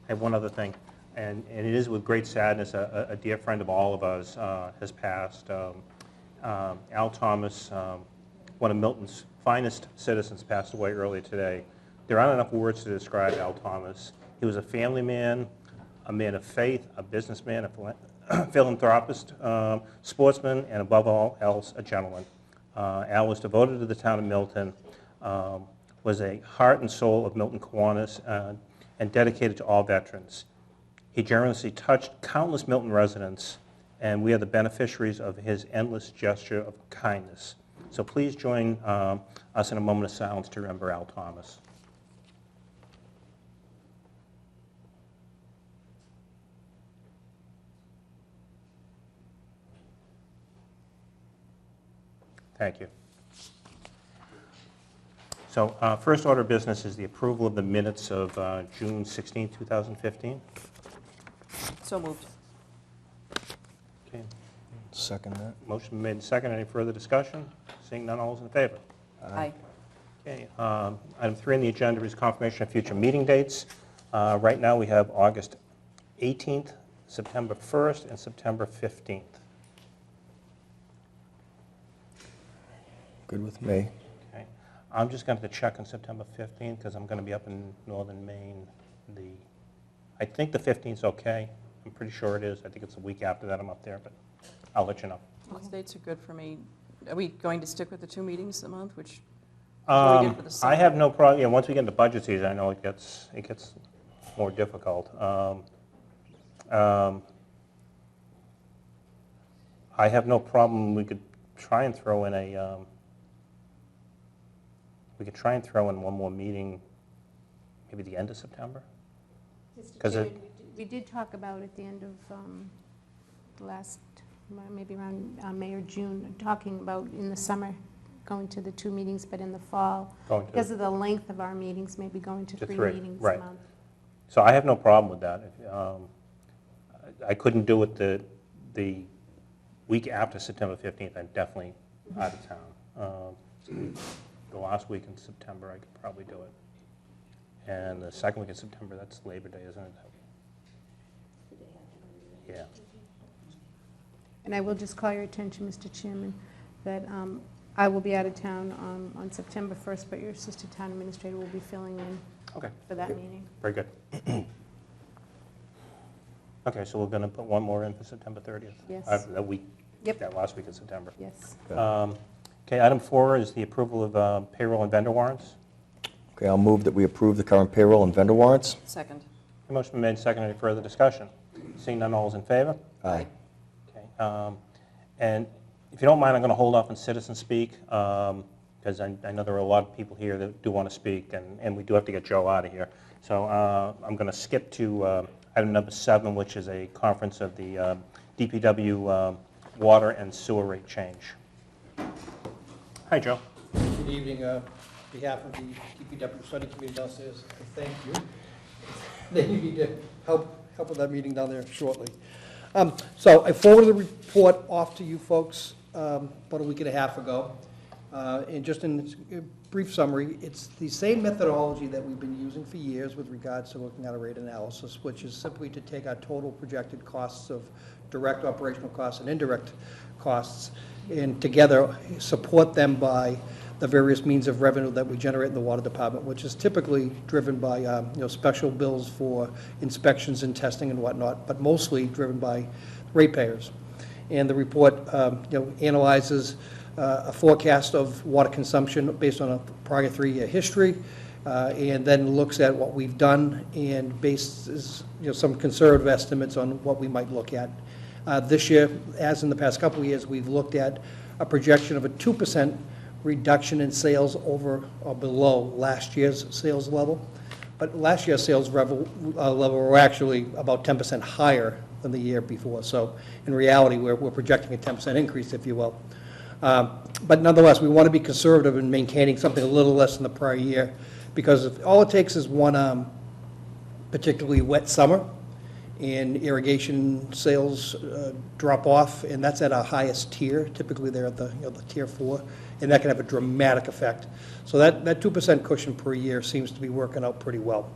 have one other thing, and it is with great sadness. A dear friend of all of us has passed. Al Thomas, one of Milton's finest citizens, passed away earlier today. There aren't enough words to describe Al Thomas. He was a family man, a man of faith, a businessman, a philanthropist, sportsman, and above all else, a gentleman. Al was devoted to the town of Milton, was a heart and soul of Milton Kiwanis, and dedicated to all veterans. He generously touched countless Milton residents, and we are the beneficiaries of his endless gesture of kindness. So please join us in a moment of silence to remember Al Thomas. Thank you. So first order of business is the approval of the minutes of June 16, 2015. So moved. Okay. Second that. Motion made and second. Any further discussion? Seeing none, all those in favor? Aye. Okay. Item 3 on the agenda is confirmation of future meeting dates. Right now we have August 18th, September 1st, and September 15th. Good with me. Okay. I'm just going to have to check on September 15th because I'm going to be up in northern Maine. I think the 15th is okay. I'm pretty sure it is. I think it's a week after that I'm up there, but I'll let you know. Those dates are good for me. Are we going to stick with the 2 meetings a month, which we did for the summer? I have no problem. Yeah, once we get into budget season, I know it gets more difficult. I have no problem. We could try and throw in one more meeting, maybe the end of September. Mr. Chairman, we did talk about at the end of maybe around May or June, talking about in the summer going to the 2 meetings, but in the fall, because of the length of our meetings, maybe going to 3 meetings a month. So I have no problem with that. I couldn't do it the week after September 15th. I'm definitely out of town. The last week in September, I could probably do it. And the second week in September, that's Labor Day, isn't it? Yeah. And I will just call your attention, Mr. Chairman, that I will be out of town on September 1st, but your assistant town administrator will be filling in for that meeting. Very good. Okay, so we're going to put one more in for September 30th? Yes. That week, Yep. that last week in September. Yes. Okay, item 4 is the approval of payroll and vendor warrants. Okay, I'll move that we approve the current payroll and vendor warrants. Second. The motion been made, second. Any further discussion? Seeing none, all is in favor? Aye. Okay. And if you don't mind, I'm going to hold off on citizen speak because I know there are a lot of people here that do want to speak, and we do have to get Joe out of here. So I'm going to skip to item number 7, which is a conference of the DPW water and sewer rate change. Hi, Joe. Good evening. On behalf of the DPW Study Committee downstairs, I thank you. They need to help with that meeting down there shortly. So I forwarded the report off to you folks about a week and a half ago. And just in a brief summary, it's the same methodology that we've been using for years with regards to looking at a rate analysis, which is simply to take our total projected costs of direct operational costs and indirect costs, and together support them by the various means of revenue that we generate in the water department, which is typically driven by special bills for inspections and testing and whatnot, but mostly driven by ratepayers. And the report analyzes a forecast of water consumption based on a prior 3-year history, and then looks at what we've done and bases some conservative estimates on what we might look at. This year, as in the past couple of years, we've looked at a projection of a 2% reduction in sales over or below last year's sales level. But last year's sales level were actually about 10% higher than the year before. So in reality, we're projecting a 10% increase, if you will. But nonetheless, we want to be conservative in maintaining something a little less than the prior year, because if all it takes is one particularly wet summer and irrigation sales drop off, and that's at our highest tier. Typically they're at the tier 4, and that can have a dramatic effect. So that 2% cushion per year seems to be working out pretty well.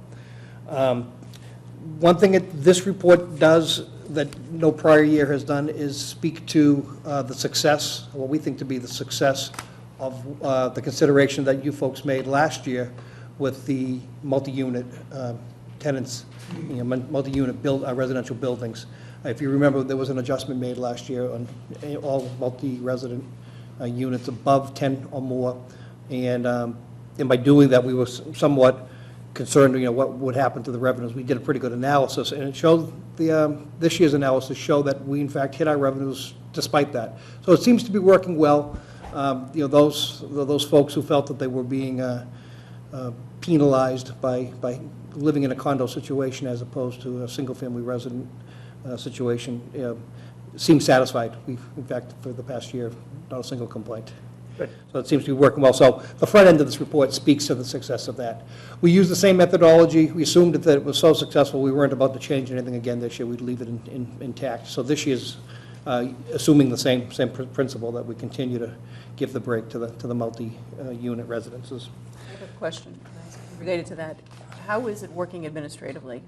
One thing that this report does that no prior year has done is speak to the success, what we think to be the success of the consideration that you folks made last year with the multi-unit tenants, multi-unit residential buildings. If you remember, there was an adjustment made last year on all multi-resident units above 10 or more, and by doing that, we were somewhat concerned, what would happen to the revenues. We did a pretty good analysis, and it showed this year's analysis showed that we in fact hit our revenues despite that. So it seems to be working well. Those folks who felt that they were being penalized by living in a condo situation as opposed to a single-family resident situation seem satisfied. We've, in fact, for the past year, not a single complaint. Good. So it seems to be working well. So the front end of this report speaks to the success of that. We used the same methodology. We assumed that it was so successful we weren't about to change anything again this year. We'd leave it intact. So this year's assuming the same principle, that we continue to give the break to the multi-unit residences. I have a question related to that. How is it working administratively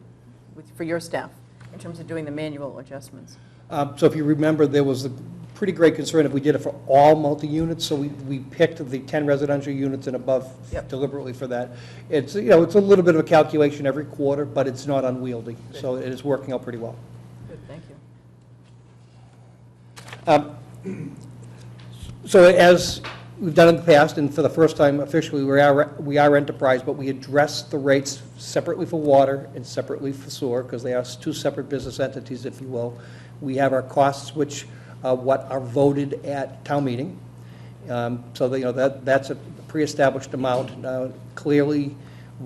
for your staff in terms of doing the manual adjustments? So if you remember, there was a pretty great concern if we did it for all multi-units, so we picked the 10 residential units and above deliberately for that. It's, it's a little bit of a calculation every quarter, but it's not unwieldy, so it is working out pretty well. Good, thank you. So as we've done in the past, and for the first time officially, we are enterprise, but we address the rates separately for water and separately for sewer, because they are two separate business entities, if you will. We have our costs, which what are voted at town meeting. So that's a pre-established amount. Now, clearly,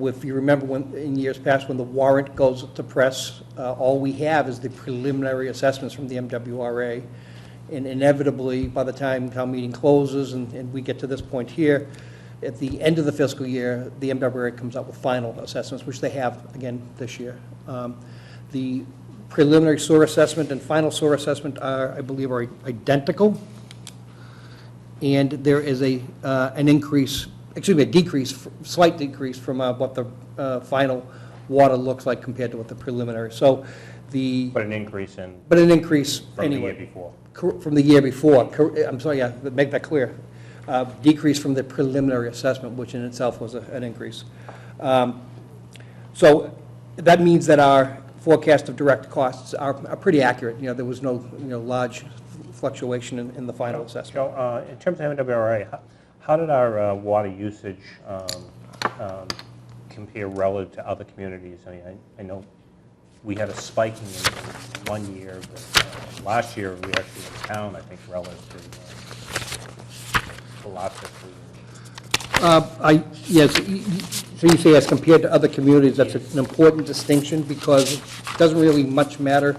if you remember in years past when the warrant goes to press, all we have is the preliminary assessments from the MWRA. And inevitably, by the time town meeting closes and we get to this point here, at the end of the fiscal year, the MWRA comes up with final assessments, which they have again this year. The preliminary sewer assessment and final sewer assessment are, I believe, are identical. And there is an increase, excuse me, a decrease, slight decrease from what the final water looks like compared to what the preliminary. So But an increase in. But an increase from anyway. the year before. From the year before. I'm sorry, yeah, make that clear. Decrease from the preliminary assessment, which in itself was an increase. So that means that our forecast of direct costs are pretty accurate. There was no large fluctuation in the final assessment. Joe, in terms of MWRA, how did our water usage compare relative to other communities? I know we had a spike in 1 year, but last year we actually were down, I think, relative to the last fiscal year. Yes, so you say as compared to other communities, that's an important distinction because it doesn't really much matter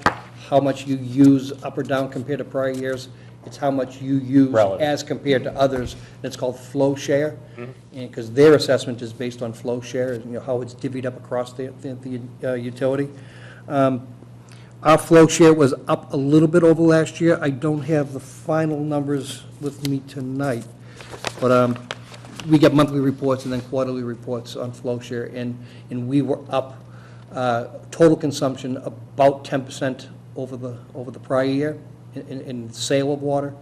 how much you use up or down compared to prior years. It's how much you use Relative. as compared to others. And it's called flow share, because their assessment is based on flow share, how it's divvied up across the utility. Our flow share was up a little bit over last year. I don't have the final numbers with me tonight, but we get monthly reports and then quarterly reports on flow share, and we were up total consumption about 10% over the prior year in sale of water,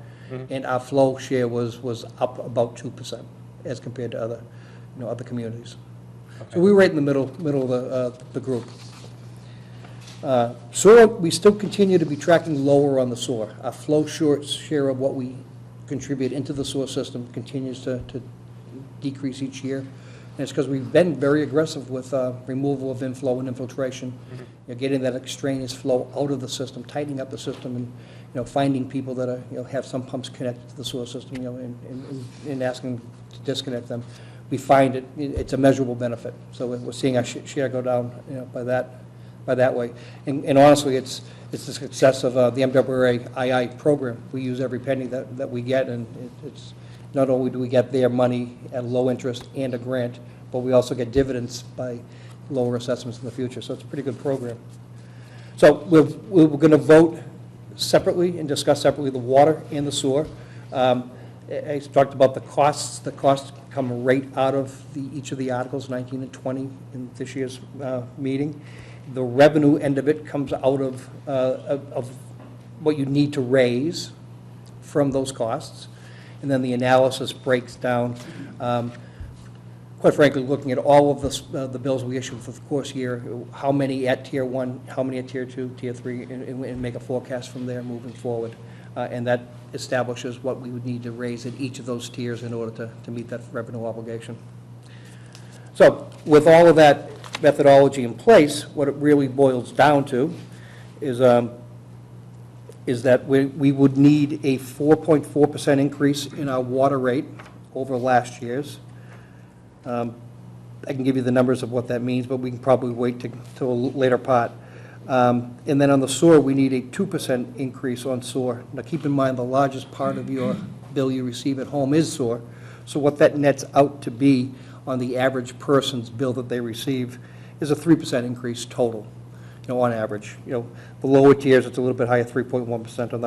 and our flow share was up about 2% as compared to other communities. Okay. So we were right in the middle of the group. Sewer, we still continue to be tracking lower on the sewer. Our flow share of what we contribute into the sewer system continues to decrease each year. And it's because we've been very aggressive with removal of inflow and infiltration, getting that extraneous flow out of the system, tightening up the system, and finding people that are, have some pumps connected to the sewer system, and asking them to disconnect them. We find it's a measurable benefit. So we're seeing our share go down, by that way. And honestly, it's the success of the MWRA II program. We use every penny that we get, and it's not only do we get their money at low interest and a grant, but we also get dividends by lower assessments in the future. So it's a pretty good program. So we're going to vote separately and discuss separately the water and the sewer. I talked about the costs. The costs come right out of each of the articles, 19 and 20, in this year's meeting. The revenue end of it comes out of what you need to raise from those costs. And then the analysis breaks down, quite frankly, looking at all of the bills we issue for the course year, how many at Tier 1, how many at Tier 2, Tier 3, and make a forecast from there moving forward. And that establishes what we would need to raise at each of those tiers in order to meet that revenue obligation. So with all of that methodology in place, what it really boils down to is that we would need a 4.4% increase in our water rate over last year's. I can give you the numbers of what that means, but we can probably wait till a later part. And then on the sewer, we need a 2% increase on sewer. Now, keep in mind, the largest part of your bill you receive at home is sewer. So what that nets out to be on the average person's bill that they receive is a 3% increase total, on average. The lower tiers, it's a little bit higher, 3.1%. On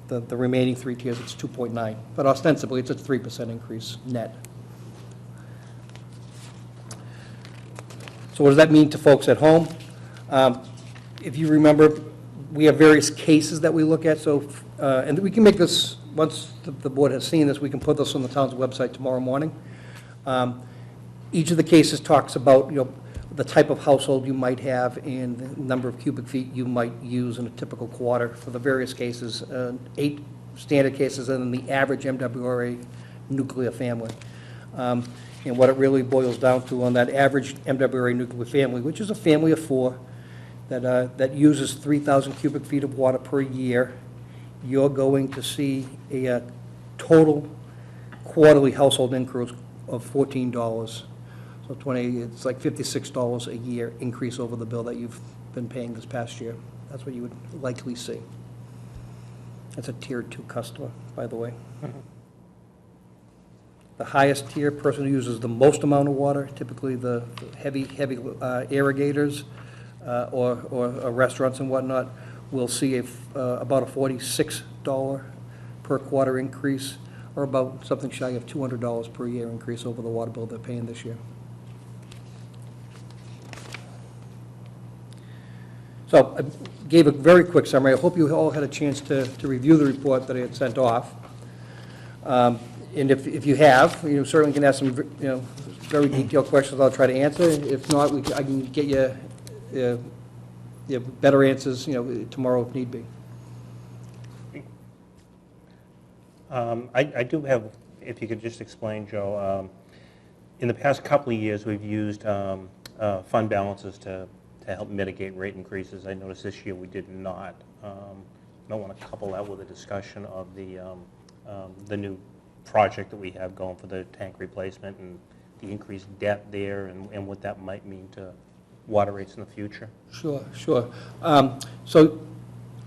the remaining three tiers, it's 2.9. But ostensibly, it's a 3% increase net. So what does that mean to folks at home? If you remember, we have various cases that we look at, so, and we can make this, once the board has seen this, we can put this on the town's website tomorrow morning. Each of the cases talks about, the type of household you might have and the number of cubic feet you might use in a typical quarter for the various cases, 8 standard cases, and then the average MWRA nuclear family. And what it really boils down to on that average MWRA nuclear family, which is a family of 4 that uses 3,000 cubic feet of water per year, you're going to see a total quarterly household increase of $14. So it's like $56 a year increase over the bill that you've been paying this past year. That's what you would likely see. That's a Tier 2 customer, by the way. Mm-hmm. The highest tier person who uses the most amount of water, typically the heavy irrigators or restaurants and whatnot, will see about a $46 per quarter increase, or about something shy of $200 per year increase over the water bill they're paying this year. So I gave a very quick summary. I hope you all had a chance to review the report that I had sent off. And if you have, you certainly can ask some very detailed questions I'll try to answer. If not, I can get you better answers tomorrow if need be. I do have, if you could just explain, Joe, in the past couple of years we've used fund balances to help mitigate rate increases. I noticed this year we did not. I don't want to couple that with a discussion of the new project that we have going for the tank replacement and the increased debt there and what that might mean to water rates in the future. Sure. So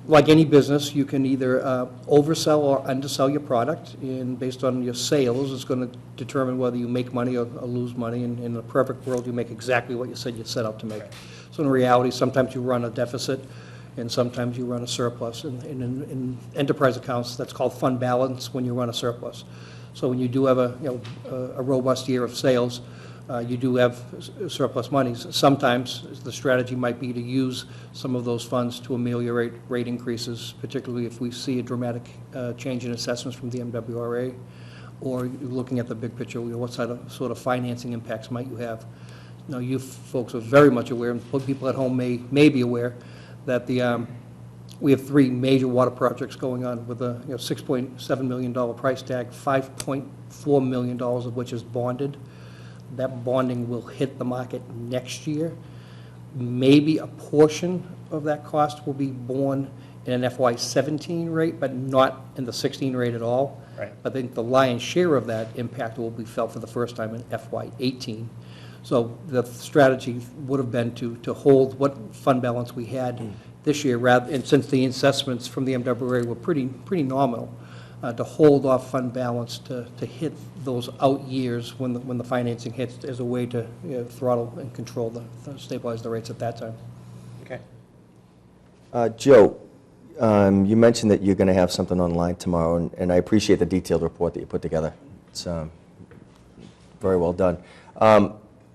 like any business, you can either oversell or undersell your product, and based on your sales, it's going to determine whether you make money or lose money. And in a perfect world, you make exactly what you said you set out to make. So in reality, sometimes you run a deficit, and sometimes you run a surplus. And in enterprise accounts, that's called fund balance when you run a surplus. So when you do have a robust year of sales, you do have surplus monies. Sometimes the strategy might be to use some of those funds to ameliorate rate increases, particularly if we see a dramatic change in assessments from the MWRA, or looking at the big picture, what sort of financing impacts might you have. Now, you folks are very much aware, and people at home may be aware, that we have 3 major water projects going on with a $6.7 million price tag, $5.4 million of which is bonded. That bonding will hit the market next year. Maybe a portion of that cost will be borne in an FY17 rate, but not in the 16 rate at all. Right. I think the lion's share of that impact will be felt for the first time in FY18. So the strategy would have been to hold what fund balance we had this year, and since the assessments from the MWRA were pretty nominal, to hold off fund balance to hit those out years when the financing hits as a way to throttle and control stabilize the rates at that time. Okay. Joe, you mentioned that you're going to have something online tomorrow, and I appreciate the detailed report that you put together. It's very well done.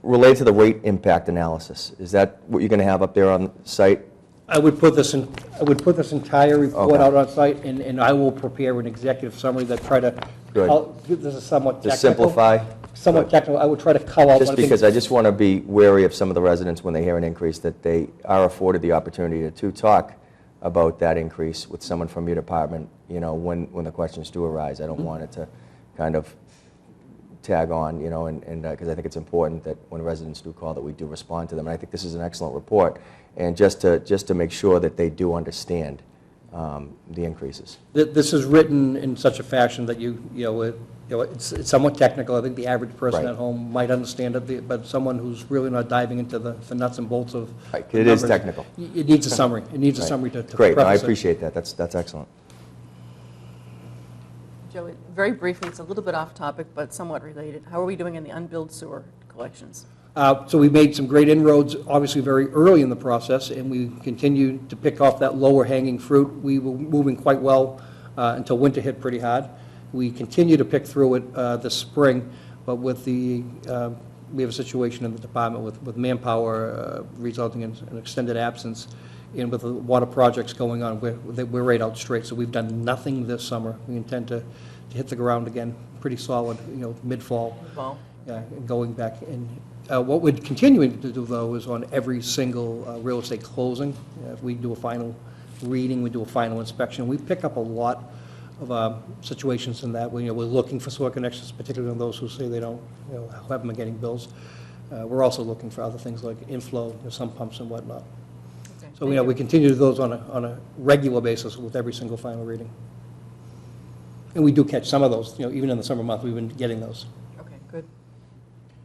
related to the rate impact analysis, is that what you're going to have up there on site? I would put this entire report Okay. out on site, and I will prepare an executive summary that try to, Good. this is somewhat technical. To simplify? Somewhat Good. technical, I would try to call out. Just because I just want to be wary of some of the residents when they hear an increase, that they are afforded the opportunity to talk about that increase with someone from your department, when the questions do arise. I don't want it to kind of tag on, and because I think it's important that when residents do call, that we do respond to them. And I think this is an excellent report, and just to make sure that they do understand the increases. This is written in such a fashion that it's somewhat technical. I think the average person Right. at home might understand it, but someone who's really not diving into the nuts and bolts of Right, the it is numbers, technical. It needs a summary. It needs a Right. summary to Great, no, I preface it. appreciate that. That's excellent. Joe, very briefly, it's a little bit off topic, but somewhat related. How are we doing in the unbilled sewer collections? So we made some great inroads, obviously very early in the process, and we continue to pick off that lower hanging fruit. We were moving quite well until winter hit pretty hard. We continue to pick through it this spring, but with we have a situation in the department with manpower resulting in an extended absence, and with the water projects going on, we're right out straight. So we've done nothing this summer. We intend to hit the ground again pretty solid, mid-fall. Well, And going back. And what we're continuing to do, though, is on every single real estate closing, if we do a final reading, we do a final inspection, we pick up a lot of situations in that. We're looking for sewer connections, particularly on those who say they don't, haven't been getting bills. We're also looking for other things like inflow, some pumps and whatnot. okay. So, Thank you. we continue to do those on a regular basis with every single final reading. And we do catch some of those, even in the summer month, we've been getting those. Okay, good.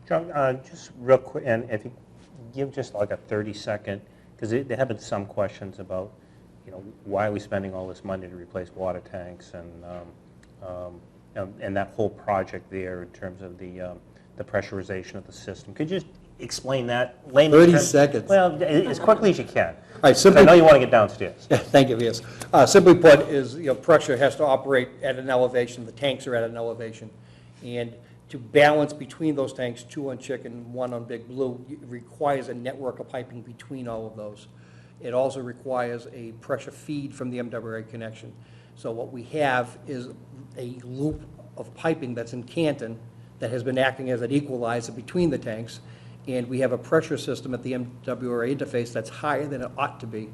John, just real quick, and if you give just like a 30-second, because there have been some questions about, why are we spending all this money to replace water tanks and that whole project there in terms of the pressurization of the system. Could you just explain that? 30 seconds. Well, as quickly as you can. All right, 'Cause simply. I know you want to get downstairs. Yeah, thank you, yes. Simply put is, pressure has to operate at an elevation, the tanks are at an elevation. And to balance between those tanks, 2 on Chicken, 1 on Big Blue, it requires a network of piping between all of those. It also requires a pressure feed from the MWA connection. So what we have is a loop of piping that's in Canton that has been acting as an equalizer between the tanks, and we have a pressure system at the MWA interface that's higher than it ought to be.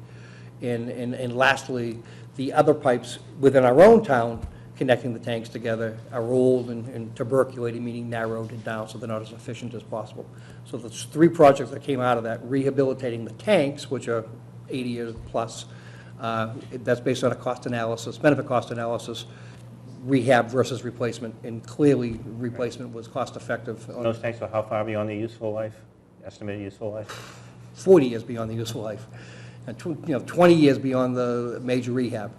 And lastly, the other pipes within our own town connecting the tanks together are old and tuberculated, meaning narrowed and down, so they're not as efficient as possible. So there's 3 projects that came out of that, rehabilitating the tanks, which are 80 years plus. That's based on a cost analysis, benefit cost analysis, rehab versus replacement, and clearly replacement was cost effective. And those tanks are how far beyond their useful life, estimated useful life? 40 years beyond the useful life, and 20 years beyond the major rehab.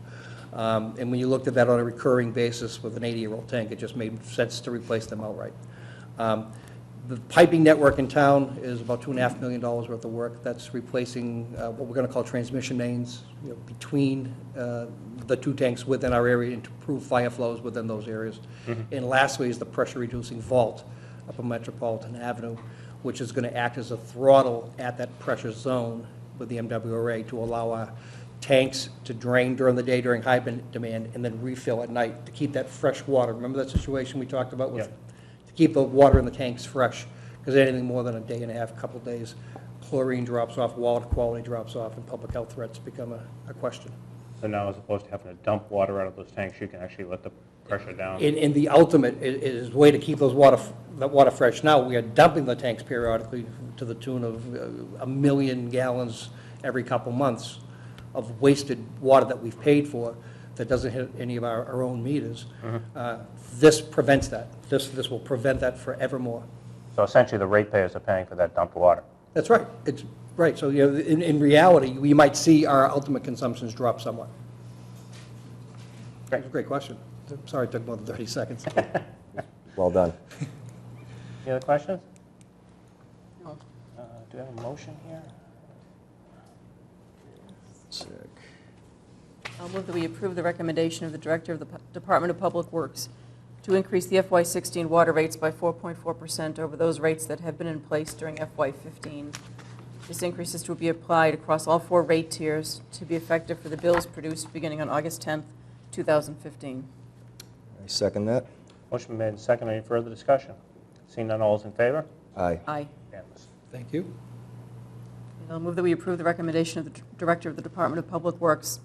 And when you looked at that on a recurring basis with an 80-year-old tank, it just made sense to replace them outright. The piping network in town is about $2.5 million worth of work. That's replacing what we're going to call transmission mains between the 2 tanks within our area and to improve fire flows within those areas. And lastly is the pressure-reducing vault up on Metropolitan Avenue, which is going to act as a throttle at that pressure zone with the MWRA to allow our tanks to drain during the day during high demand and then refill at night to keep that fresh water. Remember that situation we talked about with, to keep the water in the tanks fresh, because anything more than a day and a half, couple days, chlorine drops off, water quality drops off, and public health threats become a question. So now, as opposed to having to dump water out of those tanks, you can actually let the pressure down? In the ultimate is a way to keep that water fresh. Now, we are dumping the tanks periodically to the tune of 1 million gallons every couple months of wasted water that we've paid for that doesn't hit any of our own meters. This prevents that. This will prevent that forevermore. So essentially, the ratepayers are paying for that dumped water? That's right. It's right. So, in reality, we might see our ultimate consumptions drop somewhat. Great. That's a great question. I'm sorry it took more than 30 seconds. Well done. Any other questions? No. Do we have a motion here? Check. I'll move that we approve the recommendation of the Director of the Department of Public Works to increase the FY16 water rates by 4.4% over those rates that have been in place during FY15. This increase is to be applied across all 4 rate tiers to be effective for the bills produced beginning on August 10th, 2015. I second that. Motion been made and seconded. Any further discussion? Seeing none, all is in favor? Aye. Aye. Unanimous. Thank you. And I'll move that we approve the recommendation of the Director of the Department of Public Works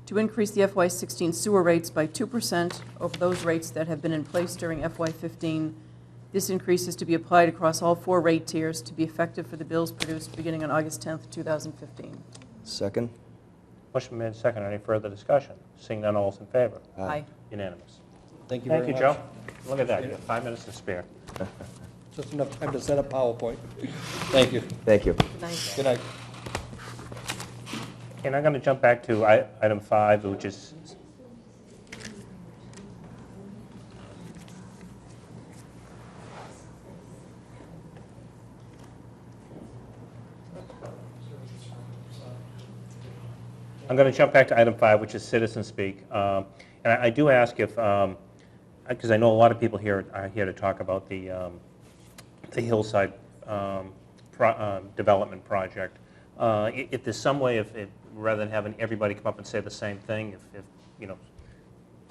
to increase the FY16 sewer rates by 2% over those rates that have been in place during FY15. This increase is to be applied across all 4 rate tiers to be effective for the bills produced beginning on August 10th, 2015. Second. Motion been made and seconded. Any further discussion? Seeing none, all is in favor? Aye. Unanimous. Thank you very Thank much. you, Joe. Look at that, you have 5 minutes to spare. Just enough time to set up PowerPoint. Thank you. Thank you. Good night. Good night. And I'm going to jump back to item 5, which is I'm going to jump back to item 5, which is citizen speak. And I do ask if, because I know a lot of people here are here to talk about the hillside development project. If there's some way, if rather than having everybody come up and say the same thing, if you know,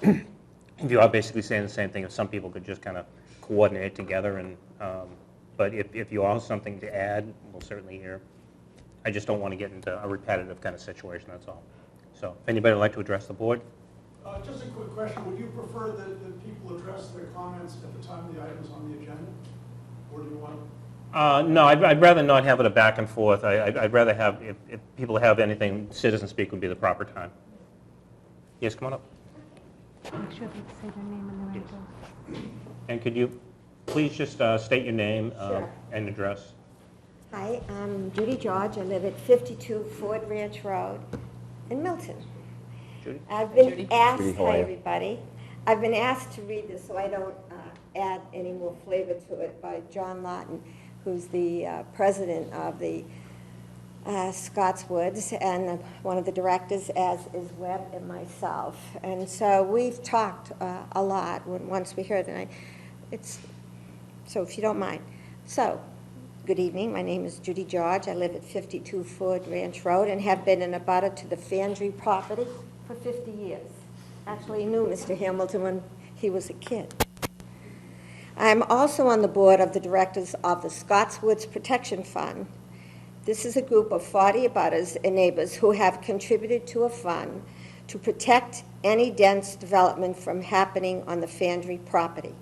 if you are basically saying the same thing, if some people could just kind of coordinate together, and but if you all have something to add, we'll certainly hear. I just don't want to get into a repetitive kind of situation, that's all. So if anybody would like to address the board? Just a quick question. Would you prefer that people address their comments at the time the item's on the agenda? Or do you want? No, I'd rather not have it a back and forth. I'd rather have, if people have anything, citizen speak would be the proper time. Yes, come on up. Make sure they say their name and their address. And could you please just state your name Sure. and address? Hi, I'm Judy George. I live at 52 Ford Ranch Road in Milton. Judy? I've been Judy. asked, Judy, how are hi you? everybody. I've been asked to read this so I don't add any more flavor to it by John Lawton, who's the president of the Scotswoods and one of the directors, as is Webb and myself. And so we've talked a lot once we heard it. So if you don't mind. So, good evening. My name is Judy George. I live at 52 Ford Ranch Road and have been in a butter to the Fandry property for 50 years. Actually knew Mr. Hamilton when he was a kid. I'm also on the board of the directors of the Scotswoods Protection Fund. This is a group of 40 abutters and neighbors who have contributed to a fund to protect any dense development from happening on the Fandry property.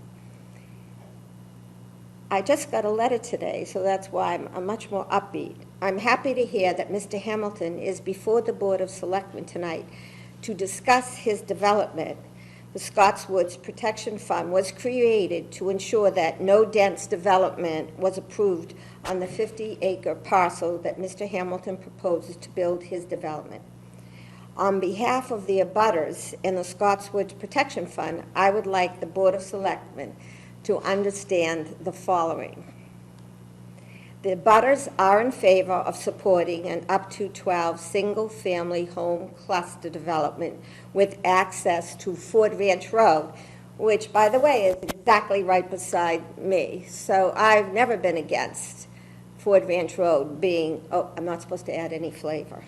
I just got a letter today, so that's why I'm much more upbeat. I'm happy to hear that Mr. Hamilton is before the Board of Selectmen tonight to discuss his development. The Scotswoods Protection Fund was created to ensure that no dense development was approved on the 50-acre parcel that Mr. Hamilton proposes to build his development. On behalf of the abutters in the Scotswoods Protection Fund, I would like the Board of Selectmen to understand the following. The abutters are in favor of supporting an up to 12 single-family home cluster development with access to Ford Ranch Road, which, by the way, is exactly right beside me. So I've never been against Ford Ranch Road being, oh, I'm not supposed to add any flavor.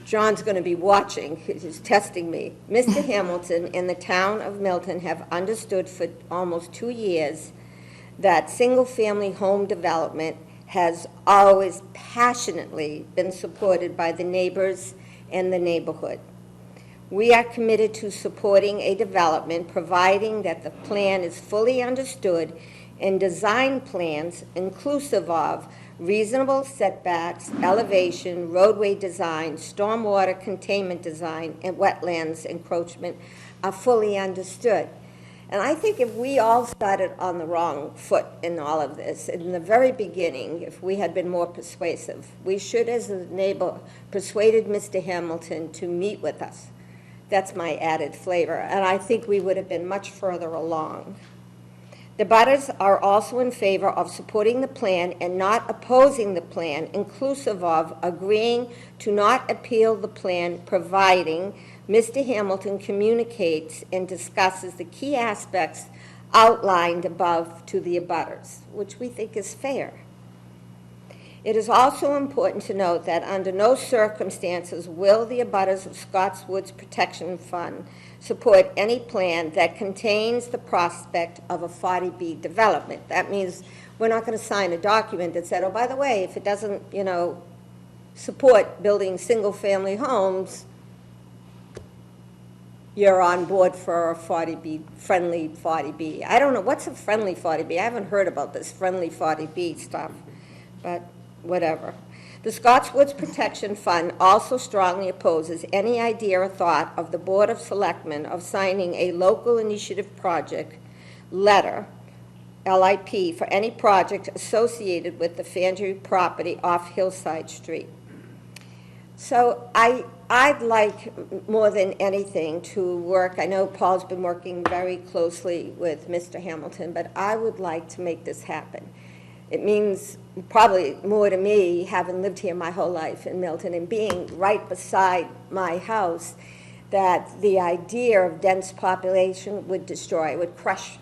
John's going to be watching, he's testing me. Mr. Hamilton and the town of Milton have understood for almost 2 years that single-family home development has always passionately been supported by the neighbors and the neighborhood. We are committed to supporting a development providing that the plan is fully understood and design plans inclusive of reasonable setbacks, elevation, roadway design, stormwater containment design, and wetlands encroachment are fully understood. And I think if we all started on the wrong foot in all of this, in the very beginning, if we had been more persuasive, we should, as a neighbor, persuaded Mr. Hamilton to meet with us. That's my added flavor, and I think we would have been much further along. The abutters are also in favor of supporting the plan and not opposing the plan, inclusive of agreeing to not appeal the plan, providing Mr. Hamilton communicates and discusses the key aspects outlined above to the abutters, which we think is fair. It is also important to note that under no circumstances will the abutters of Scotts Woods Protection Fund support any plan that contains the prospect of a 40B development. That means we're not going to sign a document that said, oh, by the way, if it doesn't, support building single-family homes, you're on board for a 40B, friendly 40B. I don't know, what's a friendly 40B? I haven't heard about this friendly 40B stuff, but whatever. The Scotts Woods Protection Fund also strongly opposes any idea or thought of the Board of Selectmen of signing a local initiative project letter, LIP, for any project associated with the Fandry property off Hillside Street. So I'd like, more than anything, to work, I know Paul's been working very closely with Mr. Hamilton, but I would like to make this happen. It means probably more to me, having lived here my whole life in Milton and being right beside my house, that the idea of dense population would destroy, would crush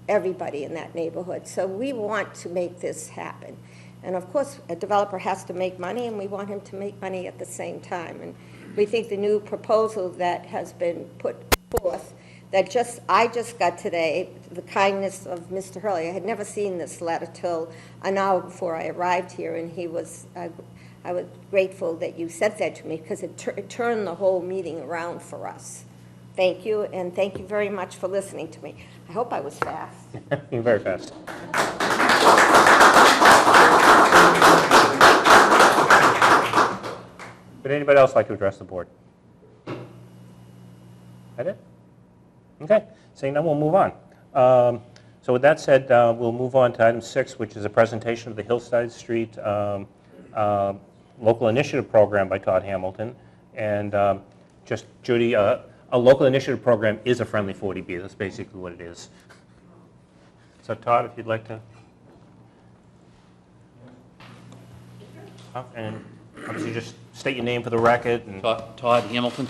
everybody in that neighborhood. So we want to make this happen. And of course, a developer has to make money, and we want him to make money at the same time. And we think the new proposal that has been put forth, that I just got today, the kindness of Mr. Hurley. I had never seen this letter till an hour before I arrived here, and I was grateful that you sent that to me, because it turned the whole meeting around for us. Thank you, and thank you very much for listening to me. I hope I was fast. You're very fast. Would anybody else like to address the board? That it? Okay, seeing none, we'll move on. So with that said, we'll move on to item 6, which is a presentation of the Hillside Street Local Initiative Program by Todd Hamilton. And just, Judy, a local initiative program is a friendly 40B. That's basically what it is. So Todd, if you'd like to. And obviously just state your name for the record. And Todd Hamilton.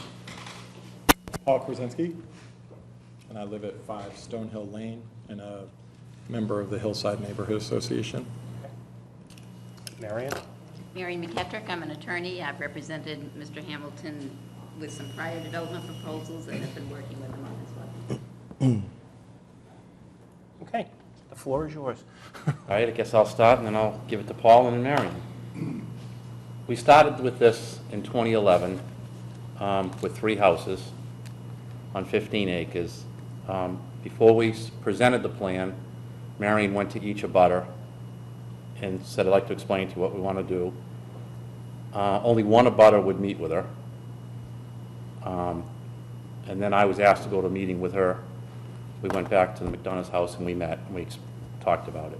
Paul Krasinski, and I live at 5 Stonehill Lane, and a member of the Hillside Neighborhood Association. Marion? Mary McKettrick, I'm an attorney. I've represented Mr. Hamilton with some prior development proposals and have been working with him on this one. Okay, the floor is yours. All right, I guess I'll start, and then I'll give it to Paul and then Marion. We started with this in 2011 with 3 houses on 15 acres. Before we presented the plan, Marion went to each abutter and said, I'd like to explain to you what we want to do. Only one abutter would meet with her. And then I was asked to go to a meeting with her. We went back to the McDonough's house and we met and we talked about it.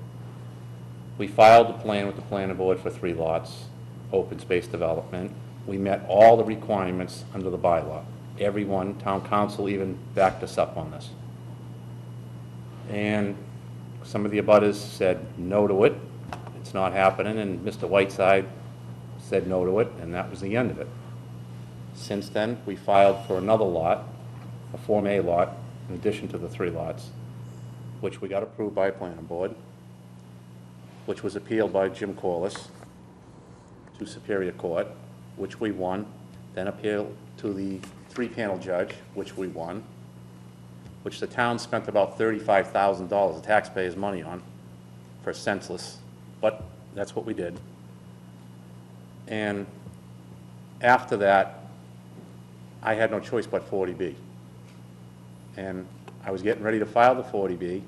We filed the plan with the planning board for 3 lots, open space development. We met all the requirements under the bylaw. Everyone, town council even backed us up on this. And some of the abutters said no to it. It's not happening, and Mr. Whiteside said no to it, and that was the end of it. Since then, we filed for another lot, a Form A lot, in addition to the 3 lots, which we got approved by a planning board, which was appealed by Jim Corliss to Superior Court, which we won, then appealed to the 3-panel judge, which we won, which the town spent about $35,000 of taxpayers' money on for senseless, but that's what we did. And after that, I had no choice but 40B. And I was getting ready to file the 40B,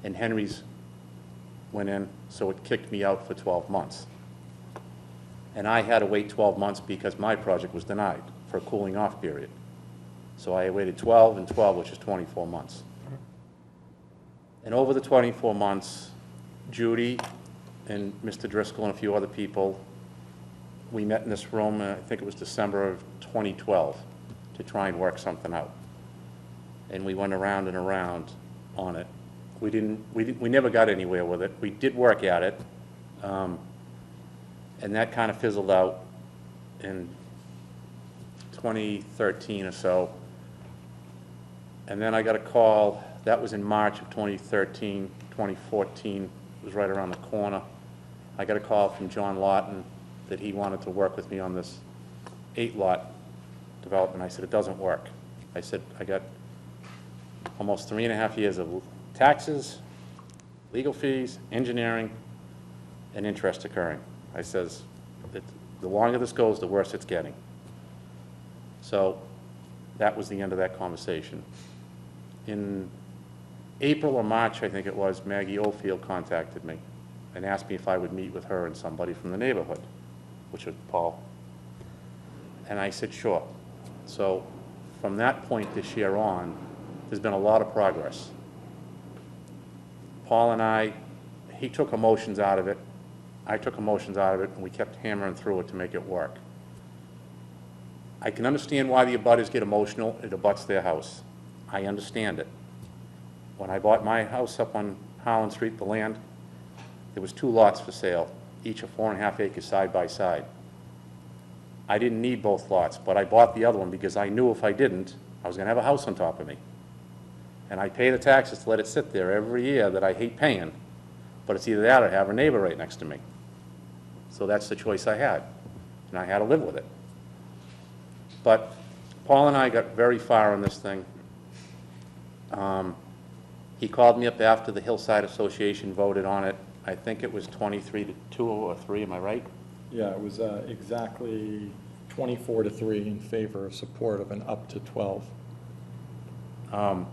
and Henry's went in, so it kicked me out for 12 months. And I had to wait 12 months because my project was denied for a cooling off period. So I waited 12 and 12, which is 24 months. And over the 24 months, Judy and Mr. Driscoll and a few other people, we met in this room, I think it was December of 2012, to try and work something out. And we went around and around on it. We never got anywhere with it. We did work at it, and that kind of fizzled out. And 2013 or so. And then I got a call, that was in March of 2013, 2014, it was right around the corner. I got a call from John Lawton that he wanted to work with me on this 8-lot development. I said, it doesn't work. I said, I got almost 3.5 years of taxes, legal fees, engineering, and interest occurring. I says, the longer this goes, the worse it's getting. So that was the end of that conversation. In April or March, I think it was, Maggie Oldfield contacted me and asked me if I would meet with her and somebody from the neighborhood, which was Paul. And I said, sure. So from that point this year on, there's been a lot of progress. Paul and I, he took emotions out of it, I took emotions out of it, and we kept hammering through it to make it work. I can understand why the abutters get emotional. It abuts their house. I understand it. When I bought my house up on Howland Street, the land, there was 2 lots for sale, each of 4.5 acres side by side. I didn't need both lots, but I bought the other one because I knew if I didn't, I was going to have a house on top of me. And I pay the taxes to let it sit there every year that I hate paying, but it's either that or have a neighbor right next to me. So that's the choice I had, and I had to live with it. But Paul and I got very far on this thing. He called me up after the Hillside Association voted on it. I think it was 23-2 or 3, am I right? Yeah, it was exactly 24-3 in favor of support of an up to 12. I'm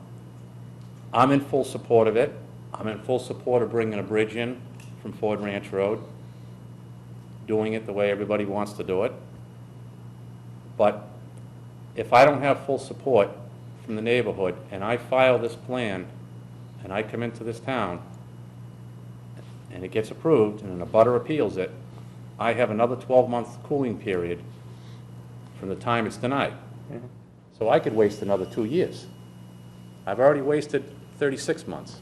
in full support of it. I'm in full support of bringing a bridge in from Ford Ranch Road, doing it the way everybody wants to do it. But if I don't have full support from the neighborhood and I file this plan and I come into this town and it gets approved and an abutter appeals it, I have another 12-month cooling period from the time it's denied. So I could waste another 2 years. I've already wasted 36 months.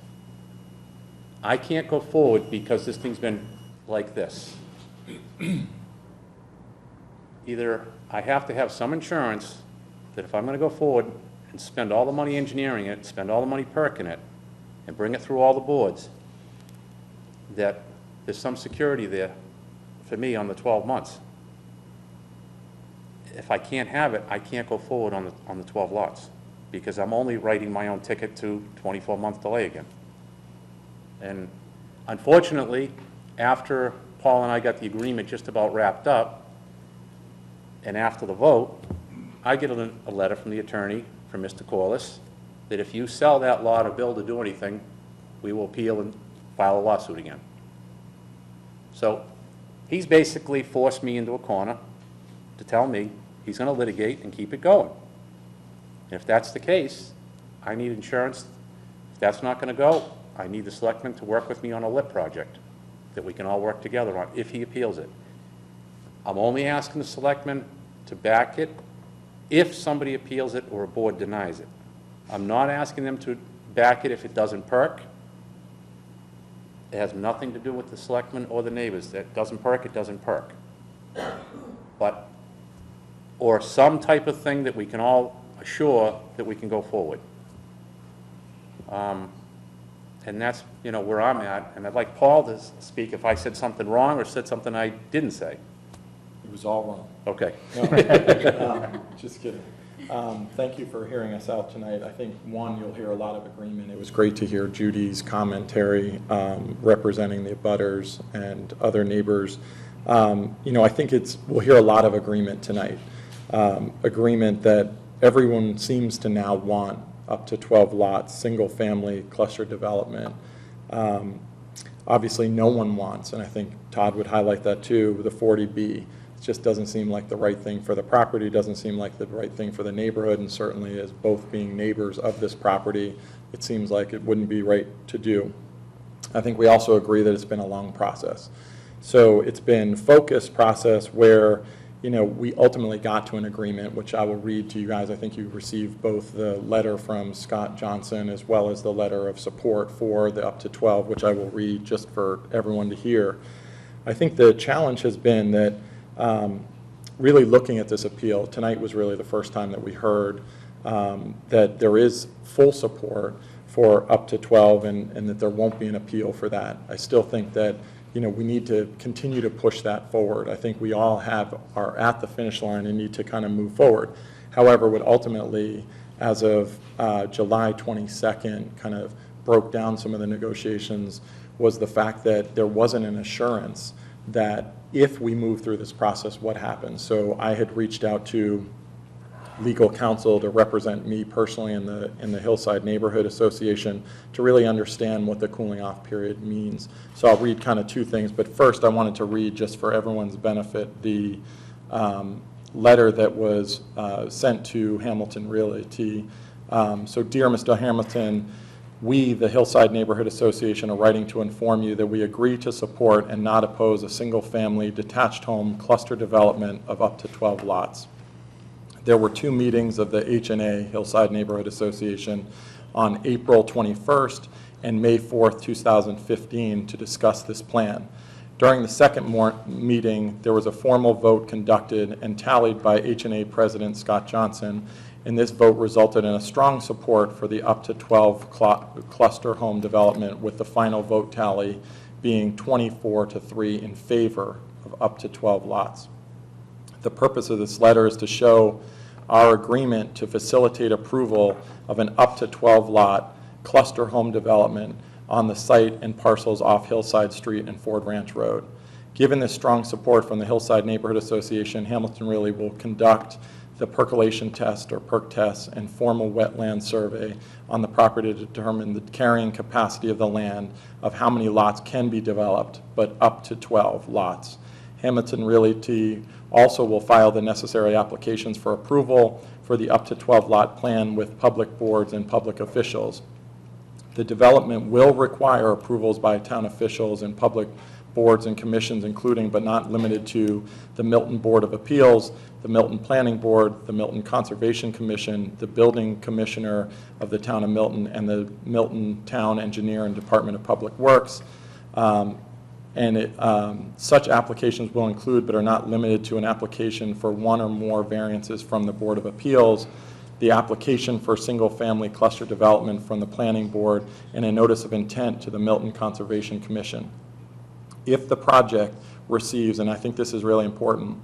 I can't go forward because this thing's been like this. Either I have to have some insurance that if I'm going to go forward and spend all the money engineering it, spend all the money perking it, and bring it through all the boards, that there's some security there for me on the 12 months. If I can't have it, I can't go forward on the 12 lots because I'm only writing my own ticket to 24-month delay again. And unfortunately, after Paul and I got the agreement just about wrapped up, and after the vote, I get a letter from the attorney, from Mr. Corliss, that if you sell that lot or build or do anything, we will appeal and file a lawsuit again. So he's basically forced me into a corner to tell me he's going to litigate and keep it going. And if that's the case, I need insurance. If that's not going to go, I need the selectmen to work with me on a LIP project that we can all work together on if he appeals it. I'm only asking the selectmen to back it if somebody appeals it or a board denies it. I'm not asking them to back it if it doesn't perk. It has nothing to do with the selectmen or the neighbors. That doesn't perk, it doesn't perk. But, or some type of thing that we can all assure that we can go forward. And that's, you know, where I'm at. And I'd like Paul to speak if I said something wrong or said something I didn't say. It was all wrong. Okay. Just kidding. Thank you for hearing us out tonight. I think, one, you'll hear a lot of agreement. It was great to hear Judy's commentary representing the abutters and other neighbors. You know, I think we'll hear a lot of agreement tonight. Agreement that everyone seems to now want up to 12 lots, single-family cluster development. Obviously, no one wants, and I think Todd would highlight that too, the 40B. It just doesn't seem like the right thing for the property, doesn't seem like the right thing for the neighborhood, and certainly as both being neighbors of this property, it seems like it wouldn't be right to do. I think we also agree that it's been a long process. So it's been a focused process where, you know, we ultimately got to an agreement, which I will read to you guys. I think you received both the letter from Scott Johnson as well as the letter of support for the up to 12, which I will read just for everyone to hear. I think the challenge has been that really looking at this appeal, tonight was really the first time that we heard that there is full support for up to 12 and that there won't be an appeal for that. I still think that, you know, we need to continue to push that forward. I think we all are at the finish line and need to kind of move forward. However, what ultimately, as of July 22nd, kind of broke down some of the negotiations was the fact that there wasn't an assurance that if we move through this process, what happens. So I had reached out to legal counsel to represent me personally in the Hillside Neighborhood Association to really understand what the cooling off period means. So I'll read kind of two things, but first I wanted to read, just for everyone's benefit, the letter that was sent to Hamilton Realty. So dear Mr. Hamilton, we, the Hillside Neighborhood Association, are writing to inform you that we agree to support and not oppose a single-family detached home cluster development of up to 12 lots. There were 2 meetings of the HNA, Hillside Neighborhood Association, on April 21st and May 4th, 2015 to discuss this plan. During the second meeting, there was a formal vote conducted and tallied by HNA President Scott Johnson, and this vote resulted in a strong support for the up to 12 cluster home development, with the final vote tally being 24-3 in favor of up to 12 lots. The purpose of this letter is to show our agreement to facilitate approval of an up to 12 lot cluster home development on the site and parcels off Hillside Street and Ford Ranch Road. Given this strong support from the Hillside Neighborhood Association, Hamilton Realty will conduct the percolation test, or perk test, and formal wetland survey on the property to determine the carrying capacity of the land of how many lots can be developed, but up to 12 lots. Hamilton Realty also will file the necessary applications for approval for the up to 12 lot plan with public boards and public officials. The development will require approvals by town officials and public boards and commissions, including but not limited to the Milton Board of Appeals, the Milton Planning Board, the Milton Conservation Commission, the Building Commissioner of the Town of Milton, and the Milton Town Engineer and Department of Public Works. Such applications will include but are not limited to an application for 1 or more variances from the Board of Appeals, the application for single-family cluster development from the Planning Board, and a notice of intent to the Milton Conservation Commission. If the project receives, and I think this is really important,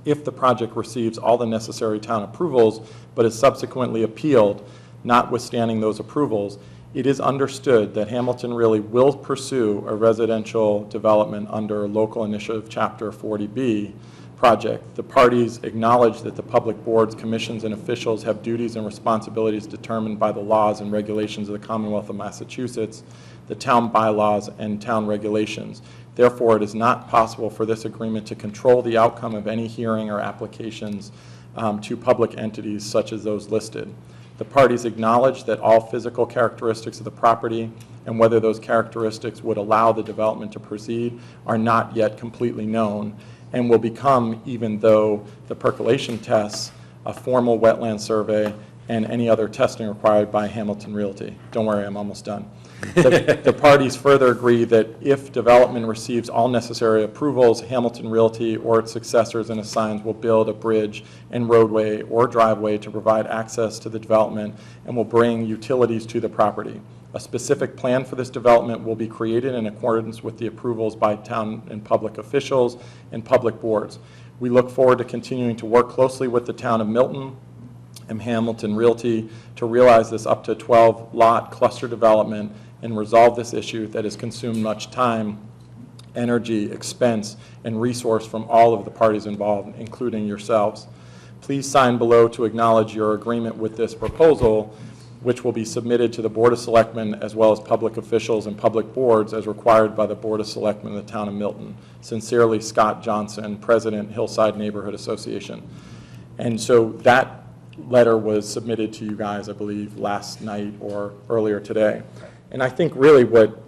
if the project receives all the necessary town approvals but is subsequently appealed, notwithstanding those approvals, it is understood that Hamilton Realty will pursue a residential development under Local Initiative Chapter 40B project. The parties acknowledge that the public boards, commissions, and officials have duties and responsibilities determined by the laws and regulations of the Commonwealth of Massachusetts, the town bylaws, and town regulations. Therefore, it is not possible for this agreement to control the outcome of any hearing or applications to public entities such as those listed. The parties acknowledge that all physical characteristics of the property and whether those characteristics would allow the development to proceed are not yet completely known and will become, even though the percolation tests, a formal wetland survey, and any other testing required by Hamilton Realty. Don't worry, I'm almost done. The parties further agree that if development receives all necessary approvals, Hamilton Realty or its successors and assigns will build a bridge and roadway or driveway to provide access to the development and will bring utilities to the property. A specific plan for this development will be created in accordance with the approvals by town and public officials and public boards. We look forward to continuing to work closely with the town of Milton and Hamilton Realty to realize this up to 12 lot cluster development and resolve this issue that has consumed much time, energy, expense, and resource from all of the parties involved, including yourselves. Please sign below to acknowledge your agreement with this proposal, which will be submitted to the Board of Selectmen as well as public officials and public boards as required by the Board of Selectmen of the Town of Milton. Sincerely, Scott Johnson, President, Hillside Neighborhood Association. And so that letter was submitted to you guys, I believe, last night or earlier today. And I think really what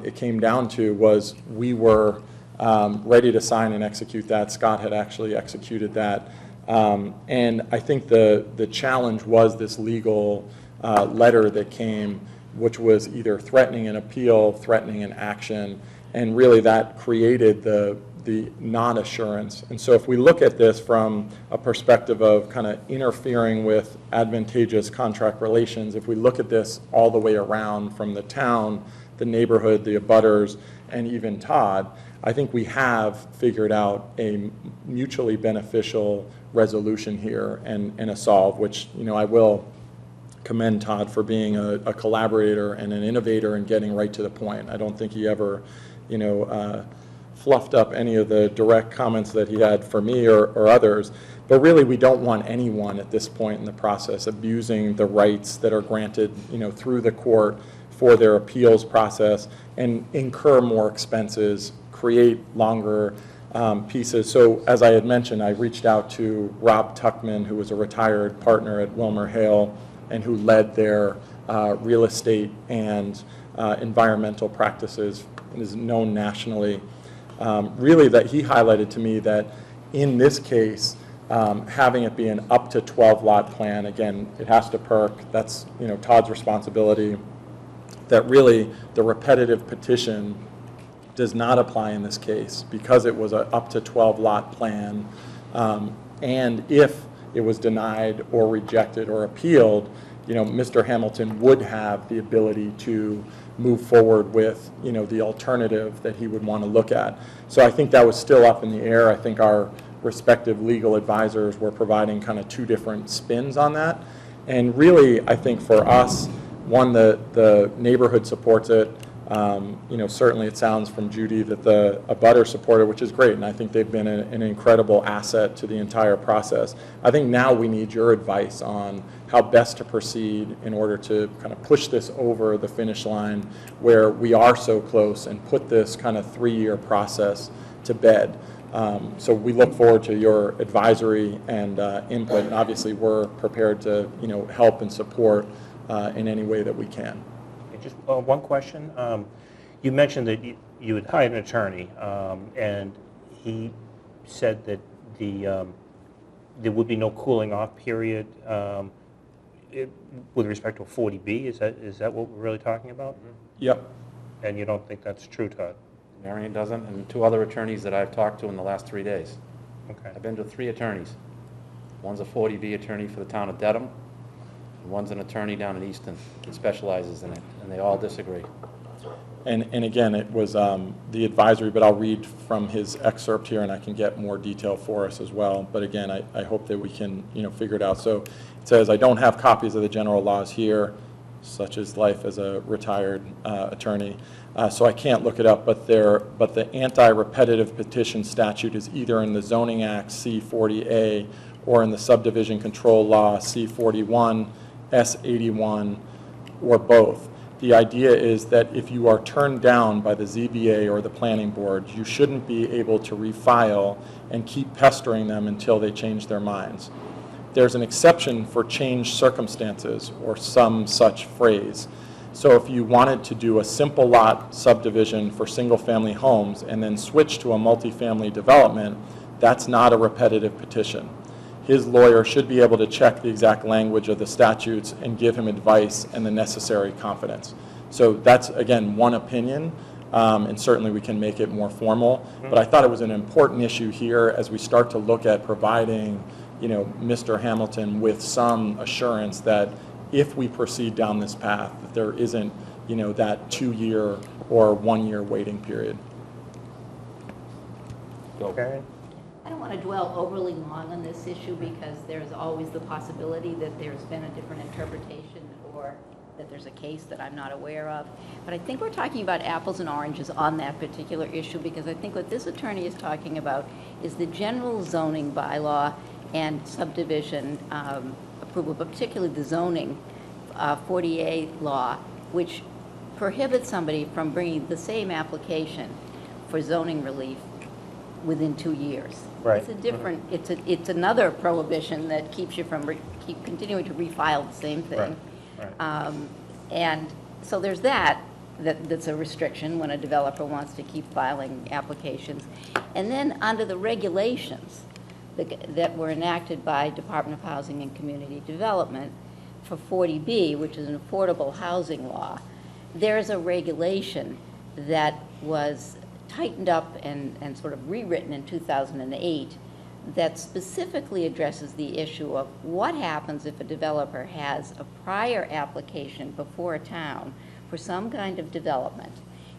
it came down to was we were ready to sign and execute that. Scott had actually executed that. And I think the challenge was this legal letter that came, which was either threatening an appeal, threatening an action, and really that created the the non-assurance. And so if we look at this from a perspective of kind of interfering with advantageous contract relations, if we look at this all the way around from the town, the neighborhood, the abutters, and even Todd, I think we have figured out a mutually beneficial resolution here and a solve, which, you know, I will commend Todd for being a collaborator and an innovator and getting right to the point. I don't think he ever, you know, fluffed up any of the direct comments that he had for me or others. But really, we don't want anyone at this point in the process abusing the rights that are granted, you know, through the court for their appeals process and incur more expenses, create longer pieces. So as I had mentioned, I reached out to Rob Tuckman, who was a retired partner at Wilmer Hale and who led their real estate and environmental practices and is known nationally. Really, that he highlighted to me that in this case, having it be an up to 12 lot plan, again, it has to perk, that's, you know, Todd's responsibility, that really the repetitive petition does not apply in this case because it was an up to 12 lot plan. And if it was denied or rejected or appealed, you know, Mr. Hamilton would have the ability to move forward with, you know, the alternative that he would want to look at. So I think that was still up in the air. I think our respective legal advisors were providing kind of two different spins on that. And really, I think for us, one, the neighborhood supports it. You know, certainly it sounds from Judy that the abutter supported, which is great, and I think they've been an incredible asset to the entire process. I think now we need your advice on how best to proceed in order to kind of push this over the finish line where we are so close and put this kind of 3-year process to bed. So we look forward to your advisory and input, and obviously we're prepared to, you know, help and support in any way that we can. Just one question. You mentioned that you had hired an attorney, and he said that there would be no cooling off period with respect to a 40B. Is that what we're really talking about? Yep. And you don't think that's true, Todd? Marion doesn't, and 2 other attorneys that I've talked to in the last 3 days. Okay. I've been to 3 attorneys. One's a 40B attorney for the town of Dedham, and one's an attorney down in Easton that specializes in it, and they all disagree. And again, it was the advisory, but I'll read from his excerpt here, and I can get more detail for us as well. But again, I hope that we can, you know, figure it out. So it says, I don't have copies of the general laws here, such as life as a retired attorney, so I can't look it up. But the anti-repetitive petition statute is either in the Zoning Act C40A or in the Subdivision Control Law C41, S81, or both. The idea is that if you are turned down by the ZBA or the planning board, you shouldn't be able to refile and keep pestering them until they change their minds. There's an exception for changed circumstances or some such phrase. So if you wanted to do a simple lot subdivision for single-family homes and then switch to a multifamily development, that's not a repetitive petition. His lawyer should be able to check the exact language of the statutes and give him advice and the necessary confidence. So that's, again, one opinion, and certainly we can make it more formal. But I thought it was an important issue here as we start to look at providing, you know, Mr. Hamilton with some assurance that if we proceed down this path, that there isn't, you know, that 2-year or 1-year waiting period. Okay. I don't want to dwell overly long on this issue because there's always the possibility that there's been a different interpretation or that there's a case that I'm not aware of. But I think we're talking about apples and oranges on that particular issue because I think what this attorney is talking about is the general zoning bylaw and subdivision approval, but particularly the zoning 40A law, which prohibits somebody from bringing the same application for zoning relief within 2 years. Right. It's a different, it's another prohibition that keeps you from keep continuing to refile the same thing. Right. And so there's that's a restriction when a developer wants to keep filing applications. And then under the regulations that were enacted by Department of Housing and Community Development for 40B, which is an affordable housing law, there is a regulation that was tightened up and sort of rewritten in 2008 that specifically addresses the issue of what happens if a developer has a prior application before a town for some kind of development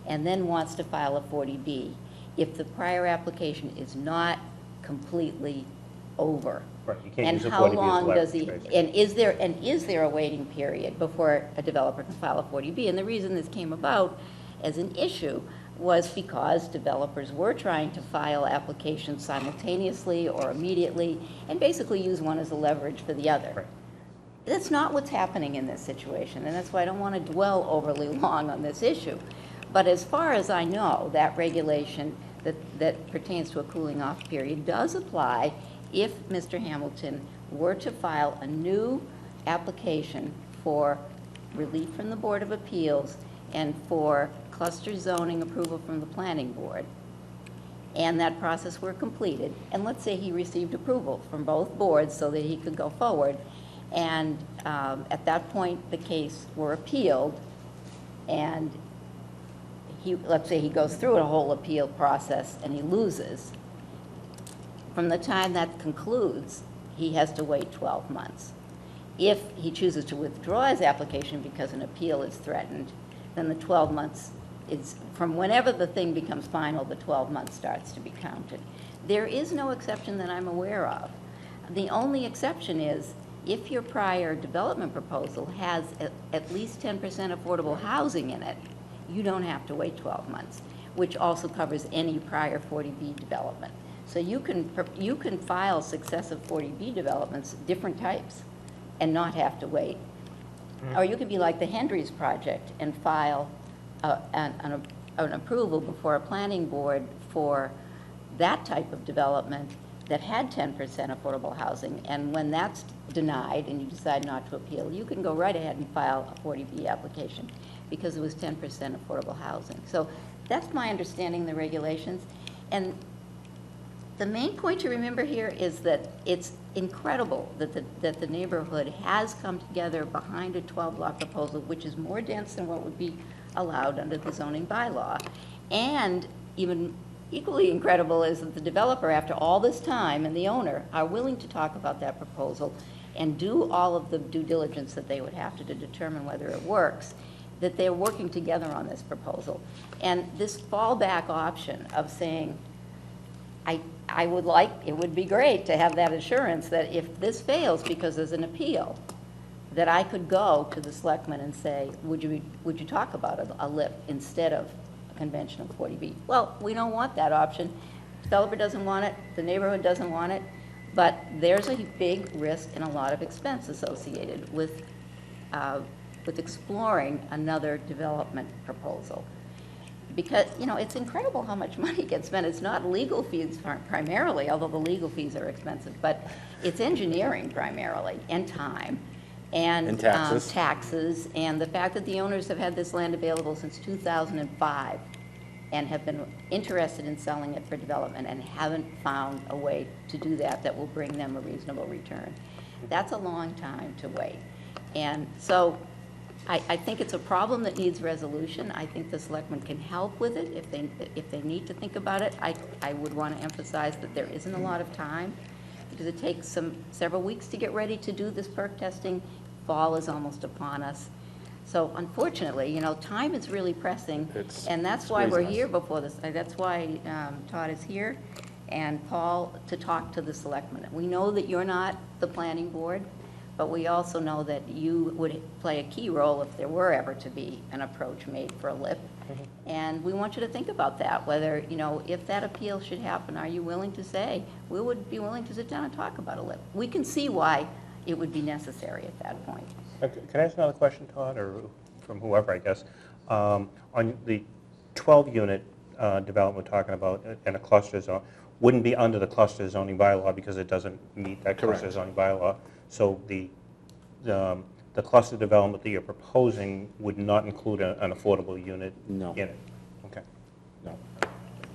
and then wants to file a 40B if the prior application is not completely over. Right, you can't And use a how 40B as long does leverage, he, basically. and is there a waiting period before a developer can file a 40B? And the reason this came about as an issue was because developers were trying to file applications simultaneously or immediately and basically use one as a leverage for the other. Right. That's not what's happening in this situation, and that's why I don't want to dwell overly long on this issue. But as far as I know, that regulation that pertains to a cooling off period does apply if Mr. Hamilton were to file a new application for relief from the Board of Appeals and for cluster zoning approval from the planning board, and that process were completed, and let's say he received approval from both boards so that he could go forward, and at that point the case were appealed, and let's say he goes through a whole appeal process and he loses. From the time that concludes, he has to wait 12 months. If he chooses to withdraw his application because an appeal is threatened, then the 12 months is, from whenever the thing becomes final, the 12 months starts to be counted. There is no exception that I'm aware of. The only exception is if your prior development proposal has at least 10% affordable housing in it, you don't have to wait 12 months, which also covers any prior 40B development. So you can file successive 40B developments, different types, and not have to wait. Or you could be like the Hendry's project and file an approval before a planning board for that type of development that had 10% affordable housing. And when that's denied and you decide not to appeal, you can go right ahead and file a 40B application because it was 10% affordable housing. So that's my understanding of the regulations. And the main point to remember here is that it's incredible that the neighborhood has come together behind a 12-lot proposal, which is more dense than what would be allowed under the zoning bylaw. And even equally incredible is that the developer, after all this time, and the owner are willing to talk about that proposal and do all of the due diligence that they would have to determine whether it works, that they're working together on this proposal. And this fallback option of saying, it would be great to have that assurance that if this fails because there's an appeal, that I could go to the selectmen and say, would you talk about a LIP instead of a conventional 40B? Well, we don't want that option. The developer doesn't want it, the neighborhood doesn't want it, but there's a big risk and a lot of expense associated with exploring another development proposal. Because, it's incredible how much money gets spent. It's not legal fees primarily, although the legal fees are expensive, but it's engineering primarily, and time, and taxes, and the fact that the owners have had this land available since 2005 and have been interested in selling it for development and haven't found a way to do that will bring them a reasonable return. That's a long time to wait. And so I think it's a problem that needs resolution. I think the selectmen can help with it if they need to think about it. I would want to emphasize that there isn't a lot of time because it takes several weeks to get ready to do this perk testing. Fall is almost upon us. So unfortunately, time is really pressing, and that's why we're here before this. That's why Todd is here and Paul to talk to the selectmen. We know that you're not the planning board, but we also know that you would play a key role if there were ever to be an approach made for a LIP. And we want you to think about that, whether, if that appeal should happen, are you willing to say, we would be willing to sit down and talk about a LIP? We can see why it would be necessary at that point. Can I ask another question, Todd, or from whoever, I guess? On the 12-unit development we're talking about in a cluster zone, wouldn't be under the cluster zoning bylaw because it doesn't meet that cluster zoning bylaw. So the cluster development that you're proposing would not include an affordable unit in it? Okay. No.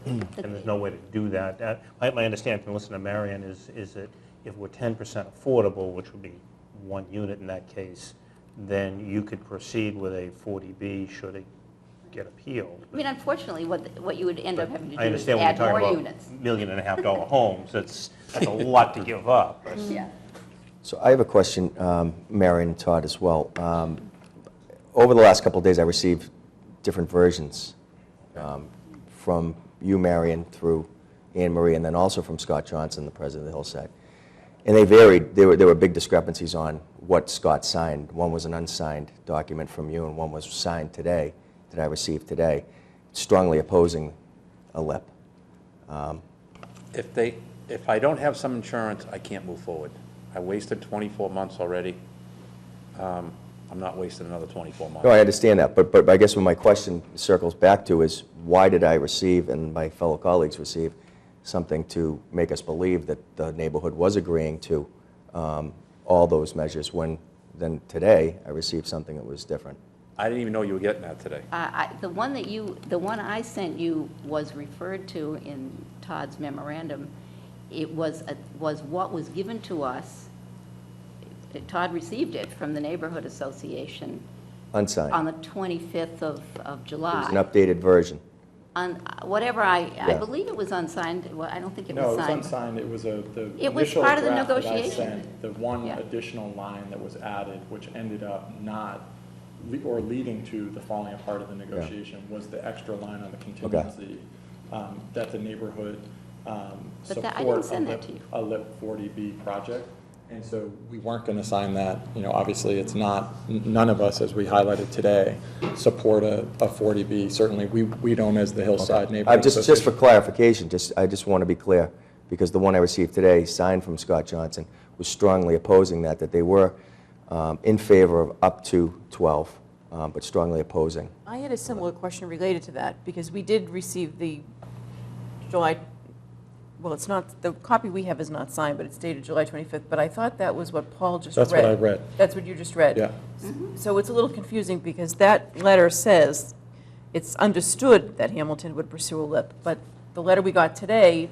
And there's no way to do that. My understanding from listening to Marion is that if we're 10% affordable, which would be one unit in that case, then you could proceed with a 40B should a get appealed. I mean, unfortunately, what you would end up having to I do is understand when add you're more talking about units. $1.5 million homes, that's a lot to give up. Yeah. So I have a question, Marion and Todd as well. Over the last couple of days, I received different versions from you, Marion, through Anne Marie, and then also from Scott Johnson, the president of the Hillside. And they varied. There were big discrepancies on what Scott signed. One was an unsigned document from you, and one was signed today, that I received today, strongly opposing a LIP. If I don't have some insurance, I can't move forward. I wasted 24 months already. I'm not wasting another 24 months. No, I understand that, but I guess what my question circles back to is, why did I receive, and my fellow colleagues receive, something to make us believe that the neighborhood was agreeing to all those measures, when then today I received something that was different? I didn't even know you were getting that today. The one I sent you was referred to in Todd's memorandum. It was what was given to us. Todd received it from the Neighborhood Association Unsigned. on the 25th of It July. was an updated version. On whatever, I Yeah. believe it was unsigned. Well, I don't think it No, was it was signed. unsigned. It was the It was initial part of the draft that I negotiation. sent, the one Yeah. additional line that was added, which ended up not, or leading to the falling apart of the negotiation, was the extra line on the contingency that the neighborhood But I didn't support send that to you. a LIP 40B project. And so we weren't going to sign that. You know, obviously, it's not, none of us, as we highlighted today, support a 40B. Certainly, we don't, as the Hillside Neighborhood Just for Association. clarification, I just want to be clear, because the one I received today, signed from Scott Johnson, was strongly opposing that they were in favor of up to 12, but strongly opposing. I had a similar question related to that, because we did receive the July, well, it's not, the copy we have is not signed, but it's dated July 25th, but I thought that was what Paul just read. That's what I read. That's what you just read? Yeah. So it's a little confusing, because that letter says it's understood that Hamilton would pursue a LIP, but the letter we got today,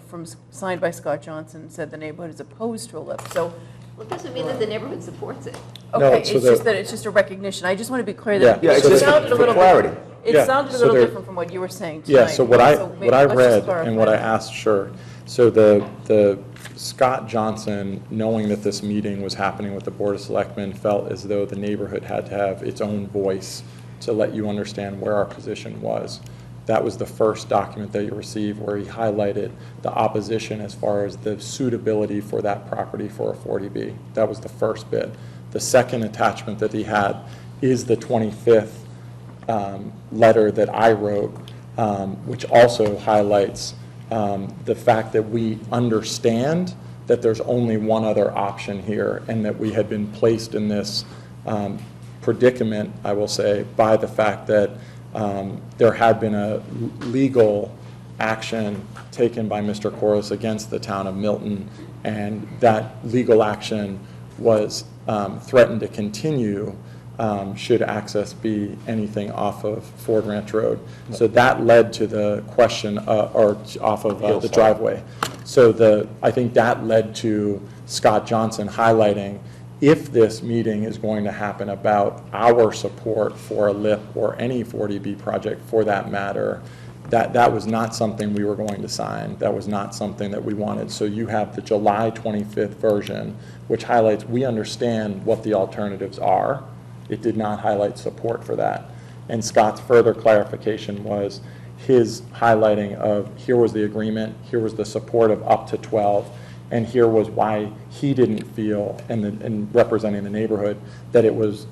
signed by Scott Johnson, said the neighborhood is opposed to a LIP. So, Well, it doesn't mean that the neighborhood supports it. No, okay, so it's just that it's just a recognition. I just want to be clear that Yeah, it's it just sounded a for little clarity. It Yeah, sounded a so little there- different from what you were saying tonight. Yeah, so what I maybe- read let's just and what I clarify. asked, sure. So the Scott Johnson, knowing that this meeting was happening with the Board of Selectmen, felt as though the neighborhood had to have its own voice to let you understand where our position was. That was the first document that you received, where he highlighted the opposition as far as the suitability for that property for a 40B. That was the first bit. The second attachment that he had is the 25th letter that I wrote, which also highlights the fact that we understand that there's only one other option here, and that we had been placed in this predicament, I will say, by the fact that there had been a legal action taken by Mr. Corliss against the town of Milton, and that legal action was threatened to continue should access be anything off of Ford Ranch Road. So that led to the question, or off of the driveway. So I think that led to Scott Johnson highlighting, if this meeting is going to happen about our support for a LIP or any 40B project for that matter, that was not something we were going to sign. That was not something that we wanted. So you have the July 25th version, which highlights we understand what the alternatives are. It did not highlight support for that. And Scott's further clarification was his highlighting of, here was the agreement, here was the support of up to 12, and here was why he didn't feel, in representing the neighborhood, that it was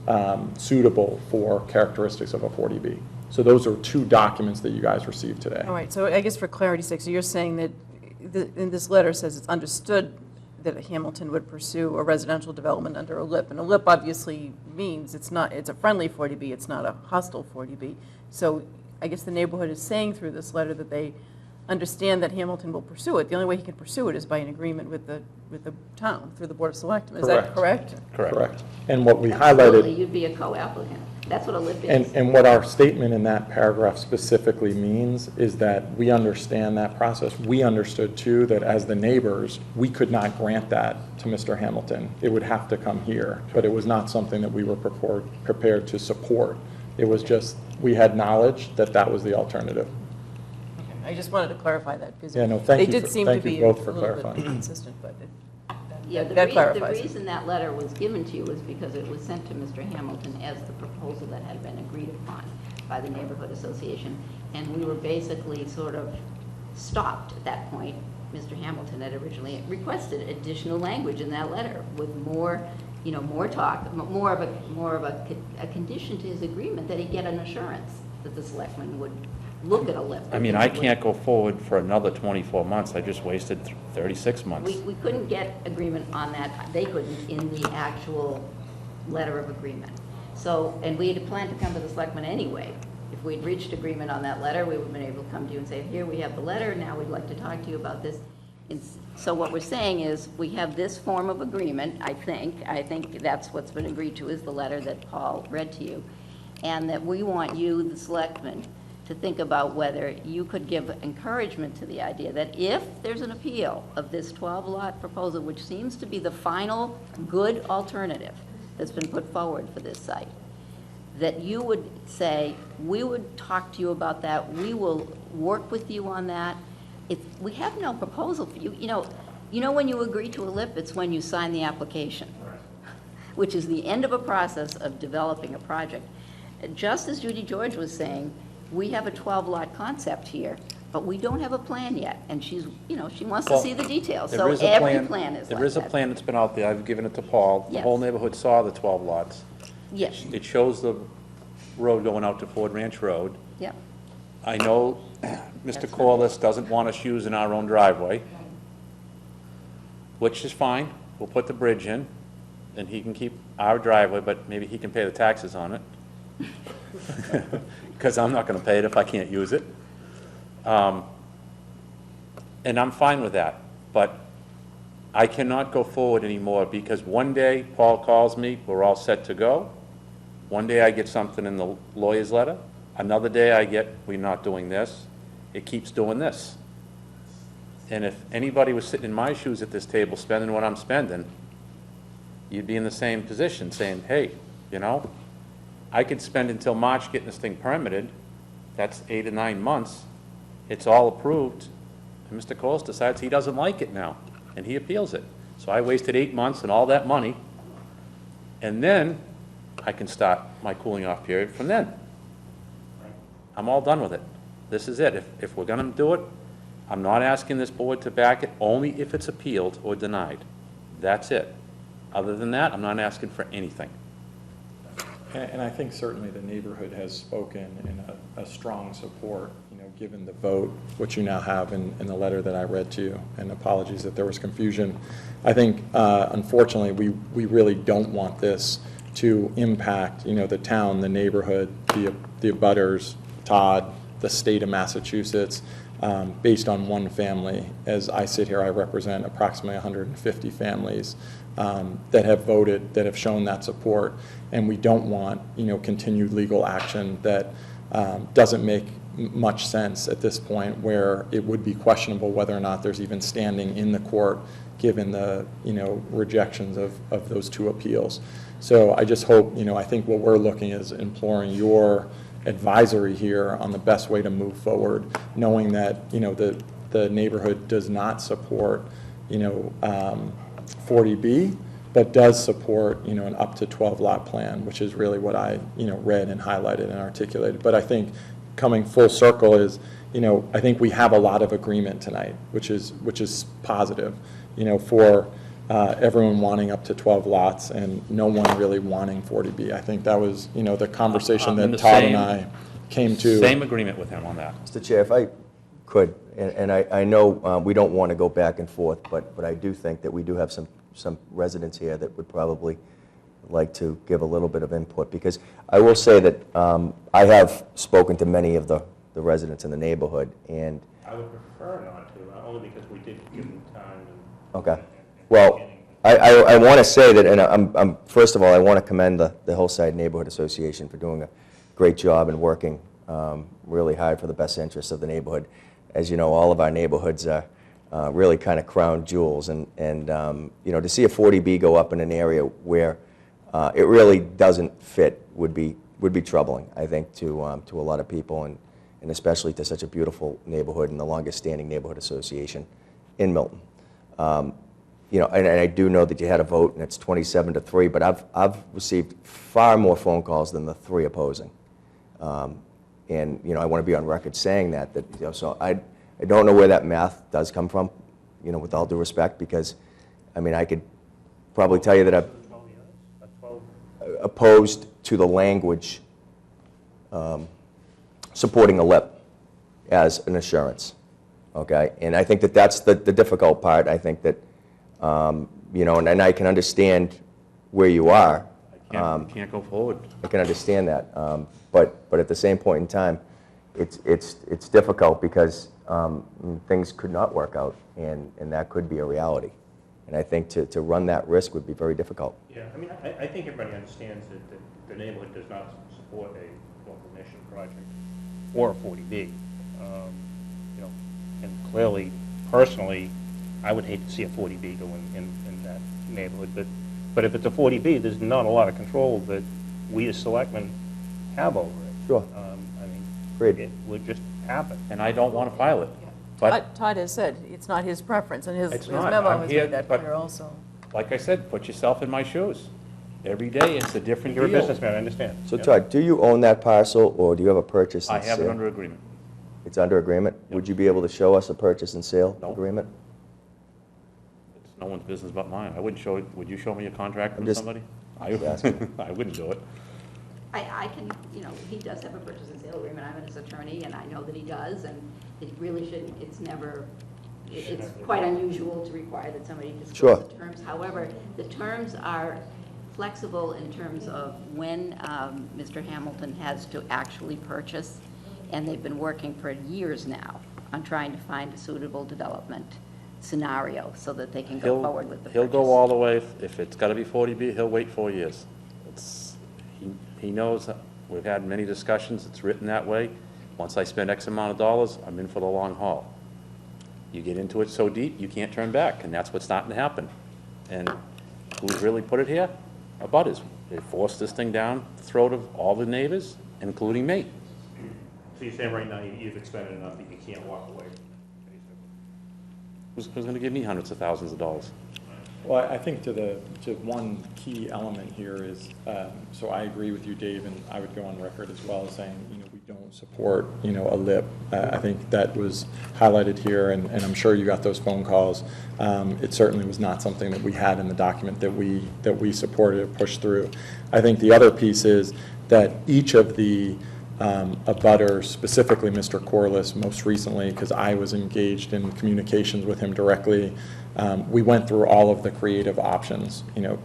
suitable for characteristics of a 40B. So those are two documents that you guys received today. All right, so I guess for clarity's sake, so you're saying that in this letter says it's understood that Hamilton would pursue a residential development under a LIP, and a LIP obviously means it's a friendly 40B, it's not a hostile 40B. So I guess the neighborhood is saying through this letter that they understand that Hamilton will pursue it. The only way he can pursue it is by an agreement with the town through the Board of Selectmen. Is that correct? Correct. And what we Absolutely, highlighted, you'd be a co-applicant. That's what a LIP is. and what our statement in that paragraph specifically means is that we understand that process. We understood too that as the neighbors, we could not grant that to Mr. Hamilton. It would have to come here, but it was not something that we were prepared to support. It was just, we had knowledge that that was the alternative. I just wanted to clarify that, because Yeah, no, thank they you did for- seem to thank you be a both for little bit clarifying. inconsistent, but Yeah, that clarifies the it. reason that letter was given to you was because it was sent to Mr. Hamilton as the proposal that had been agreed upon by the neighborhood association. And we were basically sort of stopped at that point. Mr. Hamilton had originally requested additional language in that letter with more, more talk, more of a condition to his agreement that he get an assurance that the selectmen would look at a lift. I mean, I can't go forward for another 24 months. I just wasted 36 months. We couldn't get agreement on that, they couldn't, in the actual letter of agreement. So, and we had planned to come to the selectmen anyway. If we'd reached agreement on that letter, we would have been able to come to you and say, here, we have the letter, now we'd like to talk to you about this. So what we're saying is, we have this form of agreement, I think that's what's been agreed to, is the letter that Paul read to you, and that we want you, the selectmen, to think about whether you could give encouragement to the idea that if there's an appeal of this 12-lot proposal, which seems to be the final good alternative that's been put forward for this site, that you would say, we would talk to you about that, we will work with you on that. We have no proposal for you. You know when you agree to a LIP, it's when you sign the application, which is the end of a process of developing a project. Just as Judy George was saying, we have a 12-lot concept here, but we don't have a plan yet, and she wants to see the details. So There is a every plan is like There is a that. plan that's been out there. I've given it to Paul. The Yes. whole neighborhood saw the 12 lots. Yes, It shows the road going out to Ford Ranch Road. yep. I know Mr. Corliss doesn't want us using our own driveway, which is fine. We'll put the bridge in, and he can keep our driveway, but maybe he can pay the taxes on it. Because I'm not going to pay it if I can't use it. And I'm fine with that, but I cannot go forward anymore, because one day Paul calls me, we're all set to go. One day I get something in the lawyer's letter. Another day I get, we're not doing this. It keeps doing this. And if anybody was sitting in my shoes at this table spending what I'm spending, you'd be in the same position saying, hey, I could spend until March getting this thing permitted. That's 8 or 9 months. It's all approved. And Mr. Coles decides he doesn't like it now, and he appeals it. So I wasted 8 months and all that money, and then I can start my cooling off period from then. I'm all done with it. This is it. If we're going to do it, I'm not asking this board to back it, only if it's appealed or denied. That's it. Other than that, I'm not asking for anything. And I think certainly the neighborhood has spoken in a strong support, given the vote, which you now have in the letter that I read to you, and apologies that there was confusion. I think, unfortunately, we really don't want this to impact, the town, the neighborhood, the abutters, Todd, the state of Massachusetts, based on one family. As I sit here, I represent approximately 150 families that have voted, that have shown that support, and we don't want, continued legal action that doesn't make much sense at this point, where it would be questionable whether or not there's even standing in the court, given the, rejections of those two appeals. So I just hope, I think what we're looking is imploring your advisory here on the best way to move forward, knowing that, the neighborhood does not support, 40B, but does support, an up to 12 lot plan, which is really what I, read and highlighted and articulated. But I think coming full circle is, I think we have a lot of agreement tonight, which is positive, for everyone wanting up to 12 lots and no one really wanting 40B. I think that was, the conversation that Todd and I came to. Same agreement with him on that. Mr. Chair, if I could, and I know we don't want to go back and forth, but I do think that we do have some residents here that would probably like to give a little bit of input, because I will say that I have spoken to many of the residents in the neighborhood, and I would prefer not to, only because we did give them time. okay. Well, I want to say that, and I'm first of all, I want to commend the Hillside Neighborhood Association for doing a great job and working really hard for the best interests of the neighborhood. As you know, all of our neighborhoods are really kind of crown jewels, and to see a 40B go up in an area where it really doesn't fit would be would be troubling, I think, to a lot of people, and especially to such a beautiful neighborhood and the longest-standing neighborhood association in Milton. You know, and I do know that you had a vote, and it's 27-3, but I've received far more phone calls than the 3 opposing. And, you know, I want to be on record saying that you know, so I don't know where that math does come from, you know, with all due respect, because, I mean, I could probably tell you that I'm opposed to the language supporting a LIP as an assurance, okay? And I think that that's the difficult part. I think that, you know, and I can understand where you are. Can't go forward. I can understand that, but at the same point in time, it's difficult because things could not work out, and that could be a reality. And I think to run that risk would be very difficult. Yeah, I mean, I think everybody understands that the neighborhood does not support a local mission project or a 40B. You know, and clearly, personally, I would hate to see a 40B go in that neighborhood, but if it's a 40B, there's not a lot of control that we as selectmen have over it. Sure. I mean, Great. it would just happen. And I don't want to file it. But Todd has said it's not his preference, and his It's memo not. I'm has here, made that but- clear also. like I said, put yourself in my shoes. Every day it's a different You're a deal. businessman, I understand. So Yeah. Todd, do you own that parcel, or do you have a purchase and I sale? have it under agreement. It's under agreement? Would you be able to show us a purchase and sale No. agreement? It's no one's business but mine. I wouldn't show it. Would you show me a contract from just- somebody? just asking. I wouldn't do it. I can, you know, he does have a purchase and sale agreement. I'm his attorney, and I know that he does, and it really shouldn't, it's never, it's quite unusual to require that somebody Sure. disclose the terms. However, the terms are flexible in terms of when Mr. Hamilton has to actually purchase, and they've been working for years now on trying to find a suitable development scenario so that they can go forward with the purchase. He'll go all the way. If it's got to be 40B, he'll wait 4 years. He knows, we've had many discussions, it's written that way. Once I spend X amount of dollars, I'm in for the long haul. You get into it so deep, you can't turn back, and that's what's starting to happen. And who's really put it here? Abutters. They forced this thing down the throat of all the neighbors, including me. So you're saying right now you've expended enough that you can't walk away, basically? Who's going to give me hundreds of thousands of dollars? Well, I think to one key element here is, so I agree with you, Dave, and I would go on record as well as saying, you know, we don't support, you know, a LIP. I think that was highlighted here, and I'm sure you got those phone calls. It certainly was not something that we had in the document that we supported or pushed through. I think the other piece is that each of the abutters, specifically Mr. Corliss most recently, because I was engaged in communications with him directly, we went through all of the creative options. You know,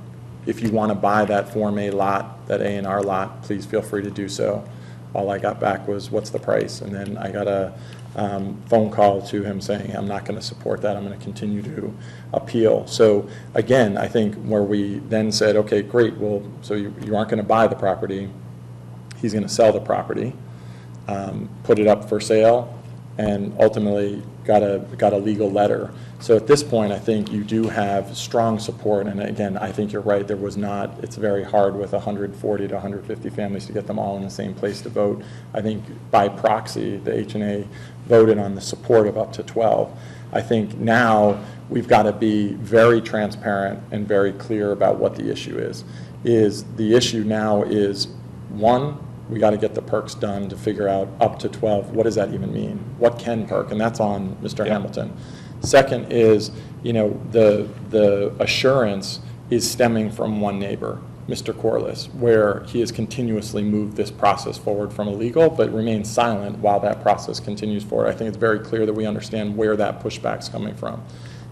if you want to buy that Form A lot, that A&R lot, please feel free to do so. All I got back was, what's the price? And then I got a phone call to him saying, I'm not going to support that. I'm going to continue to appeal. So again, I think where we then said, okay, great, well, so you aren't going to buy the property. He's going to sell the property, put it up for sale, and ultimately got a legal letter. So at this point, I think you do have strong support, and again, I think you're right, there was not, it's very hard with 140 to 150 families to get them all in the same place to vote. I think by proxy, the H&A voted on the support of up to 12. I think now we've got to be very transparent and very clear about what the issue is. The issue now is, one, we got to get the perks done to figure out up to 12, what does that even mean? What can perk? And that's on Mr. Hamilton. Second is, you know, the assurance is stemming from one neighbor, Mr. Corliss, where he has continuously moved this process forward from illegal, but remains silent while that process continues forward. I think it's very clear that we understand where that pushback's coming from.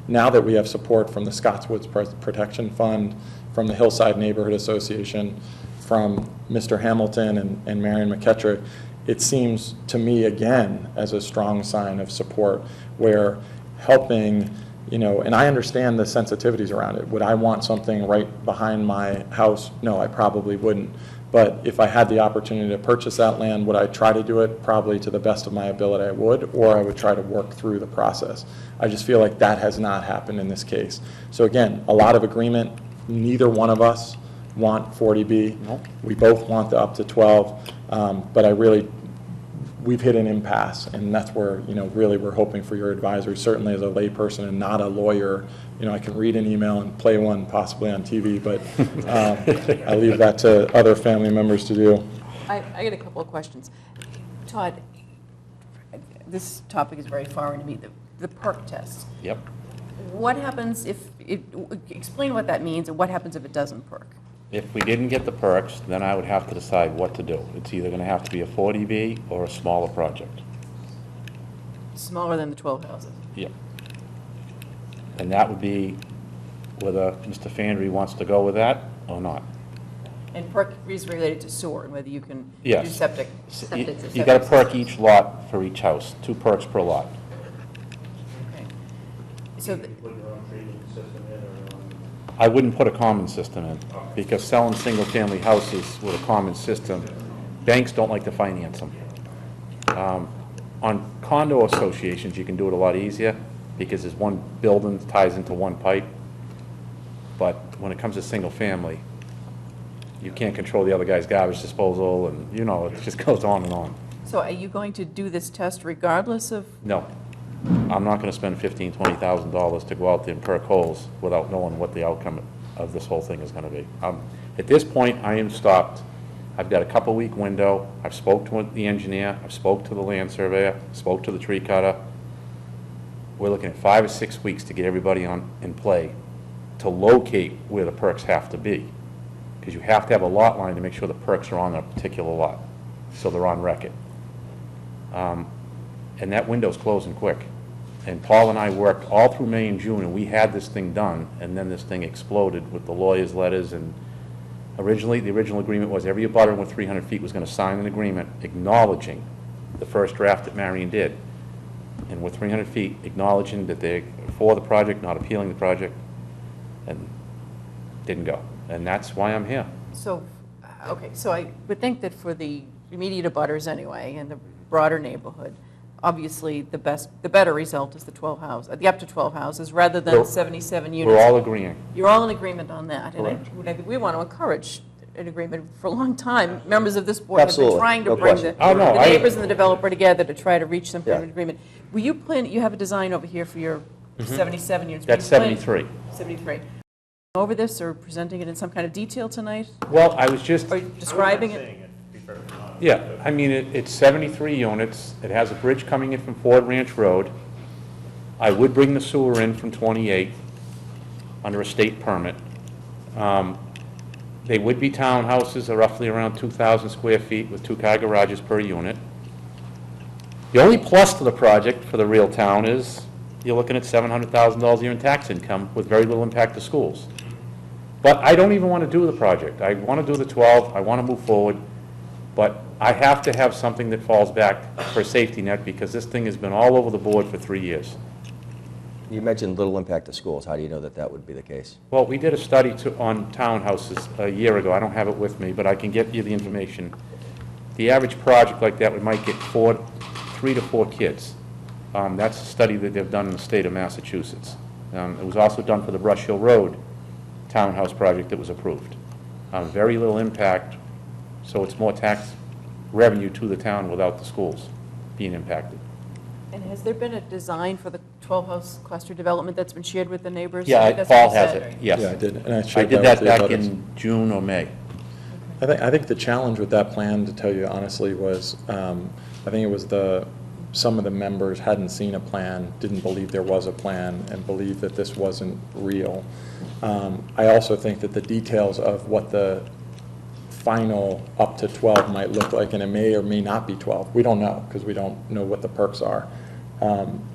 Now that we have support from the Scottswoods Protection Fund, from the Hillside Neighborhood Association, from Mr. Hamilton and Marion McKettrick, it seems to me, again, as a strong sign of support, where helping, you know, and I understand the sensitivities around it. Would I want something right behind my house? No, I probably wouldn't. But if I had the opportunity to purchase that land, would I try to do it? Probably to the best of my ability I would, or I would try to work through the process. I just feel like that has not happened in this case. So again, a lot of agreement. Neither one of us want 40B. No. We both want the up to 12, but we've hit an impasse, and that's where, really we're hoping for your advisory. Certainly as a layperson and not a lawyer, I can read an email and play one possibly on TV, but I leave that to other family members to do. I got a couple of questions. Todd, this topic is very foreign to me, the perk test. Yep. What happens explain what that means and what happens if it doesn't perk? If we didn't get the perks, then I would have to decide what to do. It's either going to have to be a 40B or a smaller project. Smaller than the 12 houses? Yep. And that would be whether Mr. Fandry wants to go with that or not. And perk is related to sewer, and whether you can do Yes. septic. You got to perk each lot for each house, 2 perks per lot. Okay. So, I wouldn't put a common system in, because selling single-family houses with a common system, banks don't like to finance them. On condo associations, you can do it a lot easier, because there's one building that ties into one pipe. But when it comes to single-family, you can't control the other guy's garbage disposal, and, it just goes on and on. so are you going to do this test regardless of? No. I'm not going to spend $15,000, $20,000 to go out there and perk holes without knowing what the outcome of this whole thing is going to be. At this point, I am stopped. I've got a couple-week window. I've spoke to the engineer. I've spoke to the land surveyor. Spoke to the tree cutter. We're looking at 5 or 6 weeks to get everybody in play to locate where the perks have to be, because you have to have a lot line to make sure the perks are on a particular lot, so they're on record. And that window's closing quick. And Paul and I worked all through May and June, and we had this thing done, and then this thing exploded with the lawyers' letters. And originally, the original agreement was every abutter with 300 feet was going to sign an agreement acknowledging the first draft that Marion did. And with 300 feet, acknowledging that they're for the project, not appealing the project, and didn't go. And that's why I'm here. So, okay, so I would think that for the immediate abutters anyway, and the broader neighborhood, obviously the better result is the 12 houses, the up to 12 houses, rather than 77 units. We're all agreeing. You're all in agreement on that. Correct. And I think we want to encourage an agreement for a long time. Members of this board have Absolutely. been trying to No bring question. Oh, no, the I- neighbors and the developer together to try to reach some kind of Yeah. agreement. Will you plan, you have a design over here for your 77 units. That's Will you plan- 73. 73. Over this or presenting it in some kind of detail tonight? Well, I was just, Or describing it? yeah, I mean, it's 73 units. It has a bridge coming in from Ford Ranch Road. I would bring the sewer in from 28 under a state permit. They would be townhouses, are roughly around 2,000 square feet with 2-car garages per unit. The only plus to the project for the real town is you're looking at $700,000 a year in tax income with very little impact to schools. But I don't even want to do the project. I want to do the 12. I want to move forward. But I have to have something that falls back for a safety net, because this thing has been all over the board for 3 years. You mentioned little impact to schools. How do you know that that would be the case? Well, we did a study on townhouses a year ago. I don't have it with me, but I can get you the information. The average project like that might get 3 to 4 kids. That's a study that they've done in the state of Massachusetts. It was also done for the Brush Hill Road townhouse project that was approved. Very little impact, so it's more tax revenue to the town without the schools being impacted. And has there been a design for the 12-house cluster development that's been shared with the neighbors? Yeah, That's what Paul you has said, it, right? yes. Yeah, I did, and I I shared did that that with the back others. in June or May. I think the challenge with that plan, to tell you honestly, was I think it was some of the members hadn't seen a plan, didn't believe there was a plan, and believed that this wasn't real. I also think that the details of what the final up to 12 might look like, and it may or may not be 12. We don't know, because we don't know what the perks are.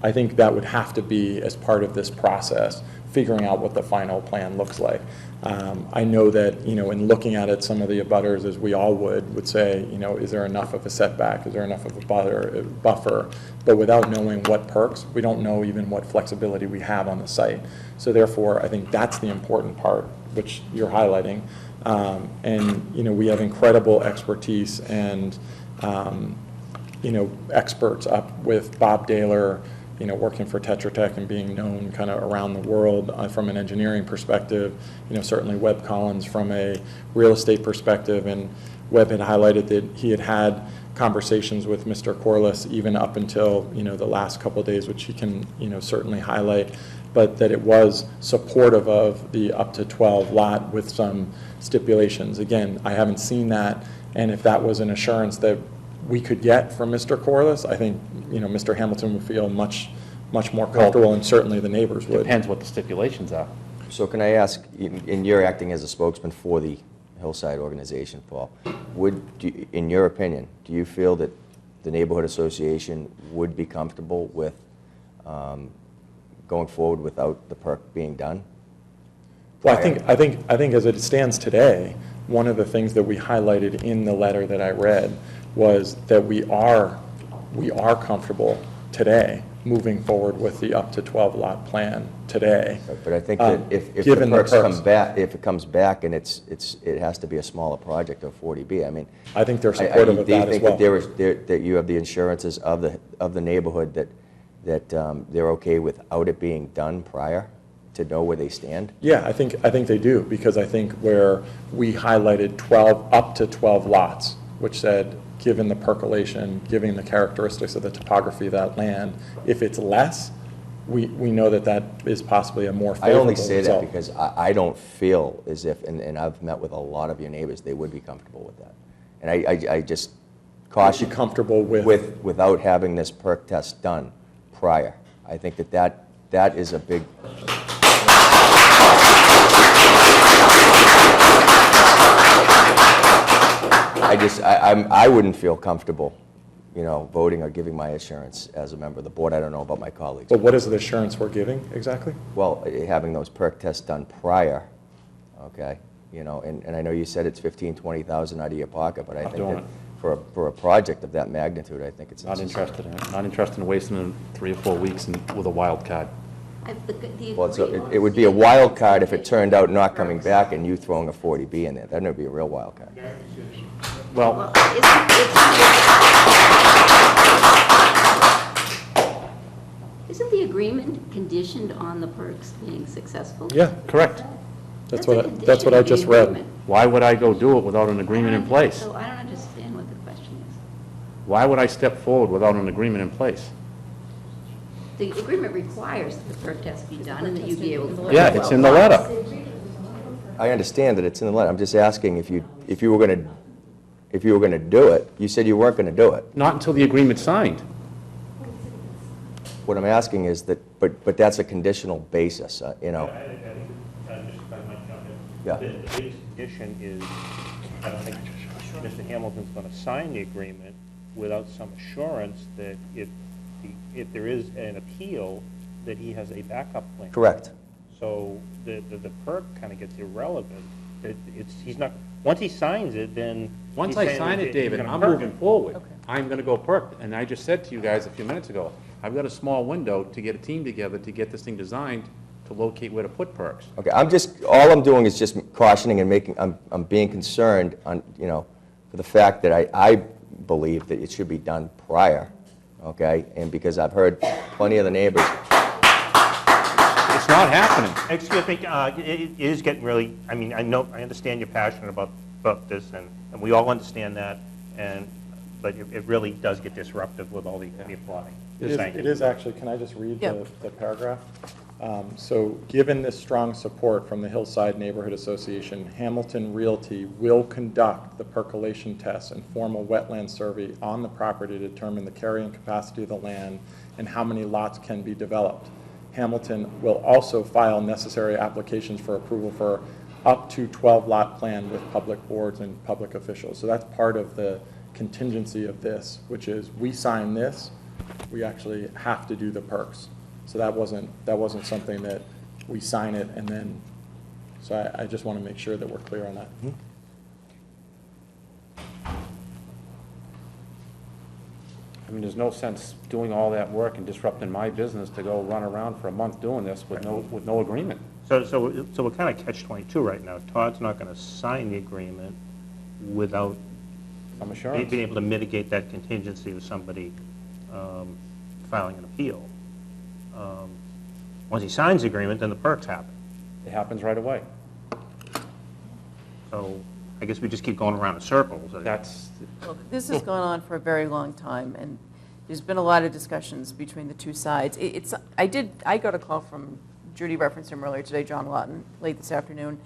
I think that would have to be as part of this process, figuring out what the final plan looks like. I know that, in looking at it, some of the abutters, as we all would say, is there enough of a setback? Is there enough of a buffer? But without knowing what perks, we don't know even what flexibility we have on the site. So therefore, I think that's the important part, which you're highlighting. And, we have incredible expertise and, experts up with Bob Daler working for Tetra Tech and being known kind of around the world from an engineering perspective, certainly Webb Collins from a real estate perspective, and Webb had highlighted that he had conversations with Mr. Corliss even up until, the last couple of days, which he can, certainly highlight, but that it was supportive of the up to 12 lot with some stipulations. Again, I haven't seen that, and if that was an assurance that we could get from Mr. Corliss, I think, Mr. Hamilton would feel much more comfortable, and certainly the neighbors would. Depends what the stipulations are. So can I ask, and you're acting as a spokesman for the Hillside organization, Paul, in your opinion, do you feel that the neighborhood association would be comfortable with going forward without the perk being done? Well, I think as it stands today, one of the things that we highlighted in the letter that I read was that we are comfortable today moving forward with the up to 12 lot plan today. But I think that if the given the perks perks. come back, if it comes back and it has to be a smaller project of 40B, I mean. I think they're supportive of that as well. Do you think that you have the assurances of the neighborhood that they're okay without it being done prior to know where they stand? Yeah, I think they do, because I think where we highlighted up to 12 lots, which said, given the percolation, given the characteristics of the topography of that land, if it's less, we know that is possibly a more favorable I only say result. that because I don't feel as if, and I've met with a lot of your neighbors, they would be comfortable with that. And I just caution. Be comfortable without having this perk test done prior. I think that is a big. I wouldn't feel comfortable, voting or giving my assurance as a member of the board. I don't know about my colleagues. But what is the assurance we're giving exactly? Well, having those perk tests done prior, okay, and I know you said it's $15,000, $20,000 out of your pocket, but I think that for a project of that magnitude, I think it's Not interested in it. Not interested in wasting 3 or 4 weeks with a wild card. Well, it would be a wild card if it turned out not coming back and you throwing a 40B in there. Then it would be a real wild card. Well, Isn't the agreement conditioned on the perks being successful? Yeah, correct. that's a what condition I of the just read. agreement. Why would I go do it without an agreement in place? So I don't understand what the question is. Why would I step forward without an agreement in place? The agreement requires that the perk test be done and that you be able to. Yeah, it's in the letter. I understand that it's in the letter. I'm just asking if you were going to do it. You said you weren't going to do it. Not until the agreement's signed. What I'm asking is that, but that's a conditional basis, I think, just if I might jump in. Yeah. The biggest condition is, I don't think Mr. Hamilton's going to sign the agreement without some assurance that if there is an appeal, that he has a backup plan. Correct. So the perk kind of gets irrelevant. He's not, once he signs it, then. Once he's I saying sign that it, he's David, gonna I'm perk moving it. forward. Okay. I'm going to go perk. And I just said to you guys a few minutes ago, I've got a small window to get a team together to get this thing designed to locate where to put perks. Okay, all I'm doing is just cautioning and I'm being concerned on, for the fact that I believe that it should be done prior, okay? And because I've heard plenty of the neighbors. It's not happening. Excuse me, it is getting really, I mean, I understand you're passionate about this, and we all understand that, but it really does get disruptive with all the applying. It is actually, can I just read Yep. the paragraph? So, given this strong support from the Hillside Neighborhood Association, Hamilton Realty will conduct the percolation tests and formal wetland survey on the property to determine the carrying capacity of the land and how many lots can be developed. Hamilton will also file necessary applications for approval for up to 12 lot plan with public boards and public officials. So that's part of the contingency of this, which is we sign this, we actually have to do the perks. So that wasn't something that we sign it and then, so I just want to make sure that we're clear on that. I mean, there's no sense doing all that work and disrupting my business to go run around for a month doing this with no agreement. So we're kind of catch-22 right now. Todd's not going to sign the agreement without Some assurance. being able to mitigate that contingency of somebody filing an appeal. once he signs the agreement, then the perks happen. It happens right away. So I guess we just keep going around in circles. That's, Well, this has gone on for a very long time, and there's been a lot of discussions between the two sides. I got a call from, Judy referenced him earlier today, John Lawton, late this afternoon.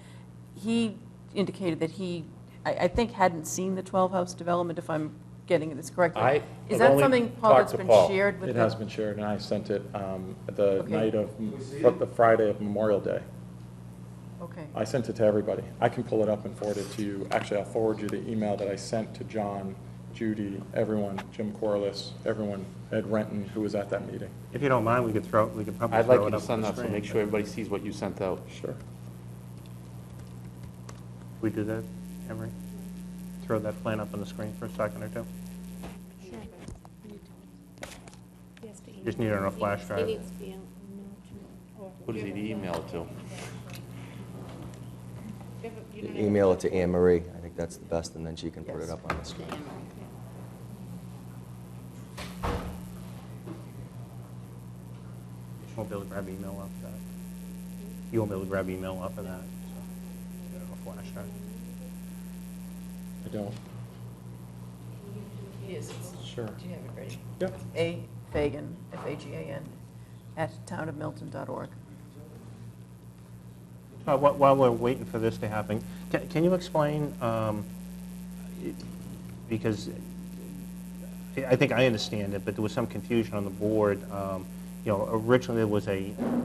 He indicated that he, I think, hadn't seen the 12-house development, if I'm getting this correctly. Is that only something, Paul, talked that's to been Paul. shared with It the? has been shared, and I sent it the Okay. night of, the Friday of Memorial Day. Okay. I sent it to everybody. I can pull it up and forward it to you. Actually, I'll forward you the email that I sent to John, Judy, everyone, Jim Corliss, everyone, Ed Renton, who was at that meeting. If you don't mind, we could probably I'd like throw you it to up on send the that, so screen. make sure everybody sees what you sent out. Sure. We do that, Emery? Throw that plan up on the screen for a second or two? Sure. Just need it on a flash drive. Who does he email it to? Email it to Anne Marie. I think that's the best, and then she can put Yes. it up on the screen. You won't be able to grab email off that. You won't be able to grab email off of that, so, get it on a flash drive. I don't. Yes. Sure. Do you have it ready? Yep. A. Fagan, F-A-G-A-N, @townofmilton.org. While we're waiting for this to happen, can you explain, because I think I understand it, but there was some confusion on the board. You know, originally there was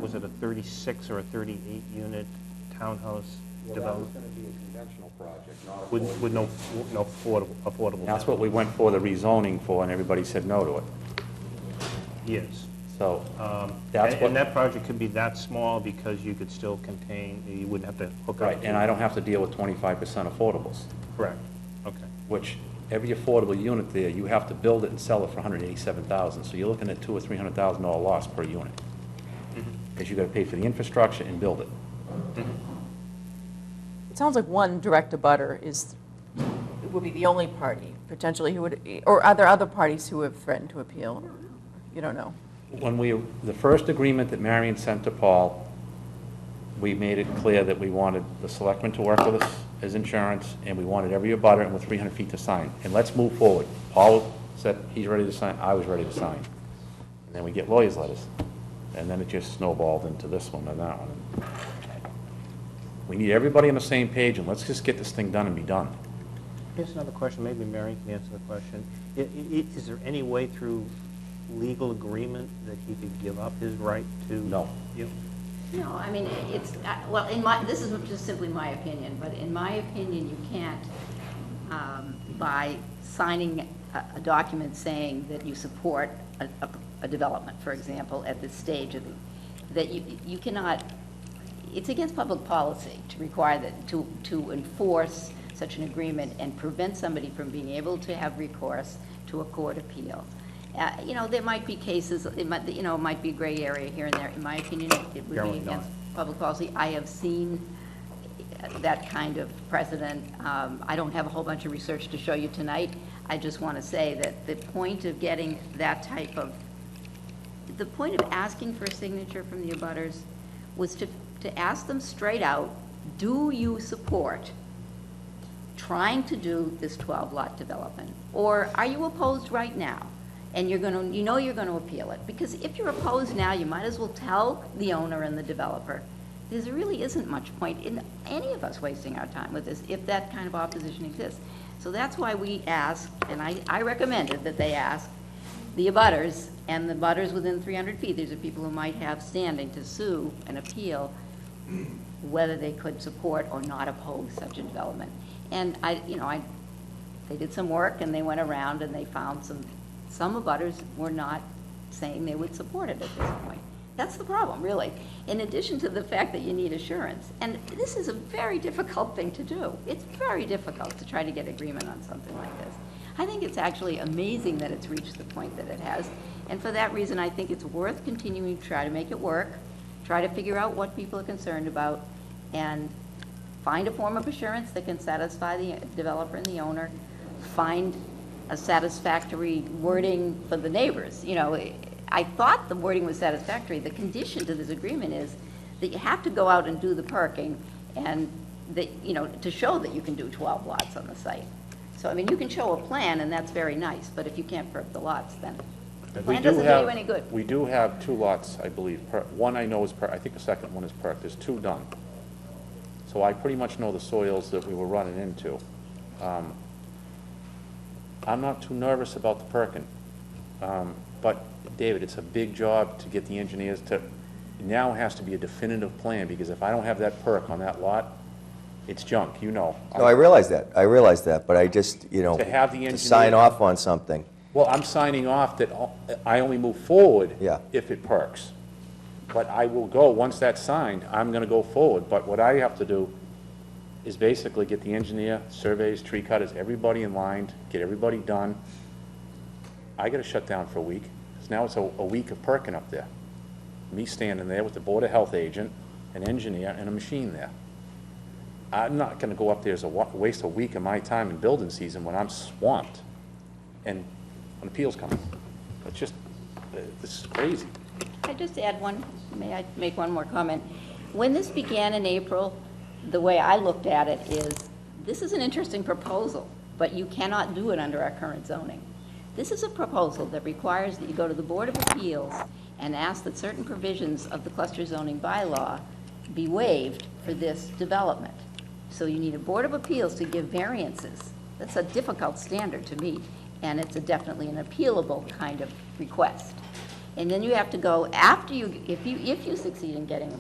was it a 36 or a 38 unit townhouse development? going to be a conventional project, not With no affordable. That's what we went for the rezoning for, and everybody said no to it. Yes. So, that's what, And that project could be that small because you could still contain, you wouldn't have to hook up. right, and I don't have to deal with 25% affordables, Correct, okay. which every affordable unit there, you have to build it and sell it for $187,000. So you're looking at $200,000 or $300,000 loss per unit. Because you got to pay for the infrastructure and build it. It sounds like one direct abutter would be the only party, potentially, who would, or are there other parties who have threatened to appeal? You don't know. When the first agreement that Marion sent to Paul, we made it clear that we wanted the selectmen to work with us as insurance, and we wanted every abutter and with 300 feet to sign. And let's move forward. Paul said he's ready to sign, I was ready to sign. And then we get lawyers' letters. And then it just snowballed into this one and that one. We need everybody on the same page, and let's just get this thing done and be done. Here's another question, maybe Mary can answer the question. Is there any way through legal agreement that he could give up his right to? No. You? No, I mean, it's, well, this is just simply my opinion, but in my opinion, you can't, by signing a document saying that you support a development, for example, at this stage of that you cannot, it's against public policy to require that, to enforce such an agreement and prevent somebody from being able to have recourse to a court appeal. You know, there might be cases, it might be a gray area here and there. In my opinion, it would Generally be not. against public policy. I have seen that kind of precedent. I don't have a whole bunch of research to show you tonight. I just want to say that the point of getting that type of, the point of asking for a signature from the abutters was to ask them straight out, do you support trying to do this 12-lot development? Or are you opposed right now? And you're going to, you're going to appeal it. Because if you're opposed now, you might as well tell the owner and the developer. There really isn't much point in any of us wasting our time with this if that kind of opposition exists. So that's why we asked, and I recommended that they ask the abutters and the abutters within 300 feet, these are people who might have standing to sue and appeal, whether they could support or not oppose such a development. And they did some work and they went around and they found some abutters were not saying they would support it at this point. That's the problem, really. In addition to the fact that you need assurance. And this is a very difficult thing to do. It's very difficult to try to get agreement on something like this. I think it's actually amazing that it's reached the point that it has. And for that reason, I think it's worth continuing to try to make it work, try to figure out what people are concerned about, and find a form of assurance that can satisfy the developer and the owner, find a satisfactory wording for the neighbors. I thought the wording was satisfactory. The condition to this agreement is that you have to go out and do the perking and that, you know, to show that you can do 12 lots on the site. So, I mean, you can show a plan and that's very nice, but if you can't perk the lots, then the plan doesn't do you any good. We do have 2 lots, I believe. One I know is perked. I think the second one is perked. There's 2 done. So I pretty much know the soils that we were running into. I'm not too nervous about the perking. But, David, it's a big job to get the engineers to, now has to be a definitive plan, because if I don't have that perk on that lot, it's junk, you know. No, I realize that, but I just, you know, To have the to engineer. sign off on something. Well, I'm signing off that I only move forward Yeah. if it perks. But I will go, once that's signed, I'm gonna go forward. But what I have to do is basically get the engineer, surveys, tree cutters, everybody in line, get everybody done. I gotta shut down for a week, because now it's a week of perking up there. Me standing there with the Board of Health agent, an engineer, and a machine there. I'm not gonna go up there as waste a week of my time in building season when I'm swamped and an appeals coming. It's just, this is crazy. I just add one, may I make one more comment? When this began in April, the way I looked at it is, this is an interesting proposal, but you cannot do it under our current zoning. This is a proposal that requires that you go to the Board of Appeals and ask that certain provisions of the cluster zoning bylaw be waived for this development. So you need a Board of Appeals to give variances. That's a difficult standard to meet, and it's definitely an appealable kind of request. And then you have to go, after you, if you succeed in getting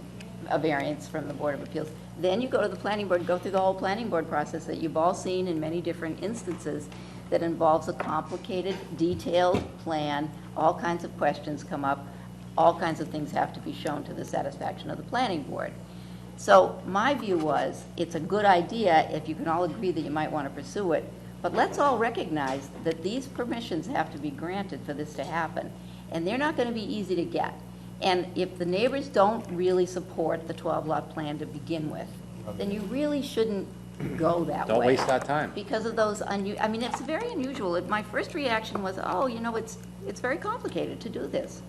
a variance from the Board of Appeals, then you go to the planning board, go through the whole planning board process that you've all seen in many different instances that involves a complicated, detailed plan, all kinds of questions come up, all kinds of things have to be shown to the satisfaction of the planning board. So my view was, it's a good idea if you can all agree that you might want to pursue it, but let's all recognize that these permissions have to be granted for this to happen, and they're not going to be easy to get. And if the neighbors don't really support the 12-lot plan to begin with, then you really shouldn't go that way. Don't waste our time. Because of those, I mean, it's very unusual. My first reaction was, oh, you know, it's very complicated to do this.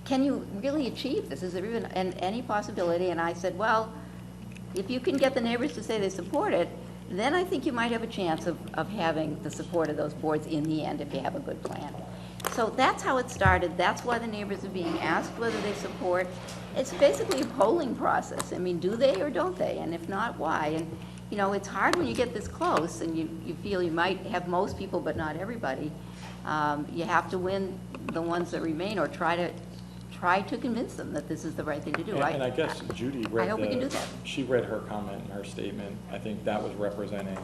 Can you really achieve this? Is there even any possibility? And I said, well, if you can get the neighbors to say they support it, then I think you might have a chance of having the support of those boards in the end if you have a good plan. So that's how it started. That's why the neighbors are being asked whether they support. It's basically a polling process. I mean, do they or don't they? And if not, why? And, you know, it's hard when you get this close and you feel you might have most people but not everybody. You have to win the ones that remain or try to convince them that this is the right thing to do. And I guess Judy read I hope we can do that. She read her comment and her statement. I think that was representing,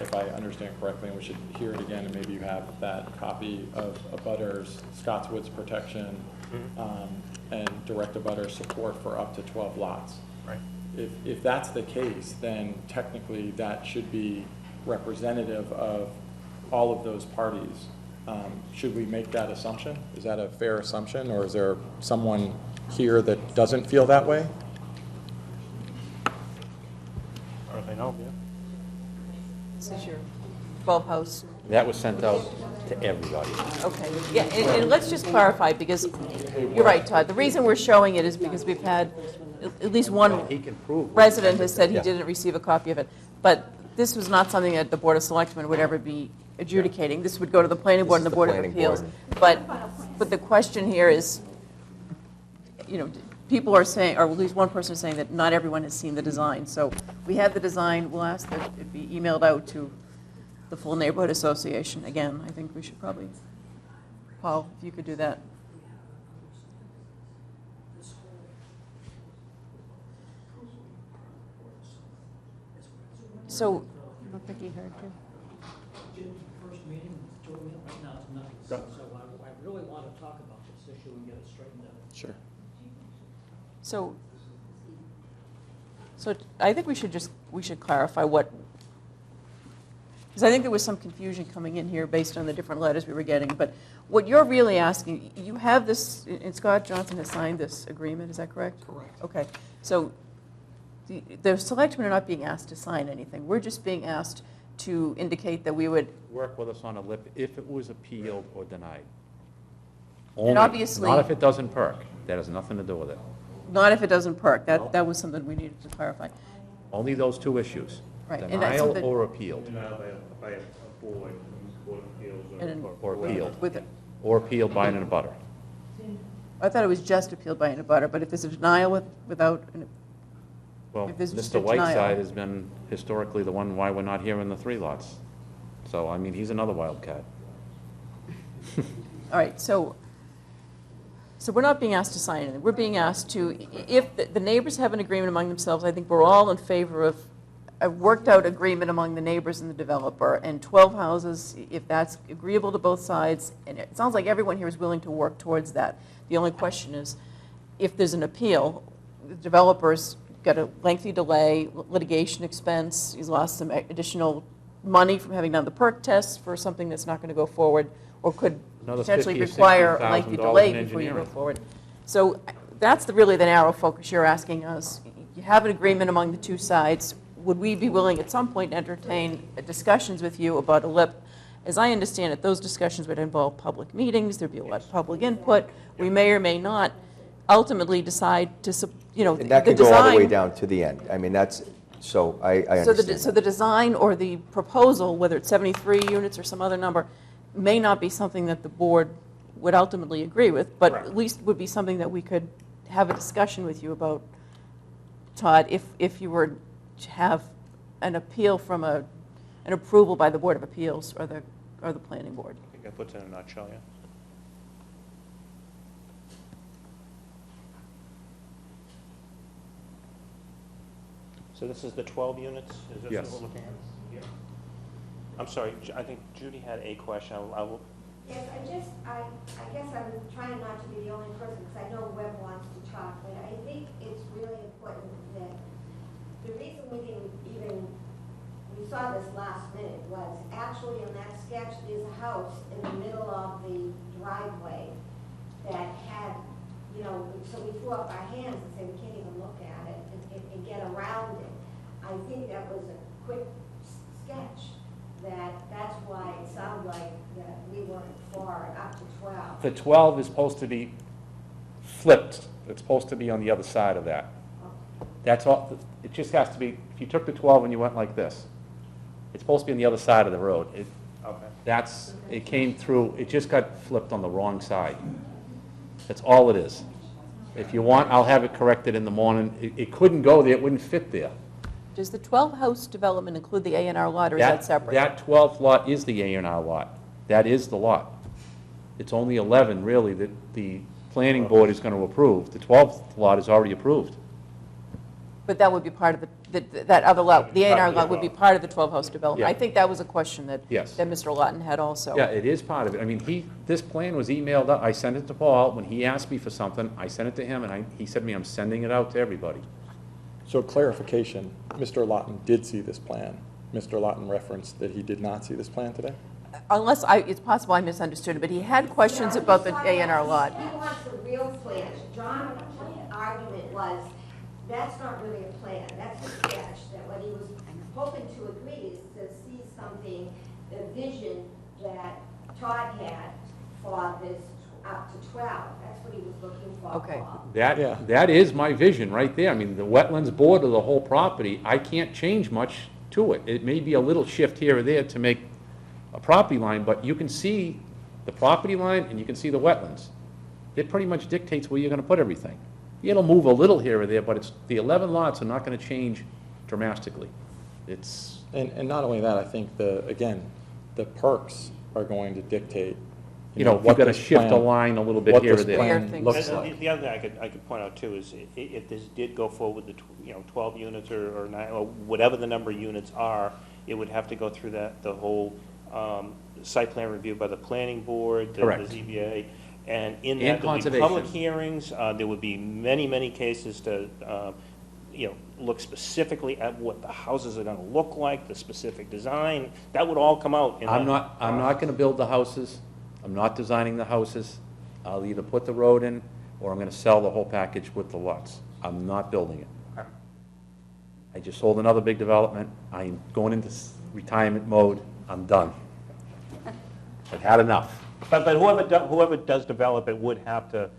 if I understand correctly, and we should hear it again, and maybe you have that copy of abutters, Scott's Woods protection, and direct abutter support for up to 12 lots. Right. If that's the case, then technically that should be representative of all of those parties. Should we make that assumption? Is that a fair assumption, or is there someone here that doesn't feel that way? Or if they know, yeah. This is your 12 house. That was sent out to everybody. Okay, yeah, and let's just clarify, because you're right, Todd. The reason we're showing it is because we've had at least one He can prove. resident has said he Yeah. didn't receive a copy of it. But this was not something that the Board of Selectmen would ever be adjudicating. This would go to the planning board and This the is the Board of planning Appeals. board. But the question here is, you know, people are saying, or at least one person is saying that not everyone has seen the design. So we have the design, we'll ask that it be emailed out to the full neighborhood association. Again, I think we should probably, Paul, if you could do that. So, I don't think he heard you. First meeting, right now it's nothing. So I really want to talk about this issue and get it straightened out. Sure. So I think we should clarify what, because I think there was some confusion coming in here based on the different letters we were getting. But what you're really asking, you have this, and Scott Johnson has signed this agreement, is that correct? Correct. Okay. So the selectmen are not being asked to sign anything. We're just being asked to indicate that we would, Work with us on a lip if it was appealed or denied. Only- obviously- Not if it doesn't perk. That has nothing to do with it. Not if it doesn't perk. That was something we needed to clarify. Only those two issues. Right, and that's Denial something- or appeal. Denial by a board, Board of Appeals And an- Or appealed. With it. Or appealed by an abutter. I thought it was just appealed by an abutter, but if there's a denial without, Well, If there's just a Mr. Whiteside denial. has been historically the one why we're not here in the 3 lots. So, I mean, he's another wildcat. all right, so we're not being asked to sign anything. We're being asked to, if the neighbors have an agreement among themselves, I think we're all in favor of a worked-out agreement among the neighbors and the developer, and 12 houses, if that's agreeable to both sides, and it sounds like everyone here is willing to work towards that. The only question is, if there's an appeal, the developer's got a lengthy delay, litigation expense, he's lost some additional money from having done the perk tests for something that's not going to go forward, or could Another potentially $50,000 or require a lengthy $60,000 delay in before you go engineering. forward. So that's really the narrow focus you're asking us. You have an agreement among the two sides. Would we be willing at some point to entertain discussions with you about a LIP? As I understand it, those discussions would involve public meetings, there'd be a lot of public input. We may or may not ultimately decide to, And that the could go all the way design. down to the end. I mean, that's, so I So understand. the design or the proposal, whether it's 73 units or some other number, may not be something that the board would ultimately agree with, but Correct. at least would be something that we could have a discussion with you about, Todd, if you were to have an appeal from an approval by the Board of Appeals or the planning board. I think that puts it in a nutshell, yeah. So this is the 12 units? Is this Yes. what we're looking at? Yeah. I'm sorry, I think Judy had a question. I will, Yes, I guess I'm trying not to be the only person, because I know Webb wants to talk, but I think it's really important that the reason we didn't even, we saw this last minute was actually in that sketch, there's a house in the middle of the driveway that had, so we threw up our hands and said, we can't even look at it and get around it. I think that was a quick sketch. That's why it sounded like that we weren't for it, up to 12. The 12 is supposed to be flipped. It's supposed to be on the other side of that. That's all, it just has to be, if you took the 12 and you went like this, it's supposed to be on the other side of the road. okay. It came through, it just got flipped on the wrong side. That's all it is. If you want, I'll have it corrected in the morning. It couldn't go there, it wouldn't fit there. Does the 12-house development include the A&R lot, or is that separate? That 12th lot is the A&R lot. That is the lot. It's only 11, really, that the planning board is going to approve. The 12th lot is already approved. But that would be part of that other lot, the A&R lot would be part of the 12-house development. Yeah. I think that was a question that Yes. that Mr. Lawton had also. Yeah, it is part of it. I mean, this plan was emailed out. I sent it to Paul. When he asked me for something, I sent it to him, and he said to me, I'm sending it out to everybody. So clarification, Mr. Lawton did see this plan. Mr. Lawton referenced that he did not see this plan today? Unless it's possible I misunderstood it, but he had questions about the A&R lot. He wants the real plan. John's argument was, that's not really a plan, that's a sketch, that what he was hoping to agree is to see something, the vision that Todd had for this up to 12. That's what he was looking for. Okay. Yeah. That is my vision right there. I mean, the wetlands border the whole property. I can't change much to it. It may be a little shift here or there to make a property line, but you can see the property line and you can see the wetlands. It pretty much dictates where you're going to put everything. It'll move a little here or there, but the 11 lots are not going to change dramatically. It's, And not only that, I think again, the perks are going to dictate, you've got to this shift a plan- line a little bit what here or this there. plan Things. looks And like. the other thing I could point out too is if this did go forward with the 12 units or 9, or whatever the number of units are, it would have to go through the whole site plan review by the planning board, the Correct. ZBA, and in And that there would be conservation. public hearings. There would be many cases to look specifically at what the houses are going to look like, the specific design. That would all come out. In I'm that not going to build the houses. I'm not designing the houses. I'll either put the road in, or I'm going to sell the whole package with the lots. I'm not building it. Okay. I just sold another big development. I'm going into retirement mode. I'm done. I've had enough. But whoever does develop it would have to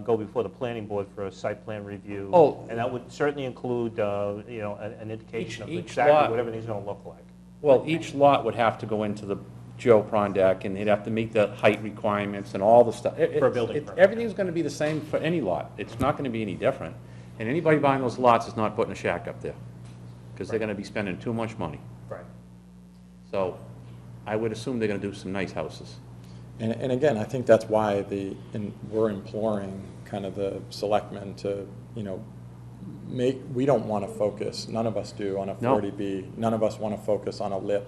go before the planning board for a site plan review. Oh. And that would certainly include, you know, an indication of Each exactly lot- what everything's going to look like. Well, each lot would have to go into the Joe Prondak, and they'd have to meet the height requirements and all the stuff. For a building permit. Everything's gonna be the same for any lot. It's not gonna be any different. And anybody buying those lots is not putting a shack up there, because they're gonna be spending too much money. Right. So I would assume they're gonna do some nice houses. And again, I think that's why we're imploring kind of the selectmen to, you know, we don't want to focus, none of us do, on a No. 40B. None of us want to focus on a LIP.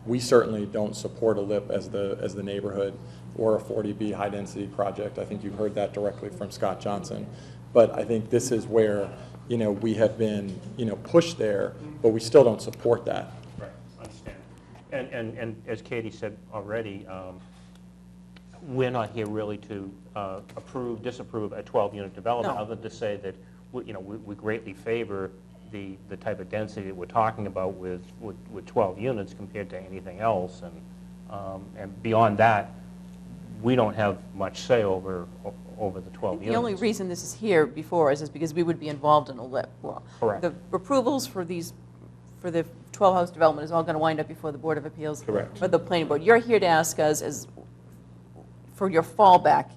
We certainly don't support a LIP as the neighborhood or a 40B high-density project. I think you heard that directly from Scott Johnson. But I think this is where, you know, we have been, you know, pushed there, but we still don't support that. Right, understand. And as Katie said already, we're not here really to approve, disapprove a 12-unit development, No. other than to say that, you know, we greatly favor the type of density that we're talking about with 12 units compared to anything else. And beyond that, we don't have much say over the 12 units. The only reason this is here before us is because we would be involved in a LIP. Well, Correct. the approvals for the 12-house development is all going to wind up before the Board of Appeals. Correct. For the planning board. You're here to ask us for your fallback,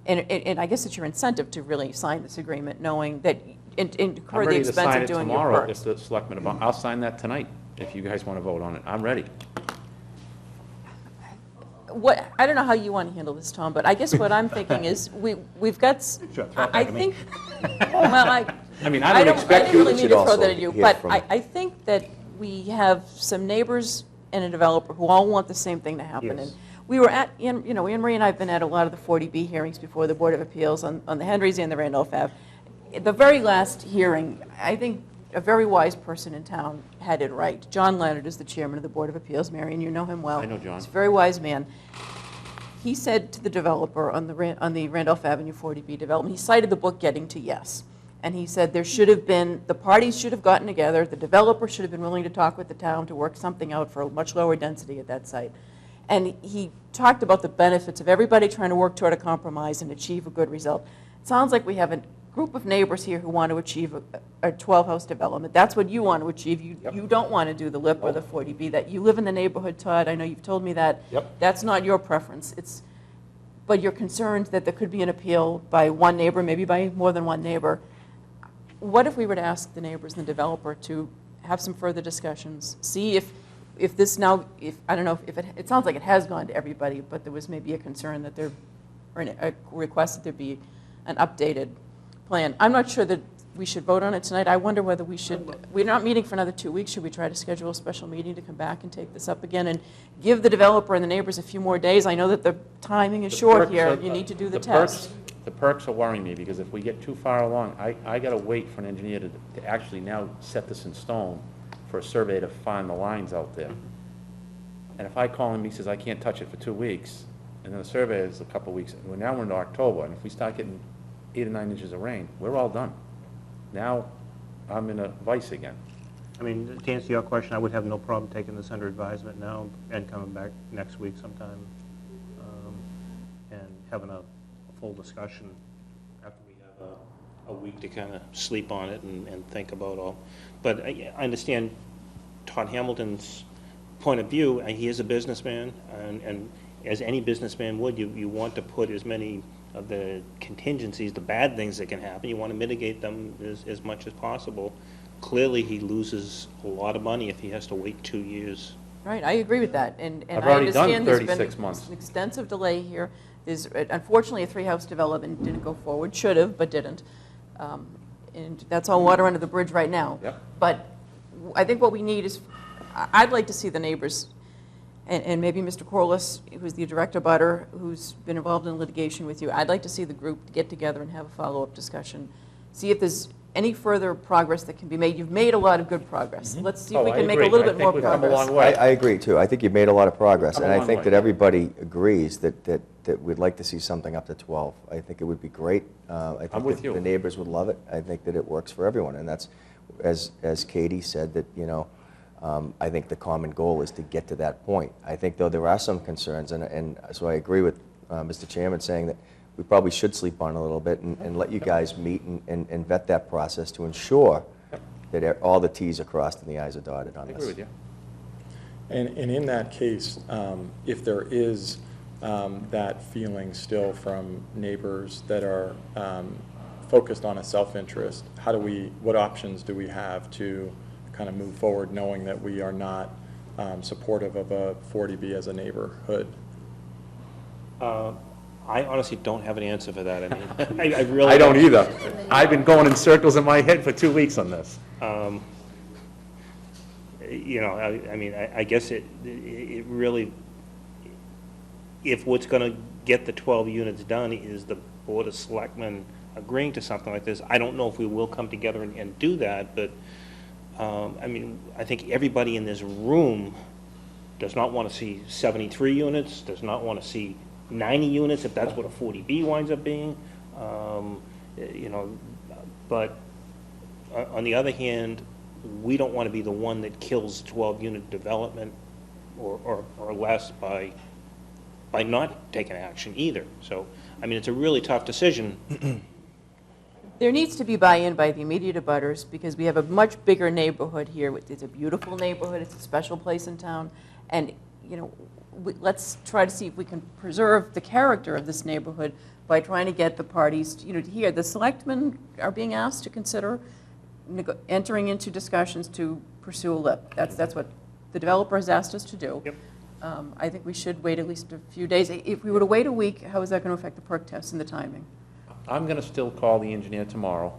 and I guess it's your incentive to really sign this agreement, knowing that, I'm incur the ready to expense sign of it doing your tomorrow if perks. the selectmen, I'll sign that tonight, if you guys want to vote on it. I'm ready. I don't know how you want to handle this, Tom, but I guess what I'm thinking is, we've got, Sure, throw it I back at me. think, well, I mean, I don't expect I you didn't really should mean to throw also that at you, hear but from- I think that we have some neighbors and a developer who all want the same thing to happen. Yes. And we were at, you know, Anne Marie and I have been at a lot of the 40B hearings before the Board of Appeals on the Henrys and the Randolph Ave. The very last hearing, I think a very wise person in town had it right. John Leonard is the chairman of the Board of Appeals. Marion, you know him well. I know John. He's a very wise man. He said to the developer on the Randolph Avenue 40B development, he cited the book Getting to Yes. And he said there should have been, the parties should have gotten together, the developer should have been willing to talk with the town to work something out for a much lower density at that site. And he talked about the benefits of everybody trying to work toward a compromise and achieve a good result. It sounds like we have a group of neighbors here who want to achieve a 12-house development. That's what you want to achieve. You don't want to do the LIP or the 40B. That you live in the neighborhood, Todd. I know you've told me that. Yep. That's not your preference. But you're concerned that there could be an appeal by one neighbor, maybe by more than one neighbor. What if we were to ask the neighbors and the developer to have some further discussions, see if this now, I don't know, if it sounds like it has gone to everybody, but there was maybe a concern that there, or a request that there be an updated plan. I'm not sure that we should vote on it tonight. I wonder whether we should, we're not meeting for another 2 weeks. Should we try to schedule a special meeting to come back and take this up again and give the developer and the neighbors a few more days? I know that the timing is short here. You need to do the test. The perks are worrying me, because if we get too far along, I got to wait for an engineer to actually now set this in stone for a survey to find the lines out there. And if I call him, he says, I can't touch it for 2 weeks, and then the survey is a couple weeks, and now we're into October, and if we start getting 8 or 9 inches of rain, we're all done. Now, I'm in a vice again. I mean, to answer your question, I would have no problem taking this under advisement now and coming back next week sometime and having a full discussion after we have a week to kind of sleep on it and think about all. But I understand Todd Hamilton's point of view. He is a businessman, and as any businessman would, you want to put as many of the contingencies, the bad things that can happen, you want to mitigate them as much as possible. Clearly, he loses a lot of money if he has to wait 2 years. Right, I agree with that, and I've I already done understand there's 36 been months. an extensive delay here. There's, unfortunately, a 3-house development didn't go forward, should have, but didn't. And that's all water under the bridge right now. Yep. But I think what we need is, I'd like to see the neighbors, and maybe Mr. Corliss, who's the director butter, who's been involved in litigation with you, I'd like to see the group get together and have a follow-up discussion, see if there's any further progress that can be made. You've made a lot of good progress. Let's see if we I can make a agree. little I bit more think we've come a progress. long way. I agree, too. I think you've made a lot of progress, Come a and I long think way. that everybody agrees that we'd like to see something up to 12. I think it would be great. I think with that you. the neighbors would love it. I think that it works for everyone, and that's, as Katie said, that, you know, I think the common goal is to get to that point. I think, though, there are some concerns, and so I agree with Mr. Chairman, saying that we probably should sleep on it a little bit and let you guys meet and vet that process to ensure that all the Ts are crossed and the Is are dotted on I this. agree with you. And in that case, if there is that feeling still from neighbors that are focused on a self-interest, what options do we have to kind of move forward knowing that we are not supportive of a 40B as a neighborhood? I honestly don't have an answer for that. I mean, I really I don't either. I've been going in circles in my head for 2 weeks on this. You know, I mean, I guess it really, if what's going to get the 12 units done is the Board of Selectmen agreeing to something like this, I don't know if we will come together and do that, but, I mean, I think everybody in this room does not want to see 73 units, does not want to see 90 units, if that's what a 40B winds up being. You know, but on the other hand, we don't want to be the one that kills 12-unit development or less by not taking action either. So, I mean, it's a really tough decision. There needs to be buy-in by the immediate abutters, because we have a much bigger neighborhood here. It's a beautiful neighborhood, it's a special place in town, and, you know, let's try to see if we can preserve the character of this neighborhood by trying to get the parties, you know, to hear. The selectmen are being asked to consider entering into discussions to pursue a LIP. That's what the developer has asked us to do. Yep. I think we should wait at least a few days. If we were to wait a week, how is that going to affect the perk tests and the timing? I'm going to still call the engineer tomorrow,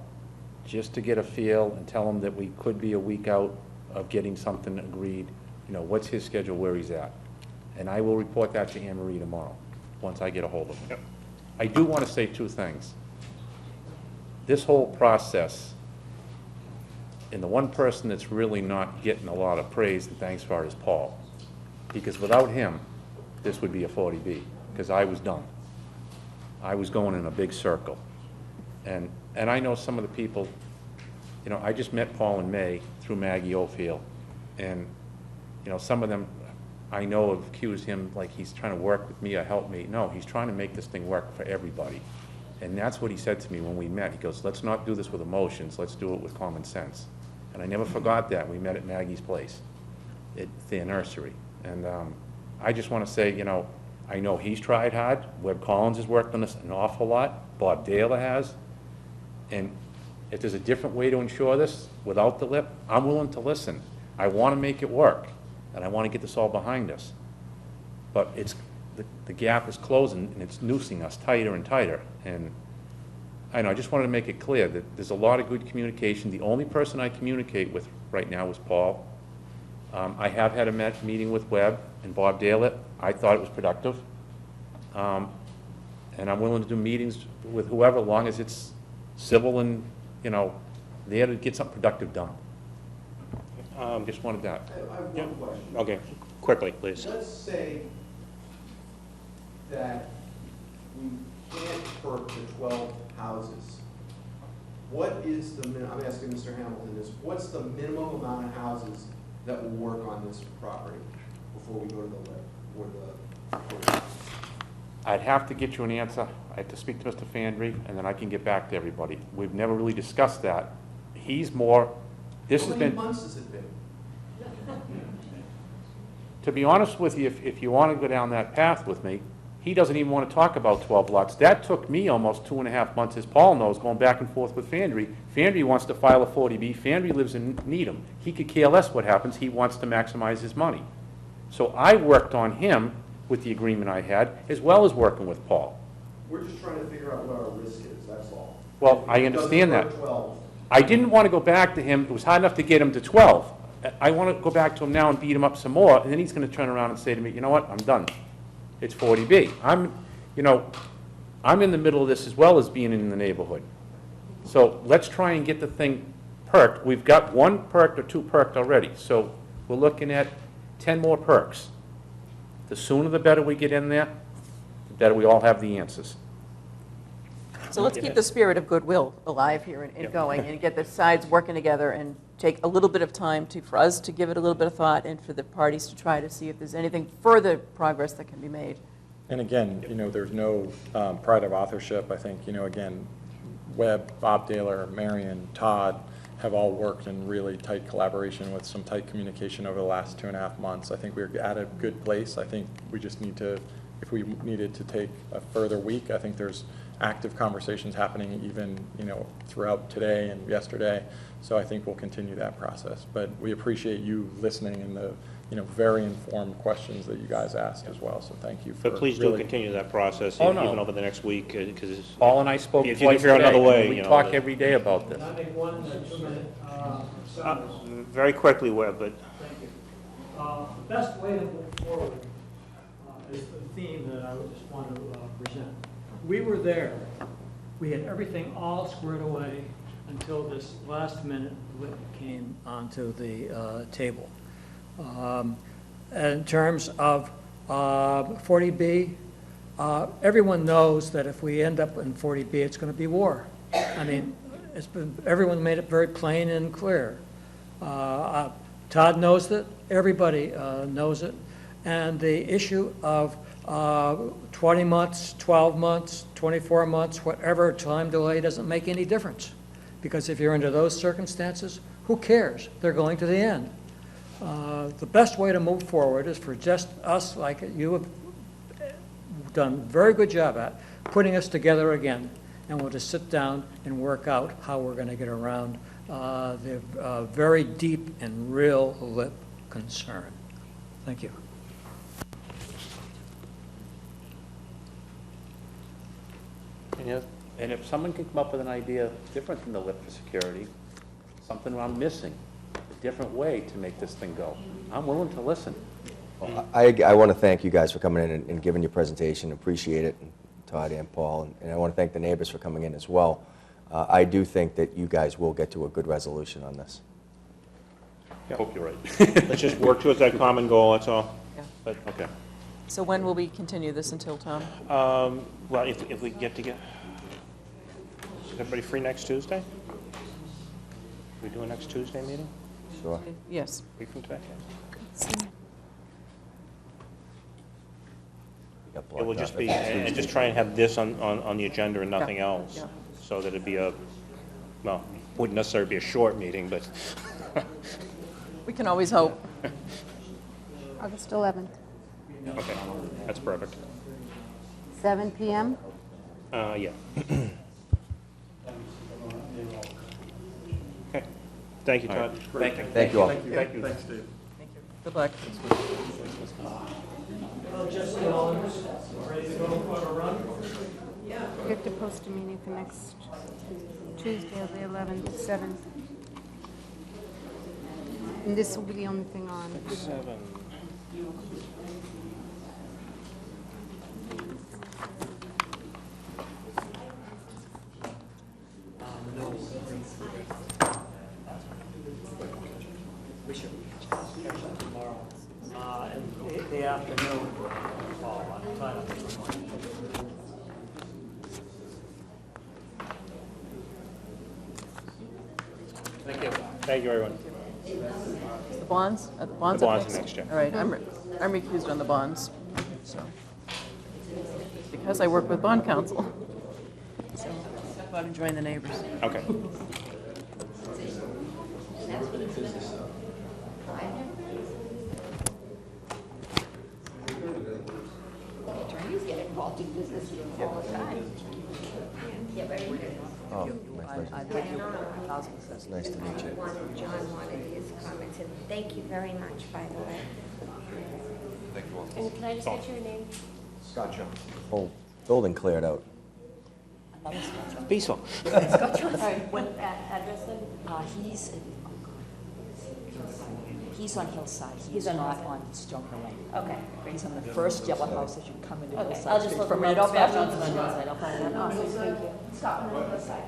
just to get a feel and tell him that we could be a week out of getting something agreed. You know, what's his schedule, where he's at. And I will report that to Anne Marie tomorrow, once I get a hold of him. Yep. I do want to say 2 things. This whole process, and the one person that's really not getting a lot of praise and thanks for is Paul. Because without him, this would be a 40B, because I was done. I was going in a big circle. And I know some of the people, you know, I just met Paul in May through Maggie Oldfield, and, you know, some of them I know have accused him like he's trying to work with me or help me. No, he's trying to make this thing work for everybody. And that's what he said to me when we met. He goes, let's not do this with emotions, let's do it with common sense. And I never forgot that. We met at Maggie's place, at their nursery. And I just want to say, you know, I know he's tried hard. Webb Collins has worked on this an awful lot. Bob Dale has. And if there's a different way to ensure this without the LIP, I'm willing to listen. I want to make it work, and I want to get this all behind us. But it's the gap is closing, and it's noosing us tighter and tighter. And I know, I just wanted to make it clear that there's a lot of good communication. The only person I communicate with right now is Paul. I have had a meeting with Webb and Bob Dale. I thought it was productive. And I'm willing to do meetings with whoever, as long as it's civil and, you know, there to get something productive done. Just wanted that. I have Yeah. one question. Okay, quickly, please. Let's say that we can't perk the 12 houses. What is the, I'm asking Mr. Hamilton this, what's the minimum amount of houses that will work on this property before we go to the LIP or the? I'd have to get you an answer. I have to speak to Mr. Fandry, and then I can get back to everybody. We've never really discussed that. He's more, this has How many been, months has it been? to be honest with you, if you want to go down that path with me, he doesn't even want to talk about 12 lots. That took me almost 2.5 months, as Paul knows, going back and forth with Fandry. Fandry wants to file a 40B. Fandry lives in Needham. He could care less what happens. He wants to maximize his money. So I worked on him with the agreement I had, as well as working with Paul. We're just trying to figure out what our risk is, that's all. Well, If I it understand doesn't that. work 12, I didn't want to go back to him. It was hard enough to get him to 12. I want to go back to him now and beat him up some more, and then he's going to turn around and say to me, you know what, I'm done. It's 40B. You know, I'm in the middle of this as well as being in the neighborhood. So let's try and get the thing perked. We've got 1 perked or 2 perked already, so we're looking at 10 more perks. The sooner the better we get in there, the better we all have the answers. So let's keep the spirit of goodwill alive here and going, and get the sides working together, and take a little bit of time for us to give it a little bit of thought, and for the parties to try to see if there's anything further progress that can be made. And again, there's no pride of authorship. I think, again, Webb, Bob Daler, Marion, Todd have all worked in really tight collaboration with some tight communication over the last 2.5 months. I think we're at a good place. I think we just need to, if we needed to take a further week, I think there's active conversations happening even, throughout today and yesterday. So I think we'll continue that process. But we appreciate you listening and the, very informed questions that you guys asked as well. So thank you for But please do really- continue that process Oh, no. even over the next week, because Paul and I spoke if you can twice figure out today. another way, We you know, talk that- every day about this. Can I make one 2-minute summary? very quickly, Webb, but Thank you. The best way to move forward is the theme that I would just want to present. We were there. We had everything all squared away until this last minute blip came onto the table. In terms of 40B, everyone knows that if we end up in 40B, it's going to be war. I mean, everyone made it very plain and clear. Todd knows it, everybody knows it, and the issue of 20 months, 12 months, 24 months, whatever time delay doesn't make any difference. Because if you're under those circumstances, who cares? They're going to the end. The best way to move forward is for just us, like you have done a very good job at, putting us together again, and we'll just sit down and work out how we're going to get around the very deep and real lip concern. Thank you. And if someone can come up with an idea different than the lip for security, something I'm missing, a different way to make this thing go, I'm willing to listen. Well, I want to thank you guys for coming in and giving your presentation. Appreciate it, and Todd and Paul. And I want to thank the neighbors for coming in as well. I do think that you guys will get to a good resolution on this. I hope you're right. let's just work towards that common goal, that's all. Yeah. But, okay. So when will we continue this until, Tom? Well, if we get together, is everybody free next Tuesday? We do a next Tuesday meeting? Sure. Yes. Week from today? It will just be, and just try and have this on the agenda and nothing else, Yeah. so that it'd be a, well, wouldn't necessarily be a short meeting, but We can always hope. August 11th, okay, that's perfect. 7 PM. Yeah. Okay, thank you, Todd. Thank you. Thank you all. Thank you. Thank you. Good luck. Just ready to go for a run? We have to post a meeting for next Tuesday, the 11th, at 7. And this will be the only thing on. 7. We should catch up tomorrow. In the afternoon, Paul, I'm tied up this morning. Thank you. Thank you, everyone. The bonds? The bonds The up bonds are next, yeah. All right, I'm recused on the bonds, so. Because I work with bond counsel. So, go out and join the neighbors. Okay. Attorneys get involved in business all the time. Yeah, very good. Oh, my pleasure. It's nice to meet you. John wanted his comments, and thank you very much, by the way. And can I just get your name? Scott Jones. Whole building cleared out. Peaceful. What address then? He's on Hillside. He's not on Stone Hill Lane. Okay, He's on the first yellow house as you come into okay, Hillside I'll just Street. look From around. right off Scott Avenue. Johnson on Hillside, I'll find that. Oh, thank you. Scott, on Hillside.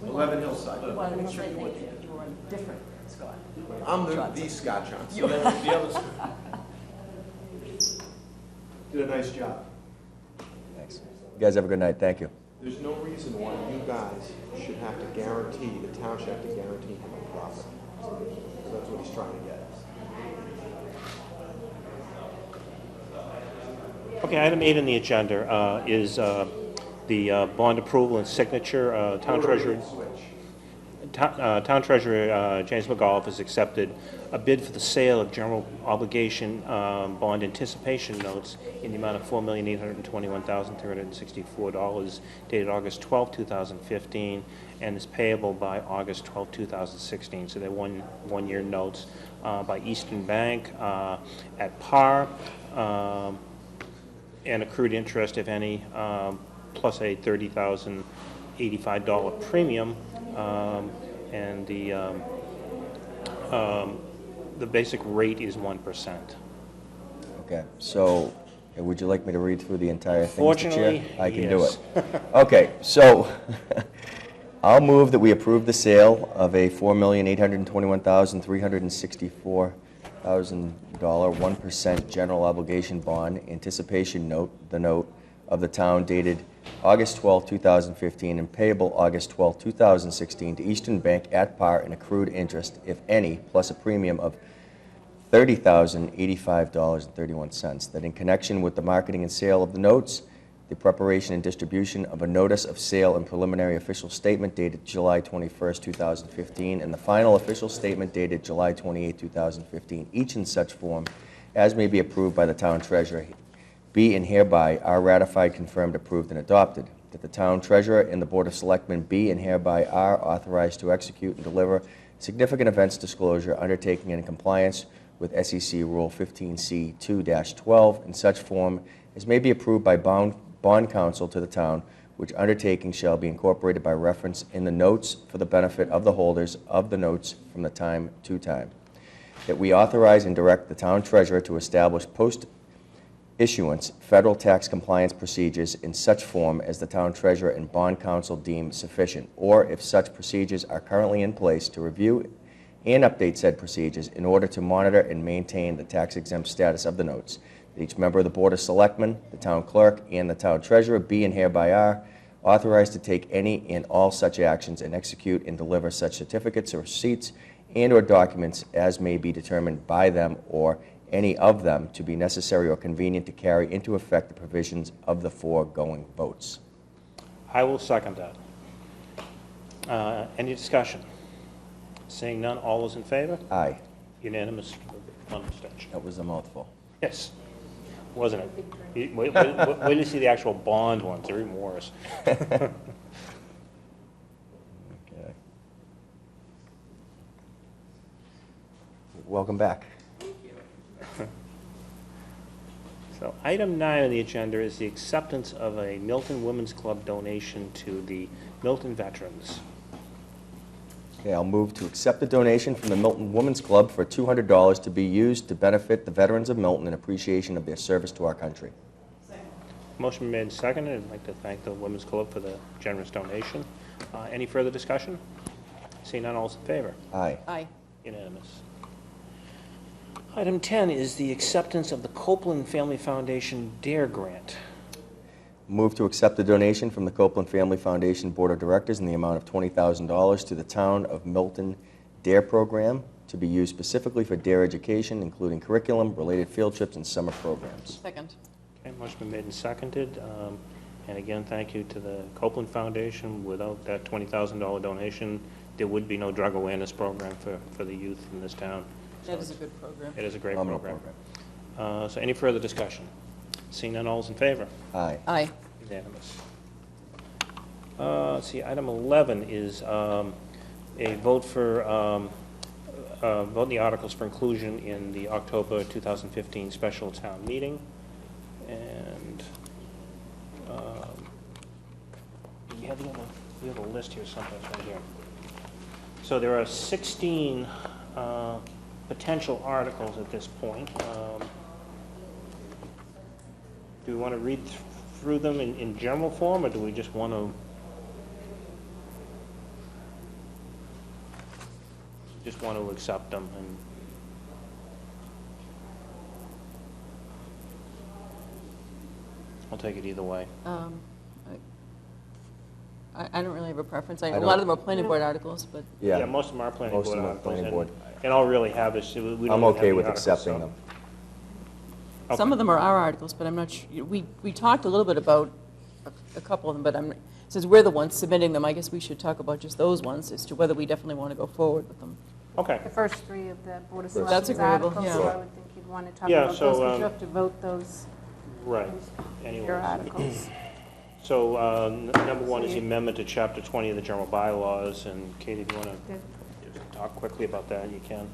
11 Hillside. I wanted to make sure you were on different, Scott. I'm the Scott Johnson. The other did a nice job. Thanks. You guys have a good night. Thank you. There's no reason why you guys should have to guarantee, the town should have to guarantee him a profit. So that's what he's trying to get. Okay, item 8 on the agenda is the bond approval and signature. Town Treasurer James McAuliffe has accepted a bid for the sale of general obligation bond anticipation notes in the amount of $4,821,364 dated August 12, 2015, and is payable by August 12, 2016. So they're one-year notes by Eastern Bank at par, and accrued interest, if any, plus a $30,085 premium, and the basic rate is 1%. Okay, so would you like me to read through the entire thing, Mr. Chair? Fortunately, I can do yes. it. Okay, so I'll move that we approve the sale of a $4,821,364 1% general obligation bond anticipation note, the note of the town dated August 12, 2015, and payable August 12, 2016 to Eastern Bank at par and accrued interest, if any, plus a premium of $30,085.31, that in connection with the marketing and sale of the notes, the preparation and distribution of a notice of sale and preliminary official statement dated July 21, 2015, and the final official statement dated July 28, 2015, each in such form as may be approved by the town treasurer, be and hereby are ratified, confirmed, approved, and adopted. That the town treasurer and the Board of Selectmen be and hereby are authorized to execute and deliver significant events disclosure undertaking in compliance with SEC Rule 15C 2-12 in such form as may be approved by bond counsel to the town, which undertaking shall be incorporated by reference in the notes for the benefit of the holders of the notes from the time to time. That we authorize and direct the town treasurer to establish post-issuance federal tax compliance procedures in such form as the town treasurer and bond counsel deem sufficient, or if such procedures are currently in place, to review and update said procedures in order to monitor and maintain the tax-exempt status of the notes. That each member of the Board of Selectmen, the town clerk, and the town treasurer be and hereby are authorized to take any and all such actions and execute and deliver such certificates or receipts and or documents as may be determined by them or any of them to be necessary or convenient to carry into effect the provisions of the foregoing votes. I will second that. Any discussion? Seeing none, all those in favor? Aye. Unanimous, one abstention. That was a mouthful. Yes, wasn't it? Wait till you see the actual bond ones, they're even worse. Okay. Welcome back. So item 9 on the agenda is the acceptance of a Milton Women's Club donation to the Milton veterans. Okay, I'll move to accept the donation from the Milton Women's Club for $200 to be used to benefit the veterans of Milton in appreciation of their service to our country. Motion made and seconded. I'd like to thank the Women's Club for the generous donation. Any further discussion? Seeing none, all's in favor? Aye. Aye. Unanimous. Item 10 is the acceptance of the Copeland Family Foundation DARE grant. Move to accept the donation from the Copeland Family Foundation Board of Directors in the amount of $20,000 to the Town of Milton DARE program to be used specifically for DARE education, including curriculum, related field trips, and summer programs. Second. Okay, motion been made and seconded. And again, thank you to the Copeland Foundation. Without that $20,000 donation, there would be no drug awareness program for the youth in this town. That is a good program. It is a great Phenomenal program. So any further discussion? Seeing none, all's in favor? Aye. Aye. Unanimous. Let's see, item 11 is a vote for, vote the articles for inclusion in the October 2015 special town meeting. And we have a list here someplace right here. So there are 16 potential articles at this point. Do we want to read through them in general form, or do we just want to accept them? And I'll take it either way. I don't really have a preference. A don't- lot of them are planning board articles, but Yeah, most of them are planning Most board of them are articles. planning board. And all we really have is, we don't I'm even have okay any with articles, accepting so- them. Some of them are our articles, but I'm not sure, we talked a little bit about a couple of them, but since we're the ones submitting them, I guess we should talk about just those ones as to whether we definitely want to go forward with them. Okay. The first three of the Board of That's Selectmen's agreeable, articles, yeah. so I would think you'd want to talk Yeah, about so, those, because you have to vote those, Right. your Anyways. articles. So number one is the amendment to Chapter 20 of the general bylaws, and Katie, if you want to just talk quickly about that, you can.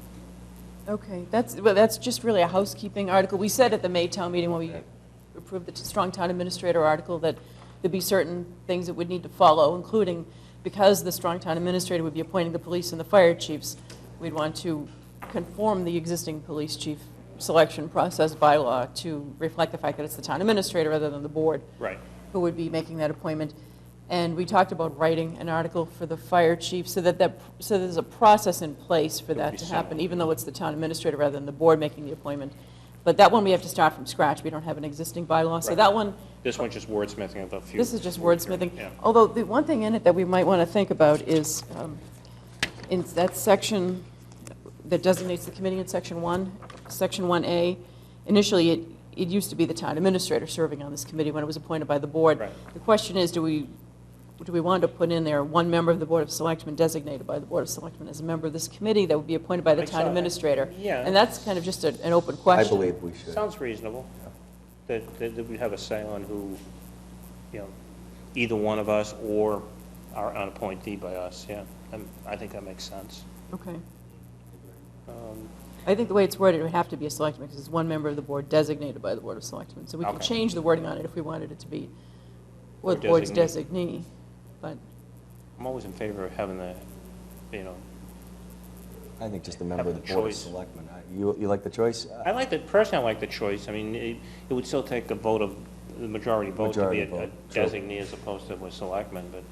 Okay, that's just really a housekeeping article. We said at the May town meeting when we approved the strong town administrator article that there'd be certain things that would need to follow, including because the strong town administrator would be appointing the police and the fire chiefs, we'd want to conform the existing police chief selection process bylaw to reflect the fact that it's the town administrator rather than the board Right. who would be making that appointment. And we talked about writing an article for the fire chief so that so there's a process in place for that be to happen, similar. even though it's the town administrator rather than the board making the appointment. But that one we have to start from scratch. We don't have an existing bylaw. So Right. that one, This one's just wordsmithing of a few. this is just wordsmithing. Yeah. Although the one thing in it that we might want to think about is in that section that designates the committee in Section 1, Section 1A, initially it used to be the town administrator serving on this committee when it was appointed by the board. Right. The question is, do we want to put in there one member of the Board of Selectmen designated by the Board of Selectmen as a member of this committee that would be appointed by the town administrator? Yeah. And that's kind of just an open I question. believe we should. Sounds reasonable, that we have a say on who, either one of us or our an appointee by us, yeah. I think that makes sense. Okay. Um, I think the way it's worded, it would have to be a selectman because it's one member of the board designated by the Board of Selectmen. So we can Okay. change the wording on it if we wanted it to be, Or or the board's designee. designee. But I'm always in favor of having the, I think just a member of the Have a Board of choice. Selectmen. You like the choice? personally, I like the choice. I mean, it would still take a vote of, the majority vote to be Majority a vote, true. designee as opposed to a selectman, but,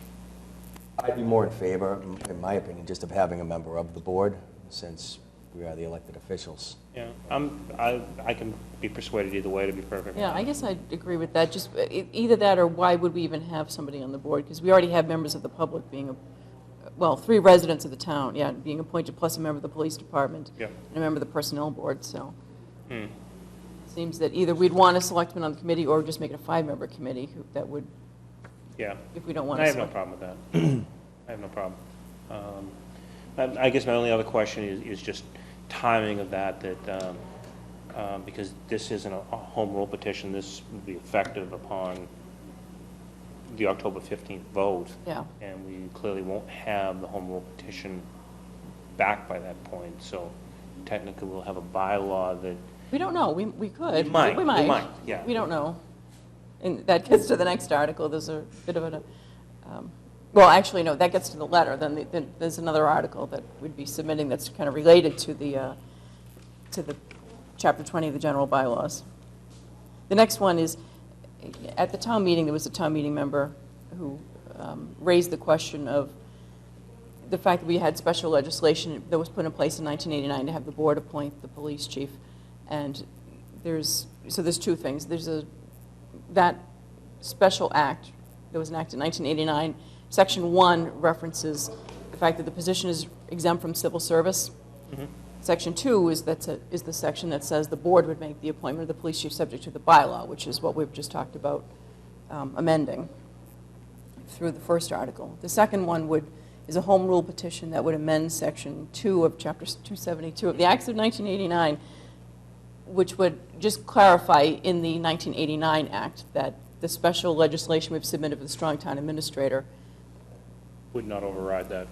I'd be more in favor, in my opinion, just of having a member of the board, since we are the elected officials. yeah. I can be persuaded either way, to be perfect. yeah, I guess I'd agree with that. Just either that or why would we even have somebody on the board? Because we already have members of the public being, well, 3 residents of the town, yeah, being appointed, plus a member of the police department. Yeah. And a member of the personnel board, so. Hmm. Seems that either we'd want a selectman on the committee or just make it a 5-member committee that would, Yeah. if we don't want I to have no select. problem with that. I have no problem. I guess my only other question is just timing of that, because this isn't a home rule petition, this will be effective upon the October 15th vote. Yeah. And we clearly won't have the home rule petition back by that point, so technically we'll have a bylaw that, We don't know, we could. We might, We we might, might, yeah. We don't know. And that gets to the next article, there's a bit of well, actually, no, that gets to the letter, then there's another article that we'd be submitting that's kind of related to the Chapter 20 of the general bylaws. The next one is, at the town meeting, there was a town meeting member who raised the question of the fact that we had special legislation that was put in place in 1989 to have the board appoint the police chief. And there's 2 things. There's that special act that was enacted in 1989. Section 1 references the fact that the position is exempt from civil service. Mhm. Section 2 is the section that says the board would make the appointment of the police chief subject to the bylaw, which is what we've just talked about amending through the first article. The second one is a home rule petition that would amend Section 2 of Chapter 272 of the Acts of 1989, which would just clarify in the 1989 Act that the special legislation we've submitted for the strong town administrator, would not override that.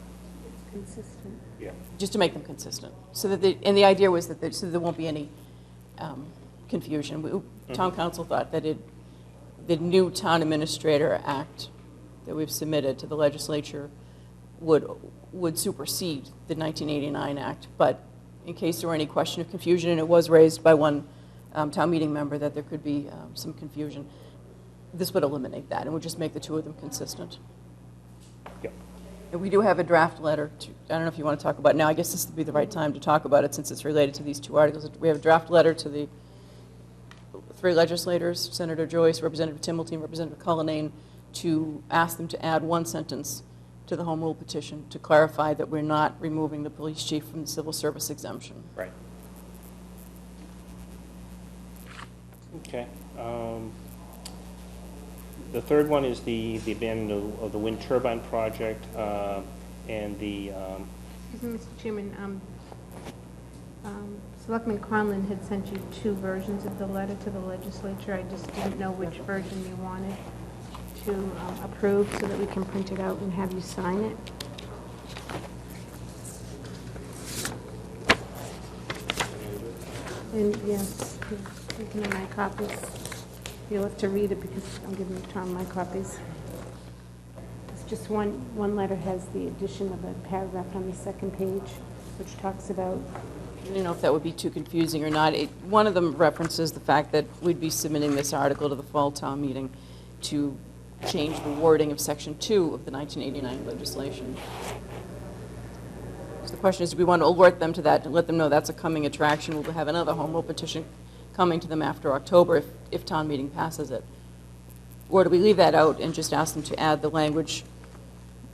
It's consistent. Yeah. just to make them consistent. So that and the idea was that so there won't be any confusion. Town council thought that the new town administrator act that we've submitted to the legislature would supersede the 1989 act. But in case there were any question of confusion, and it was raised by one town meeting member that there could be some confusion, this would eliminate that and would just make the 2 of them consistent. Yeah. And we do have a draft letter I don't know if you want to talk about it now. I guess this would be the right time to talk about it since it's related to these 2 articles. We have a draft letter to the 3 legislators, Senator Joyce, Representative Timilton, Representative Cullinane, to ask them to add 1 sentence to the home rule petition to clarify that we're not removing the police chief from the civil service exemption. Right. Okay. The third one is the abandonment of the wind turbine project, and the, Excuse me, Mr. Chairman, Selectman Conlon had sent you 2 versions of the letter to the legislature. I just didn't know which version you wanted to approve so that we can print it out and have you sign it. And yes, you can have my copies. You'll have to read it because I'm giving Tom my copies. It's just one letter has the addition of a paragraph on the second page, which talks about, I don't know if that would be too confusing or not. One of them references the fact that we'd be submitting this article to the fall town meeting to change the wording of Section 2 of the 1989 legislation. So the question is, do we want to alert them to that and let them know that's a coming attraction? We'll have another home rule petition coming to them after October if town meeting passes it. Or do we leave that out and just ask them to add the language,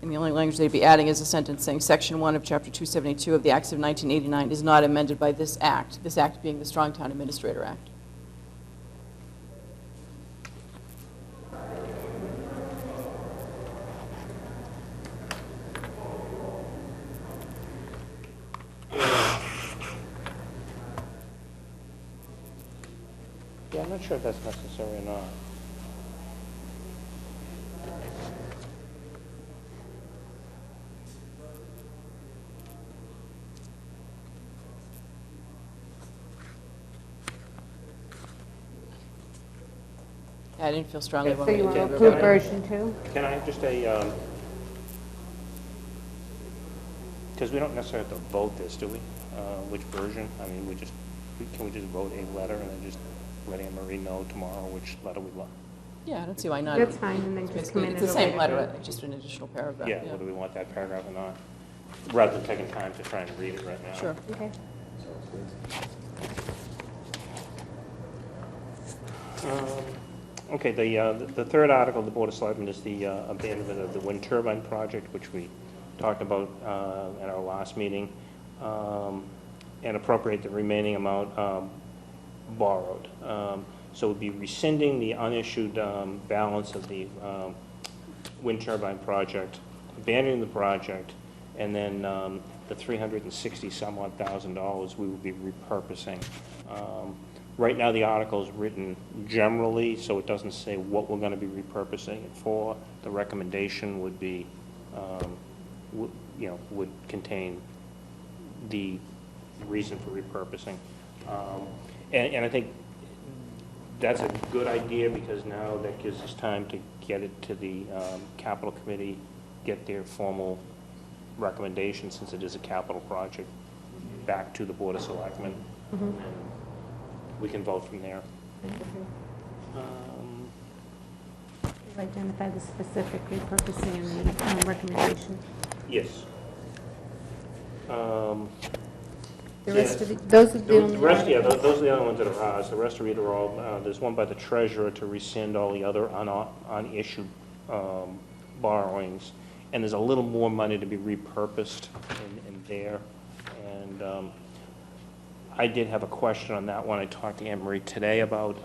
and the only language they'd be adding is a sentence saying Section 1 of Chapter 272 of the Acts of 1989 is not amended by this act being the Strongtown Administrator Act. yeah, I'm not sure if that's necessary or not. Yeah, I didn't feel strongly so one way you or want the to other approve about it. version 2? Can I have just because we don't necessarily have to vote this, do we? Which version? I mean, can we just vote a letter and then just let Anne Marie know tomorrow which letter we want? Yeah, I don't see why not. That's fine, and then just come in It's at the a same later letter, date. just an additional paragraph. Yeah, whether we want that paragraph or not, rather than taking time to try and read it right now. Sure. Okay. Okay, the third article of the Board of Selectmen is the abandonment of the wind turbine project, which we talked about at our last meeting, and appropriate the remaining amount borrowed. So we'd be rescinding the unissued balance of the wind turbine project, abandoning the project, and then the $360-some-odd thousand we would be repurposing. Right now, the article is written generally, so it doesn't say what we're going to be repurposing it for. The recommendation would be, would contain the reason for repurposing. And I think that's a good idea because now that gives us time to get it to the capital committee, get their formal recommendation, since it is a capital project, back to the Board of Selectmen. And we can vote from there. Identify the specific repurposing in the recommendation. Yes. The rest of those are the only. The rest, yeah, those are the only ones that are ours. The rest of it are all, there's one by the treasurer to rescind all the other unissued borrowings. And there's a little more money to be repurposed in there. And I did have a question on that one. I talked to Anne Marie today about,